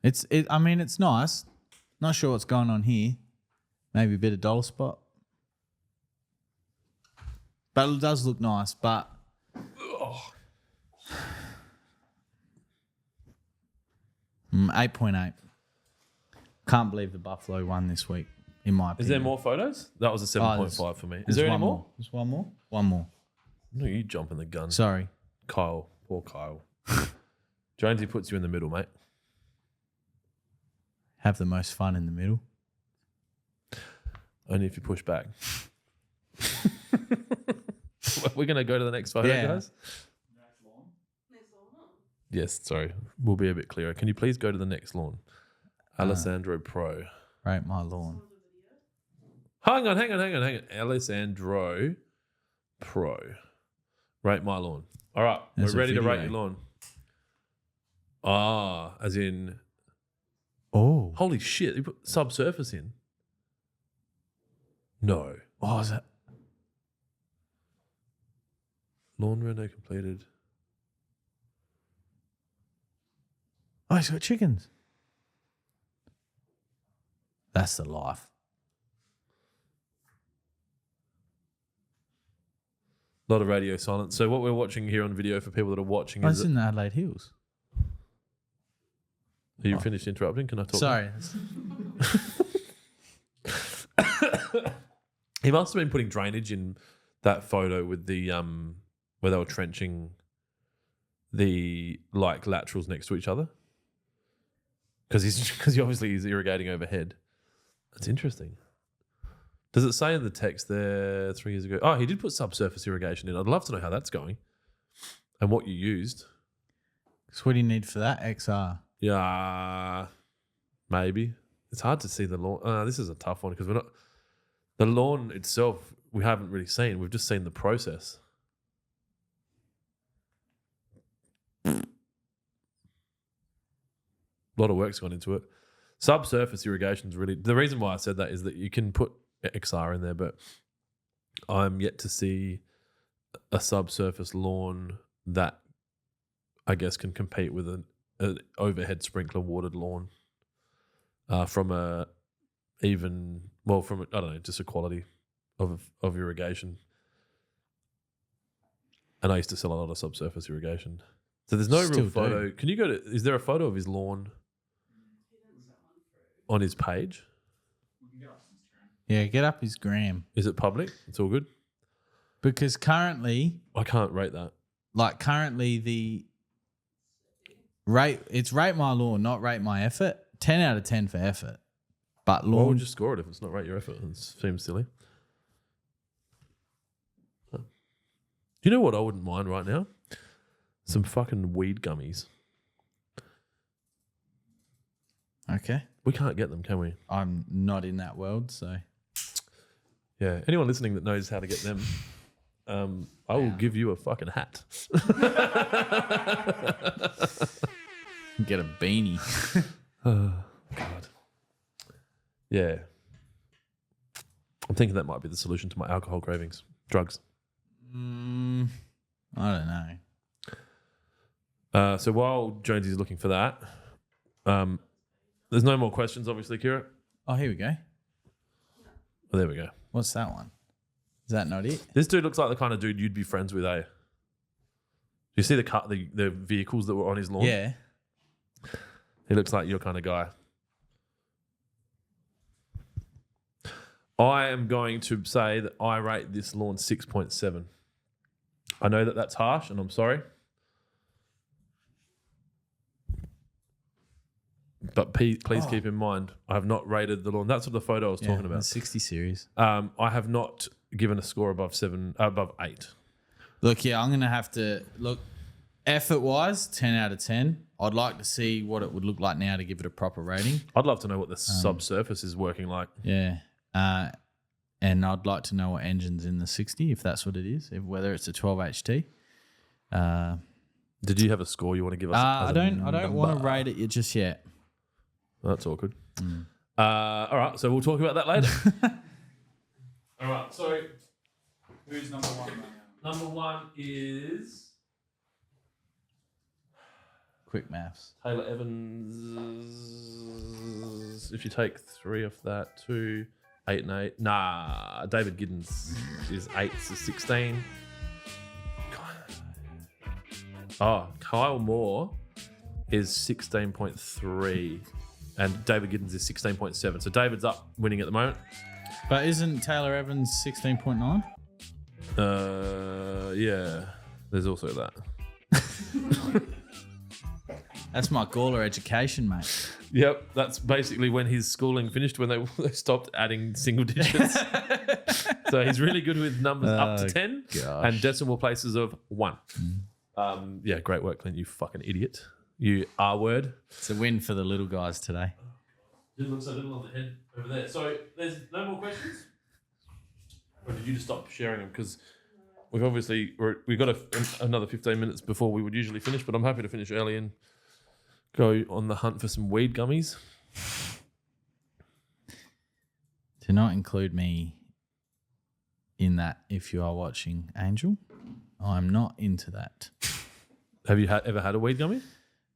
Speaker 2: It's nice. Not sure what's going on here. Maybe a bit of dollar spot. But it does look nice, but 8.8. Can't believe the Buffalo won this week, in my opinion.
Speaker 1: Is there more photos? That was a 7.5 for me. Is there any more?
Speaker 2: There's one more? One more.
Speaker 1: No, you jumping the gun.
Speaker 2: Sorry.
Speaker 1: Kyle. Poor Kyle. Jonesy puts you in the middle, mate.
Speaker 2: Have the most fun in the middle.
Speaker 1: Only if you push back. We're going to go to the next photo,
Speaker 2: Yeah.
Speaker 1: guys.
Speaker 3: Next lawn.
Speaker 1: Yes, sorry. We'll be a bit clearer. Can you please go to the next lawn? Alessandro Pro.
Speaker 2: Rate my lawn.
Speaker 1: Hang on. Alessandro Pro. Rate my lawn. All right.
Speaker 2: There's
Speaker 1: we're
Speaker 2: a
Speaker 1: ready to rate
Speaker 2: video.
Speaker 1: your lawn. Ah, as in,
Speaker 2: Oh.
Speaker 1: holy shit. You put subsurface in? No.
Speaker 2: Oh, is that?
Speaker 1: Lawn reno completed.
Speaker 2: Oh, he's got chickens. That's the life.
Speaker 1: A lot of radio silence. So what we're watching here on video for people that are watching
Speaker 2: Oh,
Speaker 1: is...
Speaker 2: it's in the Adelaide Hills.
Speaker 1: Are you finished interrupting? Can I talk?
Speaker 2: Sorry.
Speaker 1: He must have been putting drainage in that photo with the where they were trenching the like laterals next to each other. Because he obviously is irrigating overhead. That's interesting. Does it say in the text there 3 years ago? Oh, he did put subsurface irrigation in. I'd love to know how that's going and what you used.
Speaker 2: So what do you need for that? XR.
Speaker 1: Yeah, maybe. It's hard to see the lawn. This is a tough one because we're not... The lawn itself, we haven't really seen. We've just seen the process. A lot of work's gone into it. Subsurface irrigation is really... The reason why I said that is that you can put XR in there, but I'm yet to see a subsurface lawn that I guess can compete with an overhead sprinkler watered lawn from a even... Well, from, I don't know, just a quality of irrigation. And I used to sell a lot of subsurface irrigation. So there's no
Speaker 2: Still
Speaker 1: real photo.
Speaker 2: do.
Speaker 1: Can you go to... Is there a photo of his lawn on his page?
Speaker 3: We can get up some Instagram.
Speaker 2: Yeah, get up his gram.
Speaker 1: Is it public? It's all good?
Speaker 2: Because currently
Speaker 1: I can't rate that.
Speaker 2: the rate, it's rate my lawn, not rate my effort. 10 out of 10 for effort. But
Speaker 1: Why
Speaker 2: lawn,
Speaker 1: would you score it if it's not rate your effort? It seems silly. Huh. Do you know what I wouldn't mind right now? Some fucking weed gummies.
Speaker 2: okay.
Speaker 1: We can't get them, can we?
Speaker 2: I'm not in that world, so
Speaker 1: Yeah. Anyone listening that knows how to get them, I will give you a fucking hat.
Speaker 2: get a beanie.
Speaker 1: Oh, God. Yeah. I'm thinking that might be the solution to my alcohol cravings. Drugs.
Speaker 2: I don't know.
Speaker 1: So while Jonesy's looking for that, there's no more questions, obviously, Kira.
Speaker 2: Oh, here we go.
Speaker 1: Oh, there we go.
Speaker 2: What's that one? Is that not it?
Speaker 1: This dude looks like the kind of dude you'd be friends with, eh? Do you see the vehicles that were on his lawn?
Speaker 2: Yeah.
Speaker 1: He looks like your kind of guy. I am going to say that I rate this lawn 6.7. I know that that's harsh, and I'm sorry. But please keep in mind, I have not rated the lawn. That's what the photo I was talking about.
Speaker 2: 60 series.
Speaker 1: I have not given a score above 8.
Speaker 2: Look, yeah, I'm going to have to look effort-wise, 10 out of 10. I'd like to see what it would look like now to give it a proper rating.
Speaker 1: I'd love to know what the subsurface is working like.
Speaker 2: Yeah. And I'd like to know what engine's in the 60, if that's what it is, whether it's a 12 HT.
Speaker 1: Did you have a score you want to give us?
Speaker 2: I don't want to rate it just yet.
Speaker 1: That's awkward. All right, so we'll talk about that later. All right, so
Speaker 3: Who's number one right now?
Speaker 1: number 1 is
Speaker 2: Quick maths.
Speaker 1: Taylor Evans. If you take 3 off that, 2, 8 and 8. Nah, David Giddens is 8 to 16. Oh, Kyle Moore is 16.3 and David Giddens is 16.7. So David's up winning at the moment.
Speaker 2: But isn't Taylor Evans 16.9?
Speaker 1: Yeah, there's also that.
Speaker 2: That's my Gawler education, mate.
Speaker 1: Yep, that's basically when his schooling finished, when they stopped adding single digits. So he's really good with numbers up to 10 and decimal places of 1. Yeah, great work, Clint, you fucking idiot. You R-word.
Speaker 2: It's a win for the little guys today.
Speaker 1: Didn't look so little on the head over there. So there's no more questions? Or did you just stop sharing them? Because we've got another 15 minutes before we would usually finish, but I'm happy to finish early and go on the hunt for some weed gummies.
Speaker 2: Do not include me in that if you are watching, Angel. I'm not into that.
Speaker 1: Have you ever had a weed gummy?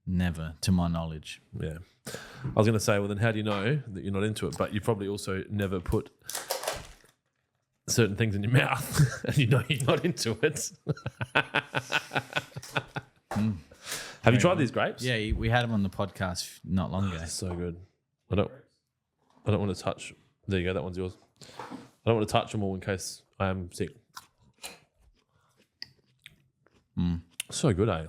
Speaker 2: Never, to my knowledge.
Speaker 1: Yeah. I was going to say, well, then how do you know that you're not into it? But you probably also never put certain things in your mouth and you know you're not into it. Have you tried these grapes?
Speaker 2: Yeah, we had them on the podcast not long ago.
Speaker 1: So good. I don't want to touch. There you go. That one's yours. I don't want to touch them all in case I am sick. So good, eh?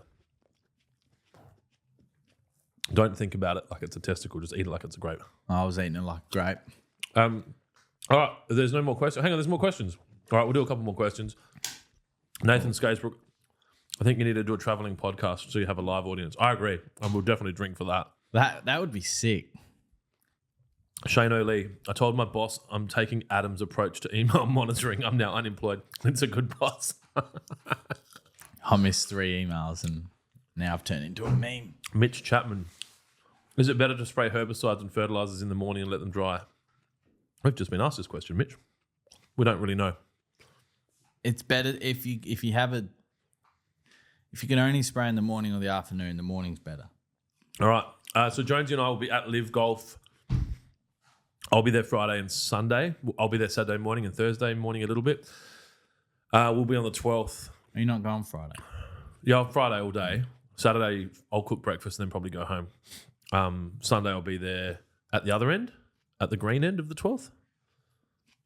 Speaker 1: Don't think about it like it's a testicle. Just eat it like it's a grape.
Speaker 2: I was eating it like a grape.
Speaker 1: All right. There's no more questions. Hang on. There's more questions. All right. We'll do a couple more questions. Nathan Skatesbrook, I think you need to do a traveling podcast so you have a live audience. I agree. And we'll definitely drink for that.
Speaker 2: That would be sick.
Speaker 1: Shane O'Lee, I told my boss I'm taking Adam's approach to email monitoring. I'm now unemployed. It's a good boss.
Speaker 2: I missed 3 emails and now I've turned into a meme.
Speaker 1: Mitch Chapman, is it better to spray herbicides and fertilizers in the morning and let them dry? We've just been asked this question, Mitch. We don't really know.
Speaker 2: It's better if you can only spray in the morning or the afternoon. The morning's better.
Speaker 1: All right. So Jonesy and I will be at LIV Golf. I'll be there Friday and Sunday. I'll be there Saturday morning and Thursday morning a little bit. We'll be on the 12th.
Speaker 2: Are you not going Friday?
Speaker 1: Yeah, Friday all day. Saturday, I'll cook breakfast and then probably go home. Sunday, I'll be there at the other end, at the green end of the 12th,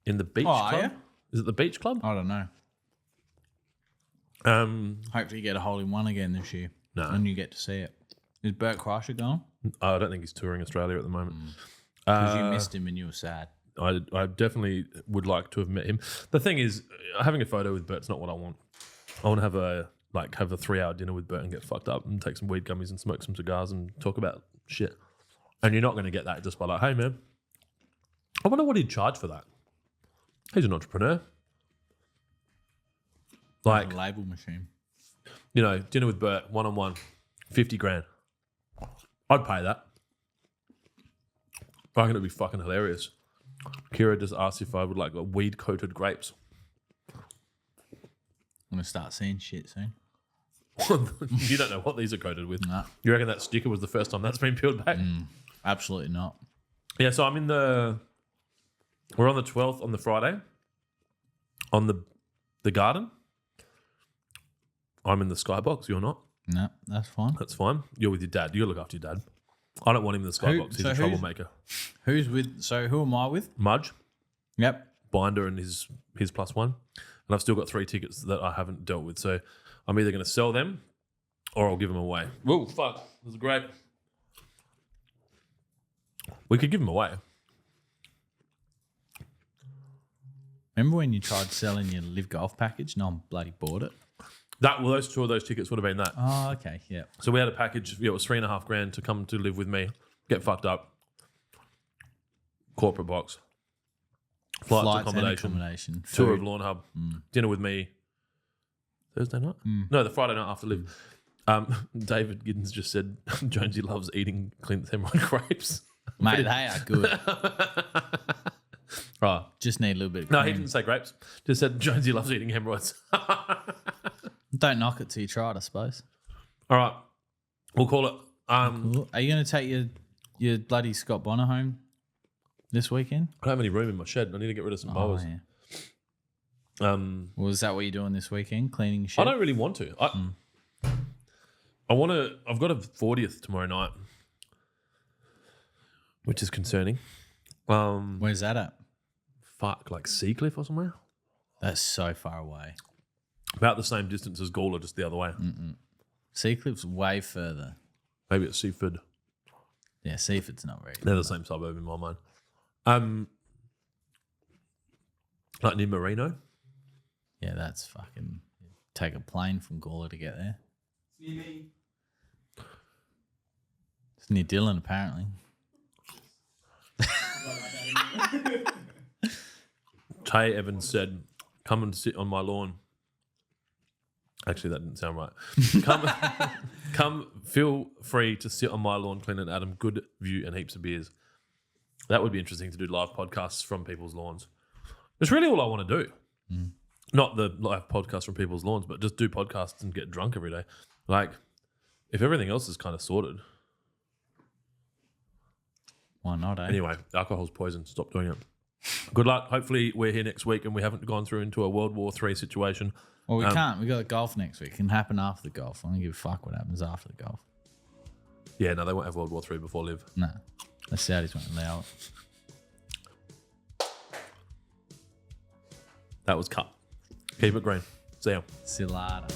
Speaker 1: in the beach club.
Speaker 2: Are you?
Speaker 1: Is it the beach club?
Speaker 2: I don't know. Hopefully you get a hole in one again this year.
Speaker 1: No.
Speaker 2: And you get to see it. Is Bert Kreischer going?
Speaker 1: I don't think he's touring Australia at the moment.
Speaker 2: Because you missed him and you were sad.
Speaker 1: I definitely would like to have met him. The thing is, having a photo with Bert's not what I want. I want to have a 3-hour dinner with Bert and get fucked up and take some weed gummies and smoke some cigars and talk about shit. And you're not going to get that just by like, hey man, I wonder what he'd charge for that. He's an entrepreneur. Like
Speaker 2: a label machine.
Speaker 1: You know, dinner with Bert, one-on-one, 50 grand. I'd pay that. I reckon it'd be fucking hilarious. Kira just asked if I would like weed-coated grapes.
Speaker 2: I'm going to start seeing shit soon.
Speaker 1: You don't know what these are coated with.
Speaker 2: Nah.
Speaker 1: You reckon that sticker was the first time that's been peeled back?
Speaker 2: Absolutely not.
Speaker 1: Yeah, so I'm in we're on the 12th on the Friday. On the garden. I'm in the skybox. You're not.
Speaker 2: No, that's fine.
Speaker 1: That's fine. You're with your dad. You look after your dad. I don't want him in the skybox. He's a troublemaker.
Speaker 2: Who am I with?
Speaker 1: Mudge.
Speaker 2: Yep.
Speaker 1: Binder and his +1. And I've still got 3 tickets that I haven't dealt with. So I'm either going to sell them or I'll give them away. Whoa, fuck. This is great. We could give them away.
Speaker 2: Remember when you tried selling your LIV Golf package? No one bloody bought it.
Speaker 1: Those 2 of those tickets would have been that.
Speaker 2: Oh, okay. Yeah.
Speaker 1: So we had a package. It was $3.5 grand to come to live with me, get fucked up, corporate box, flights accommodation, tour of Lawnhub, dinner with me. Thursday night? No, the Friday night after live. David Giddens just said Jonesy loves eating Clint's hemorrhoid grapes.
Speaker 2: Mate, they are good.
Speaker 1: Right.
Speaker 2: Just need a little bit of
Speaker 1: No,
Speaker 2: cream.
Speaker 1: he didn't say grapes. Just said Jonesy loves eating hemorrhoids.
Speaker 2: Don't knock it till you try it, I suppose.
Speaker 1: All right. We'll call it.
Speaker 2: Cool. Are you going to take your bloody Scott Bonner home this weekend?
Speaker 1: I don't have any room in my shed. I need to get rid of some mowers.
Speaker 2: Yeah. Well, is that what you're doing this weekend? Cleaning your shed?
Speaker 1: I don't really want to. I want to. I've got a 40th tomorrow night, which is concerning.
Speaker 2: Where's that at?
Speaker 1: Fuck, like Seacliff or somewhere.
Speaker 2: That's so far away.
Speaker 1: About the same distance as Gawler, just the other way.
Speaker 2: Seacliff's way further.
Speaker 1: Maybe it's Seaford.
Speaker 2: Yeah, Seaford's not very good.
Speaker 1: They're the same suburb in my mind. Like near Marino.
Speaker 2: Yeah, that's fucking... Take a plane from Gawler to get there.
Speaker 3: It's near me.
Speaker 2: It's near Dillon, apparently.
Speaker 1: Tay Evans said, come and sit on my lawn. Actually, that didn't sound right. Come, feel free to sit on my lawn, Clint and Adam. Good view and heaps of beers. That would be interesting to do live podcasts from people's lawns. It's really all I want to do. Not the live podcast from people's lawns, but just do podcasts and get drunk every day. Like, if everything else is kind of sorted.
Speaker 2: Why not, eh?
Speaker 1: Anyway, alcohol's poison. Stop doing it. Good luck. Hopefully we're here next week and we haven't gone through into a World War III situation.
Speaker 2: Well, we can't. We got the golf next week. It can happen after the golf. I don't give a fuck what happens after the golf.
Speaker 1: Yeah, no, they won't have World War III before LIV.
Speaker 2: No. The Saudis won't allow it.
Speaker 1: That was cut. Keep it green. See ya.
Speaker 2: See you later.